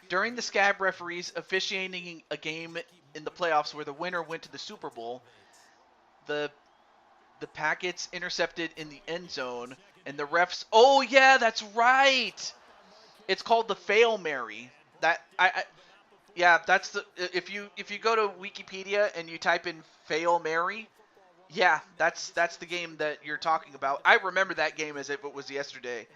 A: During the Scab referees officiating a game in the playoffs where the winner went to the Super Bowl, the packets intercepted in the end zone, and the refs. Oh yeah, that's right. It's called the Fail Mary. Yeah, that's the if you go to Wikipedia and you type in Fail Mary, yeah, that's the game that you're talking about. I remember that game as if it was yesterday,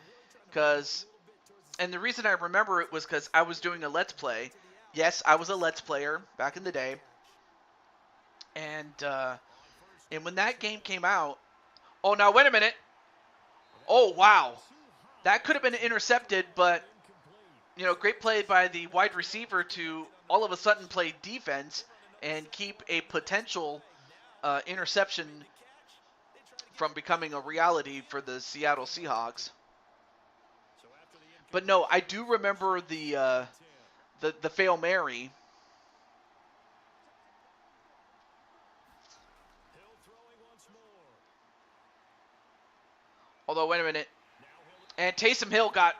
A: and the reason I remember it was because I was doing a Let's Play. Yes, I was a Let's Player back in the day, and when that game came out, oh now wait a minute, oh wow, that could have been intercepted, but great play by the wide receiver to all of a sudden play defense and keep a potential interception from becoming a reality for the Seattle Seahawks. But no, I do remember the Fail Mary. Although, wait a minute. And Taysom Hill got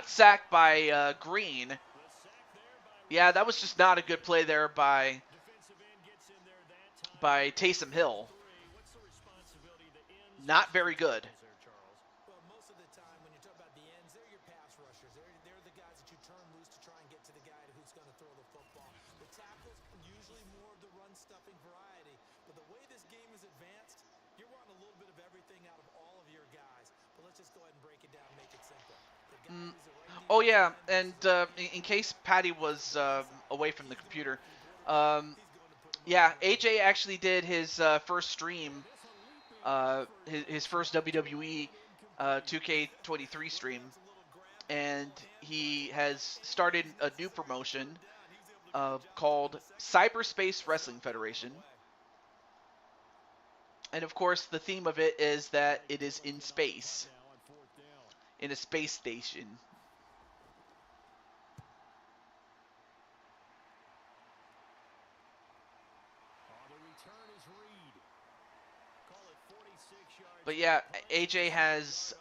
A: sacked by Green. Yeah, that was just not a good play there by Taysom Hill. Not very good.
D: Well, most of the time when you talk about the ends, they're your pass rushers. They're the guys that you turn loose to try and get to the guy who's going to throw the football. The tackles, usually more of the run-stuffing variety. But the way this game is advanced, you're wanting a little bit of everything out of all of your guys. But let's just go ahead and break it down and make it simple.
A: Oh, yeah, and in case Patty was away from the computer, yeah, AJ actually did his first stream, his first WWE 2K23 stream, and he has started a new promotion called Cyberspace Wrestling Federation. And of course, the theme of it is that it is in space, in a space station. But yeah, AJ has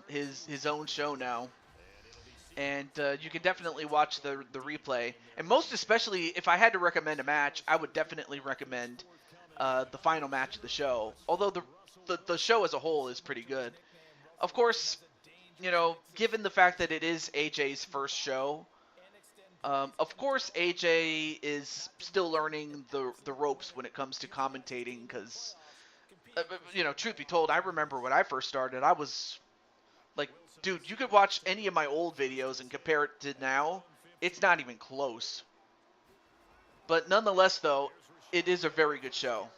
A: his own show now, and you can definitely watch the replay. And most especially, if I had to recommend a match, I would definitely recommend the final match of the show. Although the show as a whole is pretty good. Of course, given the fact that it is AJ's first show, of course AJ is still learning the ropes when it comes to commentating, because truth be told, I remember when I first started, I was like, dude, you could watch any of my old videos and compare it to now. It's not even close. But nonetheless, though, it is a very good show.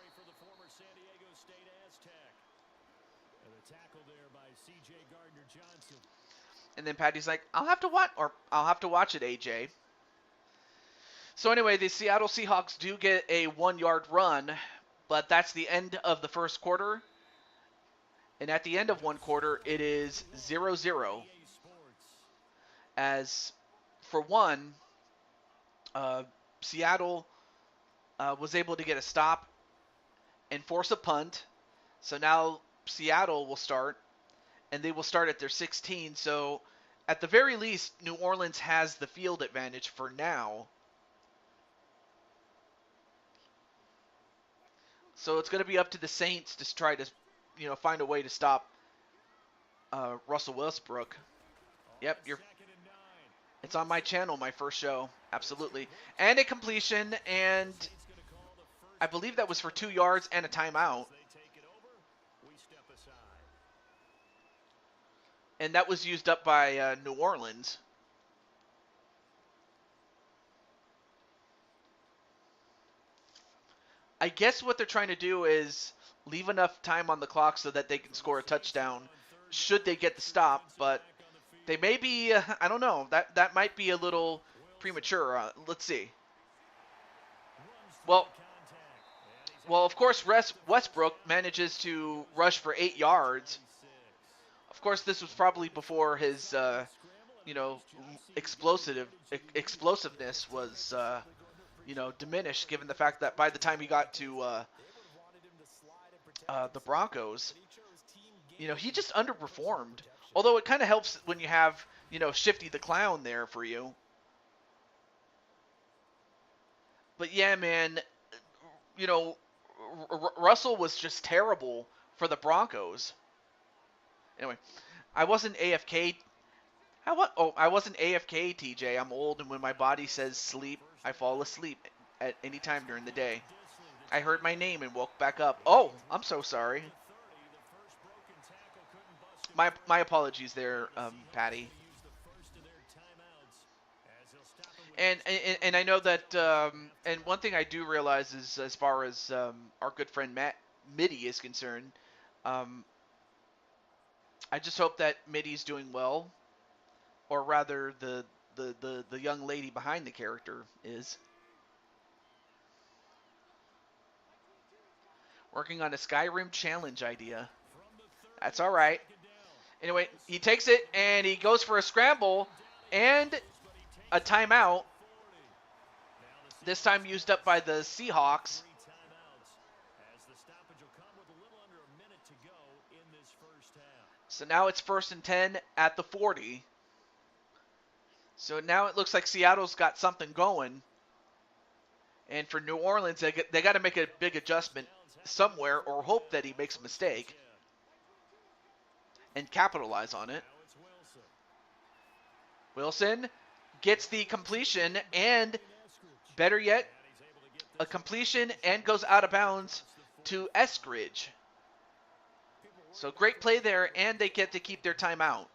A: And then Patty's like, I'll have to watch it, AJ. So anyway, the Seattle Seahawks do get a 1-yard run, but that's the end of the first quarter. And at the end of one quarter, it is 0-0. As for one, uh, Seattle was able to get a stop and force a punt. So now Seattle will start, and they will start at their 16. So at the very least, New Orleans has the field advantage for now. So it's going to be up to the Saints to try to, find a way to stop Russell Westbrook. Yep, it's on my channel, my first show, absolutely. And a completion, and I believe that was for 2 yards and a timeout. And that was used up by New Orleans. I guess what they're trying to do is leave enough time on the clock so that they can score a touchdown should they get the stop, but they may be, I don't know, that might be a little premature. Let's see. Well, of course, Westbrook manages to rush for 8 yards. Of course, this was probably before his, explosiveness was, diminished, given the fact that by the time he got to the Broncos, he just underperformed. Although it kind of helps when you have, Shifty the Clown there for you. But yeah, man, Russell was just terrible for the Broncos. Anyway, I wasn't AFK. I wasn't AFK, TJ. I'm old, and when my body says sleep, I fall asleep at any time during the day. I heard my name and woke back up. Oh, I'm so sorry. My apologies there, Patty. And I know that, and one thing I do realize is, as far as our good friend Mitty is concerned, I just hope that Mitty's doing well, or rather, the young lady behind the character is. Working on a Skyrim challenge idea. That's all right. Anyway, he takes it, and he goes for a scramble, and a timeout. This time used up by the Seahawks. So now it's 1st and 10 at the 40. So now it looks like Seattle's got something going. And for New Orleans, they got to make a big adjustment somewhere, or hope that he makes a mistake and capitalize on it. Wilson gets the completion, and better yet, a completion, and goes out of bounds to Eskridge. So great play there, and they get to keep their timeout.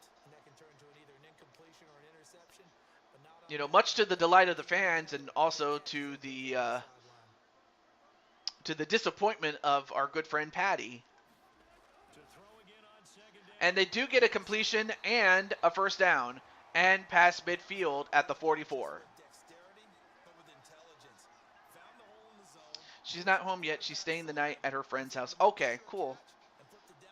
A: Much to the delight of the fans, and also to the disappointment of our good friend Patty. And they do get a completion and a first down, and pass midfield at the 44. She's not home yet. She's staying the night at her friend's house. Okay, cool.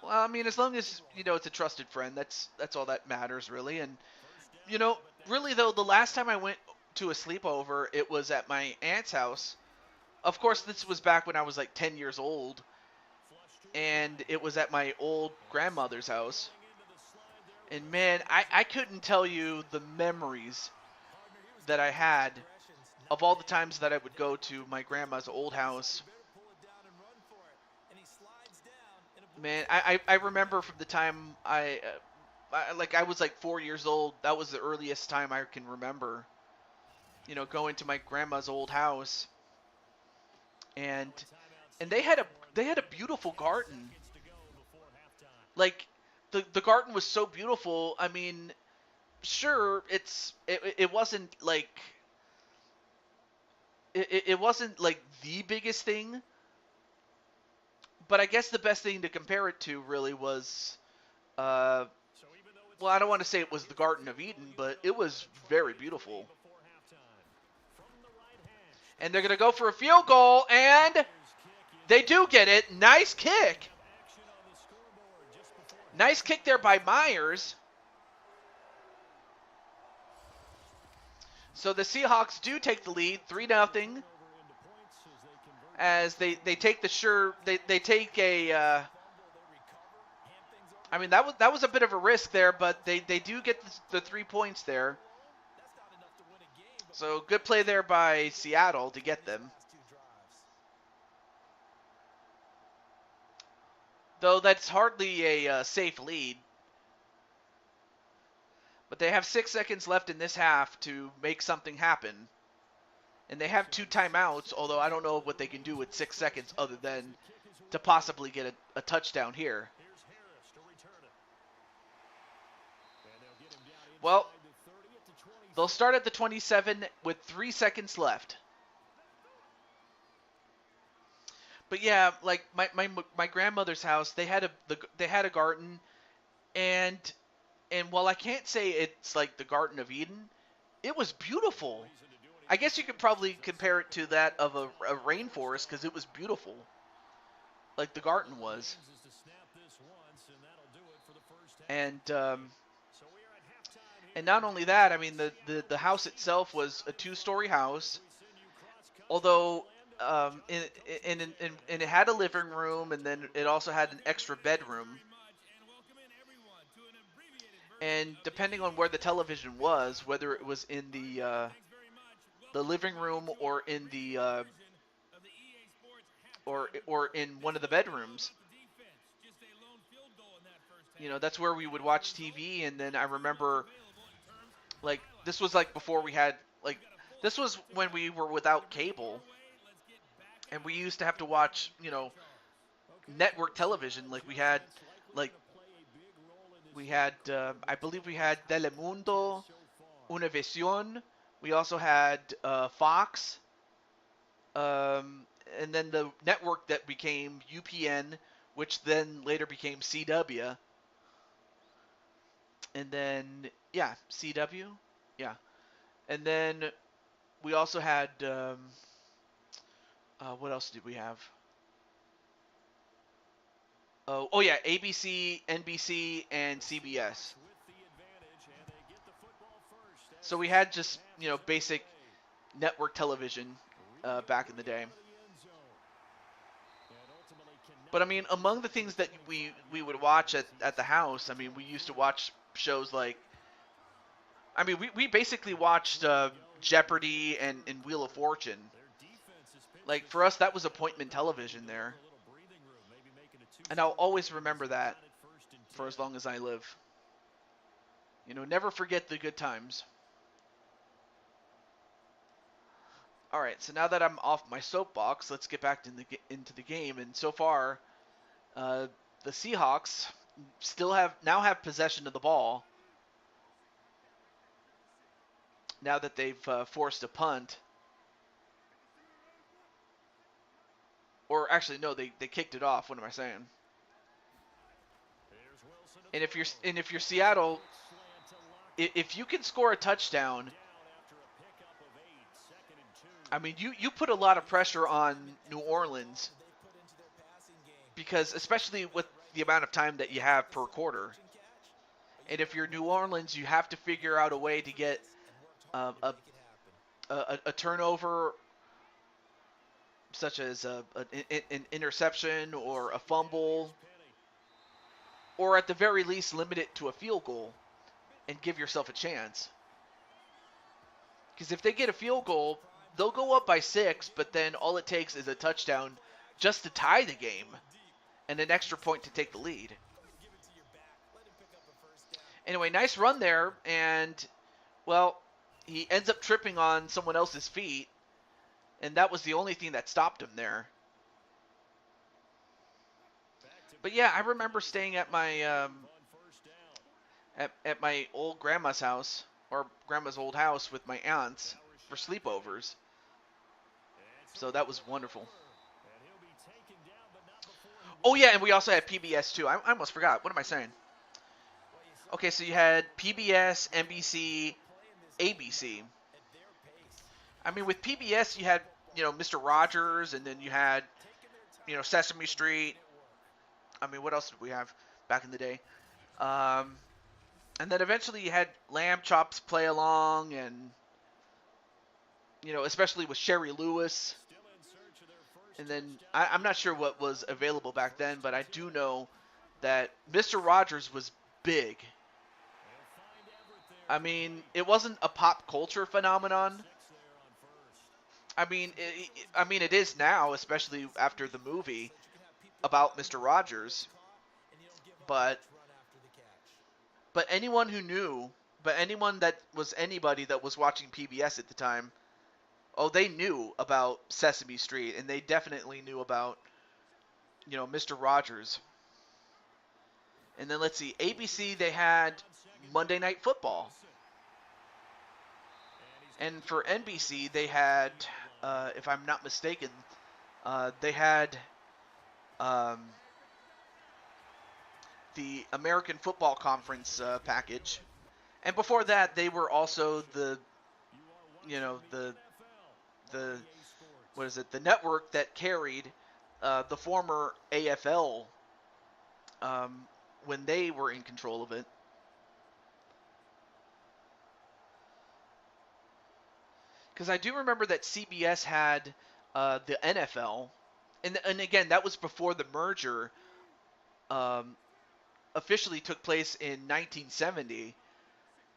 A: Well, I mean, as long as, it's a trusted friend, that's all that matters, really. And, really, though, the last time I went to a sleepover, it was at my aunt's house. Of course, this was back when I was, like, 10 years old. And it was at my old grandmother's house. And, man, I couldn't tell you the memories that I had of all the times that I would go to my grandma's old house. Man, I remember from the time I was like 4 years old. That was the earliest time I can remember, going to my grandma's old house. And they had a beautiful garden. Like, the garden was so beautiful. I mean, sure, it wasn't like it wasn't like the biggest thing. But I guess the best thing to compare it to really was, well, I don't want to say it was the Garden of Eden, but it was very beautiful. And they're going to go for a field goal, and they do get it. Nice kick. Nice kick there by Myers. So the Seahawks do take the lead, 3-0, as they take they take a. I mean that was a bit of a risk there, but they do get the 3 points there. So good play there by Seattle to get them. Though that's hardly a safe lead. But they have 6 seconds left in this half to make something happen. And they have 2 timeouts, although I don't know what they can do with 6 seconds other than to possibly get a touchdown here. Well, they'll start at the 27 with 3 seconds left. But yeah, like my grandmother's house, they had a garden, and while I can't say it's like the Garden of Eden, it was beautiful. I guess you could probably compare it to that of a rainforest because it was beautiful, like the garden was. And not only that, I mean the house itself was a 2-story house, although and it had a living room, and then it also had an extra bedroom. And depending on where the television was, whether it was in the living room or in the or in one of the bedrooms, you know, that's where we would watch TV. And then I remember, like, this was like before we had, like, this was when we were without cable, and we used to have to watch, you know, network television. Like we had I believe we had Telemundo, Univision. We also had Fox, and then the network that became UPN, which then later became CW. And then, yeah, CW, yeah. And then we also had, what else did we have? Oh yeah, ABC, NBC, and CBS. So we had just, you know, basic network television back in the day. But I mean, among the things that we would watch at the house, I mean, we used to watch shows like, I mean, we basically watched Jeopardy and Wheel of Fortune. Like, for us, that was appointment television there. And I'll always remember that for as long as I live. You know, never forget the good times. All right, so now that I'm off my soapbox, let's get back into the game. And so far, the Seahawks still now have possession of the ball. Now that they've forced a punt. Or actually, no, they kicked it off. What am I saying? And if you're Seattle, if you can score a touchdown, I mean, you put a lot of pressure on New Orleans, because especially with the amount of time that you have per quarter. And if you're New Orleans, you have to figure out a way to get a turnover, such as an interception or a fumble, or at the very least limit it to a field goal and give yourself a chance. Because if they get a field goal, they'll go up by 6, but then all it takes is a touchdown just to tie the game and an extra point to take the lead. Anyway, nice run there, and, well, he ends up tripping on someone else's feet, and that was the only thing that stopped him there. But yeah, I remember staying at my at my old grandma's house, or grandma's old house, with my aunts for sleepovers. So that was wonderful. Oh yeah, and we also had PBS too. I almost forgot. What am I saying? Okay, so you had PBS, NBC, ABC. I mean, with PBS, you had Mr. Rogers, and then you had, Sesame Street. I mean, what else did we have back in the day? Um, and then eventually you had Lamb Chops play along, and especially with Sherry Lewis. And then I'm not sure what was available back then, but I do know that Mr. Rogers was big. I mean, it wasn't a pop culture phenomenon. I mean, it is now, especially after the movie about Mr. Rogers. But anyone who knew, anyone that was anybody that was watching PBS at the time, they knew about Sesame Street, and they definitely knew about, Mr. Rogers. And then let's see, ABC, they had Monday Night Football. And for NBC, they had, if I'm not mistaken, they had the American Football Conference package. And before that, they were also the the network that carried the former AFL when they were in control of it. Because I do remember that CBS had the NFL, and again, that was before the merger officially took place in 1970.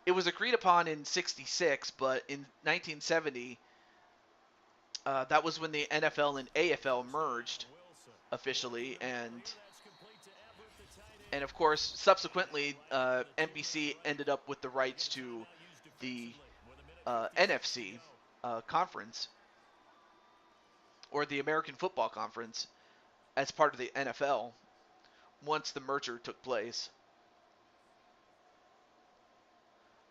A: It was agreed upon in 66, but in 1970, that was when the NFL and AFL merged officially, and of course, subsequently, NBC ended up with the rights to the NFC conference, or the American Football Conference, as part of the NFL once the merger took place.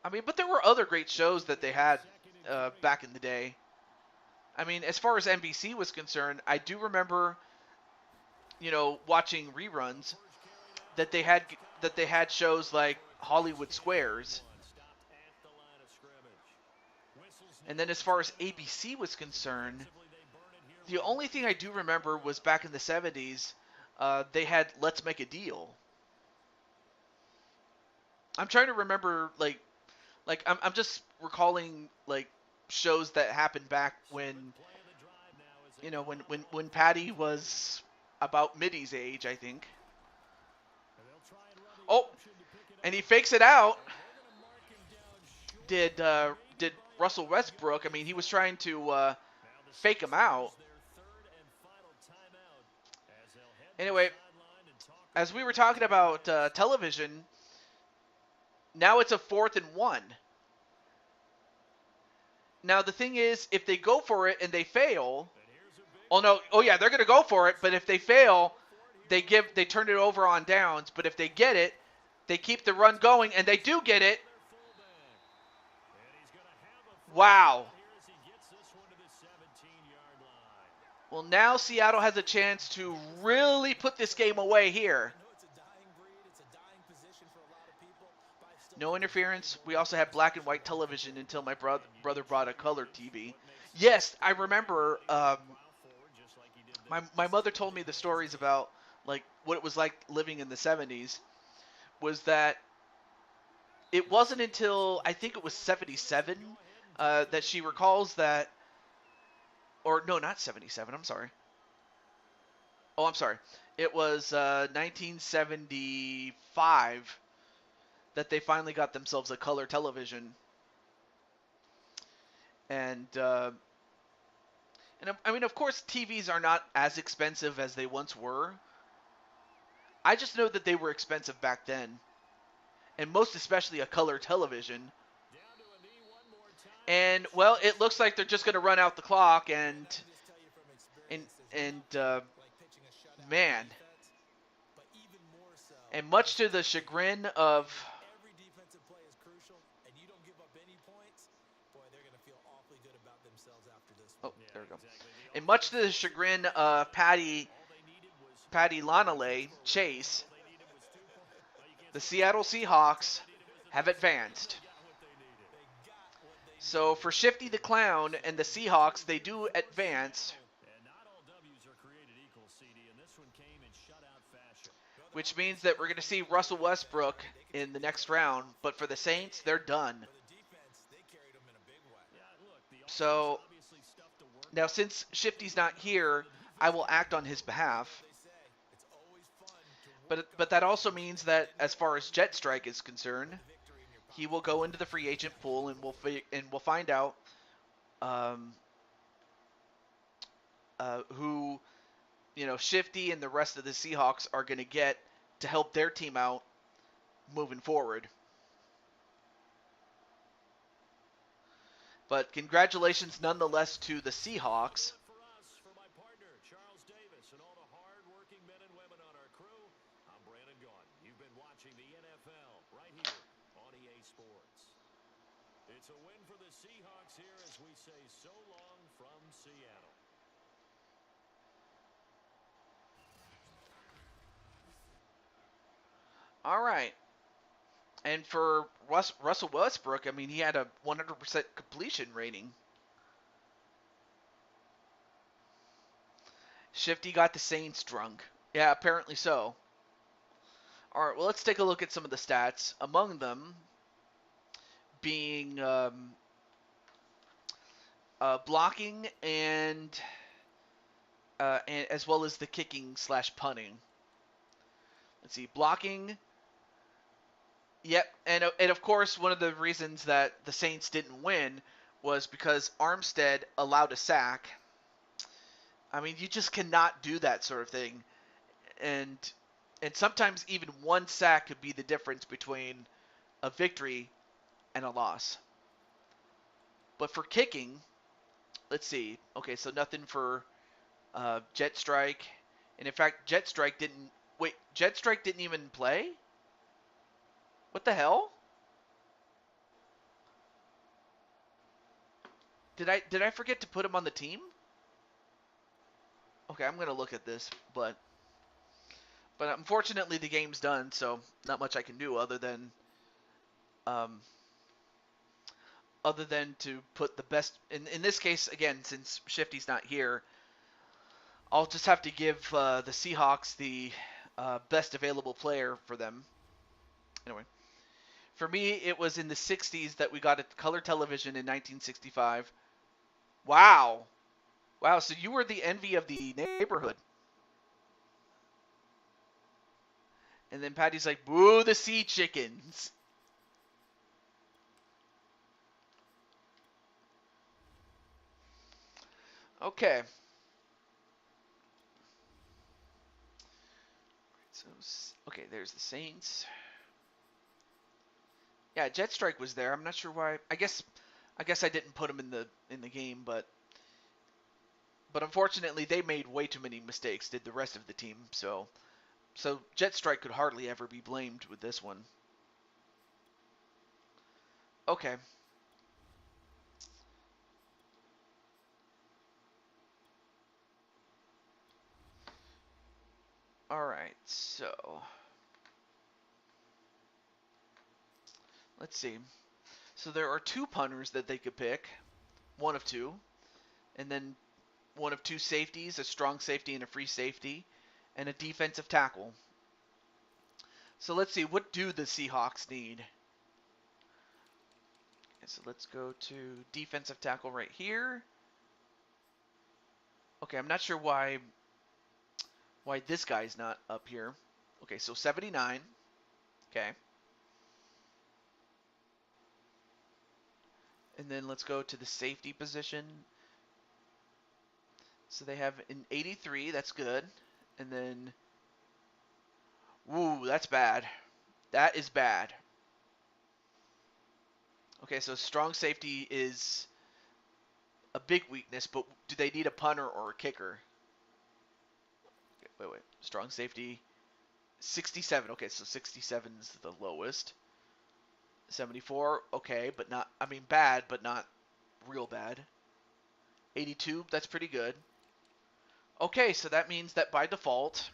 A: I mean, but there were other great shows that they had back in the day. I mean, as far as NBC was concerned, I do remember, watching reruns that they had shows like Hollywood Squares. And then as far as ABC was concerned, the only thing I do remember was back in the 70s, they had Let's Make a Deal. I'm trying to remember, I'm just recalling, shows that happened back when, when Patty was about Mitty's age, I think. Oh, and he fakes it out. Did Russell Westbrook? I mean, he was trying to fake him out. Anyway, as we were talking about television, now it's a 4th and 1. Now the thing is, if they go for it and they fail, yeah, they're going to go for it. But if they fail, they turn it over on downs. But if they get it, they keep the run going, and they do get it. Wow. Well, now Seattle has a chance to really put this game away here. No interference. We also had black and white television until my brother brought a color TV. Yes, I remember. My mother told me the stories about what it was like living in the 70s. Was that it wasn't until I think it was 77 that she recalls that. Or no, not 77. I'm sorry. Oh, I'm sorry. It was 1975 that they finally got themselves a color television. And I mean, of course, TVs are not as expensive as they once were. I just know that they were expensive back then. And most especially a color television. And, well, it looks like they're just going to run out the clock, and man. And much to the chagrin of... Oh, there we go. And much to the chagrin of Patty Lonelay Chase, the Seattle Seahawks have advanced. So for Shifty the Clown and the Seahawks, they do advance,
B: And not all W's are created equal, CD, and this one came in shutout fashion.
A: which means that we're going to see Russell Westbrook in the next round. But for the Saints, they're done.
D: For the defense, they carried them in a big way.
B: Yeah, look, the
A: So
B: offense obviously stuff to work.
A: now, since Shifty's not here, I will act on his behalf.
D: They say it's always fun to work
A: But that also means that as far as Jet Strike is concerned,
D: victory in your
A: he will go into the free agent pool, and we'll find out who, Shifty and the rest of the Seahawks are going to get to help their team out moving forward. But congratulations nonetheless to the Seahawks.
B: For us, for my partner, Charles Davis, and all the hard-working men and women on our crew, I'm Brandon Gaudin. You've been watching the NFL right here on EA Sports. It's a win for the Seahawks here as we say so long from Seattle.
A: All right. And for Russell Westbrook, I mean, he had a 100% completion rating. Shifty got the Saints drunk. Yeah, apparently so. All right, well, let's take a look at some of the stats. Among them being blocking and as well as the kicking / punting. Let's see, blocking. Yep, and of course, one of the reasons that the Saints didn't win was because Armstead allowed a sack. I mean, you just cannot do that sort of thing, and sometimes even one sack could be the difference between a victory and a loss. But for kicking, let's see. Okay, so nothing for Jet Strike, and in fact, Jet Strike didn't even play. What the hell? Did I forget to put him on the team? Okay, I'm gonna look at this, but unfortunately the game's done, so not much I can do other than to put the best in this case again, since Shifty's not here. I'll just have to give the Seahawks the best available player for them. Anyway. For me, it was in the 60s that we got a color television in 1965. Wow. Wow, so you were the envy of the neighborhood. And then Patty's like, boo the sea chickens. Okay. So, okay, there's the Saints. Yeah, Jet Strike was there. I'm not sure why. I guess I didn't put him in the game, but unfortunately they made way too many mistakes. Did the rest of the team? So Jet Strike could hardly ever be blamed with this one. Okay. All right. So let's see. So there are two punters that they could pick, one of two, and then one of two safeties, a strong safety and a free safety, and a defensive tackle. So let's see, what do the Seahawks need? Okay, so let's go to defensive tackle right here. Okay, I'm not sure why this guy's not up here. Okay, so 79. Okay. And then let's go to the safety position. So they have an 83. That's good. And then, woo, that's bad. That is bad. Okay, so strong safety is a big weakness, but do they need a punter or a kicker? Okay, wait. Strong safety, 67. Okay, so 67 is the lowest. 74, okay, but not, I mean, bad, but not real bad. 82, that's pretty good. Okay, so that means that by default,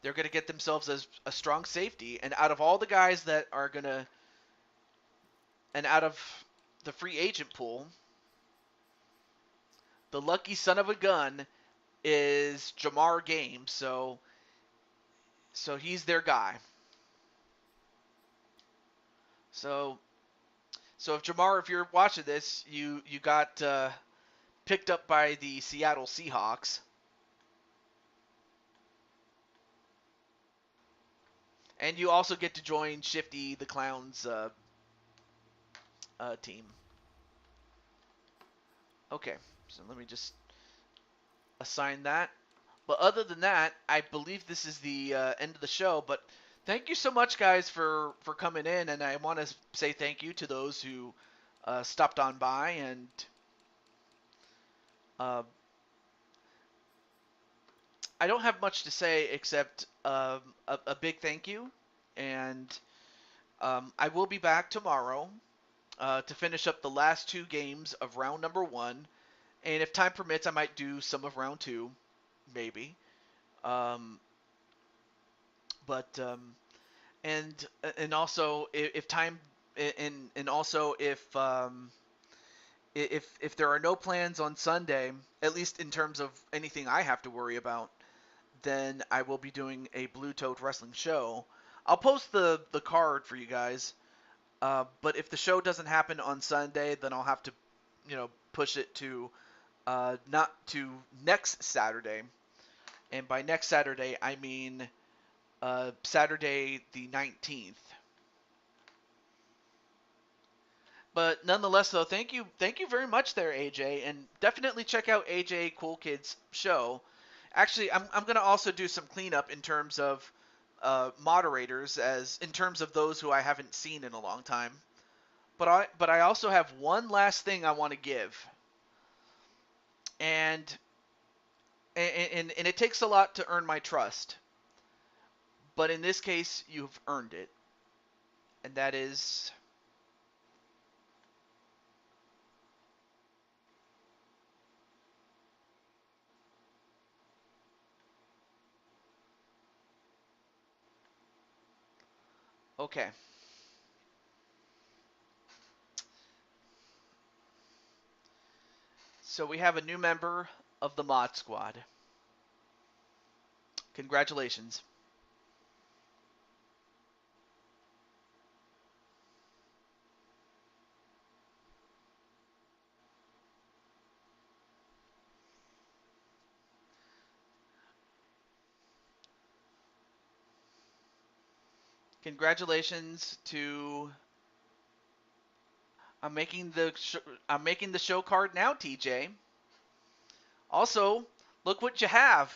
A: they're going to get themselves a strong safety. And out of all the guys that are going to, and out of the free agent pool, the lucky son of a gun is Jamar Games. So he's their guy. So if Jamar, if you're watching this, you got picked up by the Seattle Seahawks, and you also get to join Shifty the Clown's team. Okay, so let me just assign that. But other than that, I believe this is the end of the show. But thank you so much, guys, for coming in, and I want to say thank you to those who stopped on by, and I don't have much to say except a big thank you, and I will be back tomorrow to finish up the last 2 games of round number 1, and if time permits, I might do some of round 2, maybe. But and also if time and also if there are no plans on Sunday, at least in terms of anything I have to worry about, then I will be doing a Blue Toad Wrestling show. I'll post the card for you guys. But if the show doesn't happen on Sunday, then I'll have to, push it to not to next Saturday. And by next Saturday, I mean Saturday the 19th. But nonetheless, though, thank you very much there, AJ, and definitely check out AJ Cool Kid's show. Actually, I'm gonna also do some cleanup in terms of moderators, as in terms of those who I haven't seen in a long time. But I also have one last thing I want to give, and it takes a lot to earn my trust. But in this case, you've earned it, and that is okay. So we have a new member of the Mod Squad. Congratulations. Congratulations to I'm making the show card now, TJ. Also, look what you have.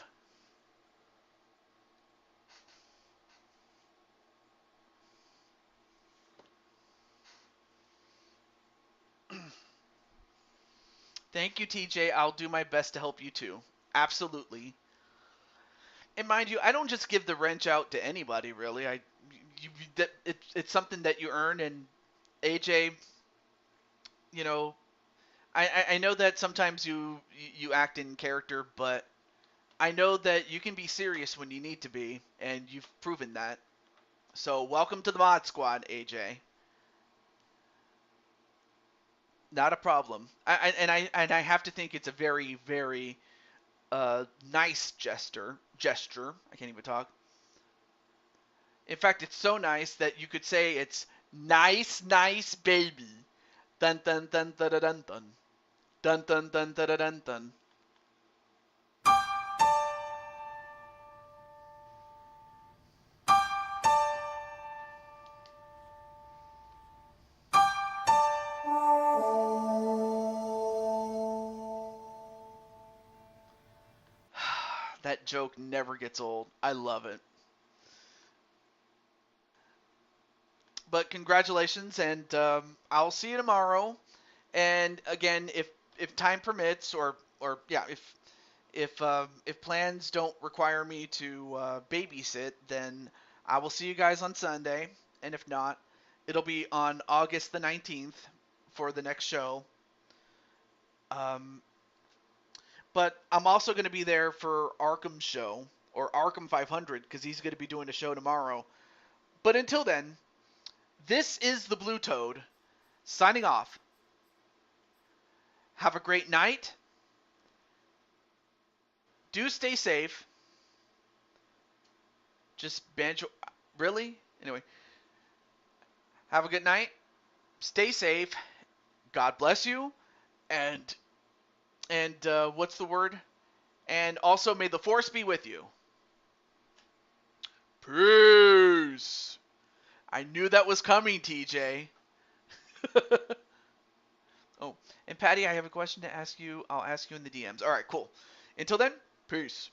A: Thank you, TJ. I'll do my best to help you too. Absolutely. And mind you, I don't just give the wrench out to anybody, really. It's something that you earn. And AJ, you know, I know that sometimes you act in character, but I know that you can be serious when you need to be, and you've proven that. So welcome to the Mod Squad, AJ. Not a problem. I have to think it's a very, very nice gesture. I can't even talk. In fact, it's so nice that you could say it's nice, nice baby. Dun dun dun dun dun dun dun dun dun dun dun dun dun. That joke never gets old. I love it. But congratulations, and I'll see you tomorrow. And again, if time permits, or yeah, if plans don't require me to babysit, then I will see you guys on Sunday. And if not, it'll be on August the 19th for the next show. But I'm also going to be there for Arkham's show, or Arkham 500, because he's going to be doing a show tomorrow. But until then, this is the Blue Toad, signing off. Have a great night. Do stay safe. Just banjo. Really? Anyway, have a good night. Stay safe. God bless you. And what's the word? And also may the force be with you. Peace. I knew that was coming, TJ. Oh, and Patty, I have a question to ask you. I'll ask you in the DMs. All right, cool. Until then, peace.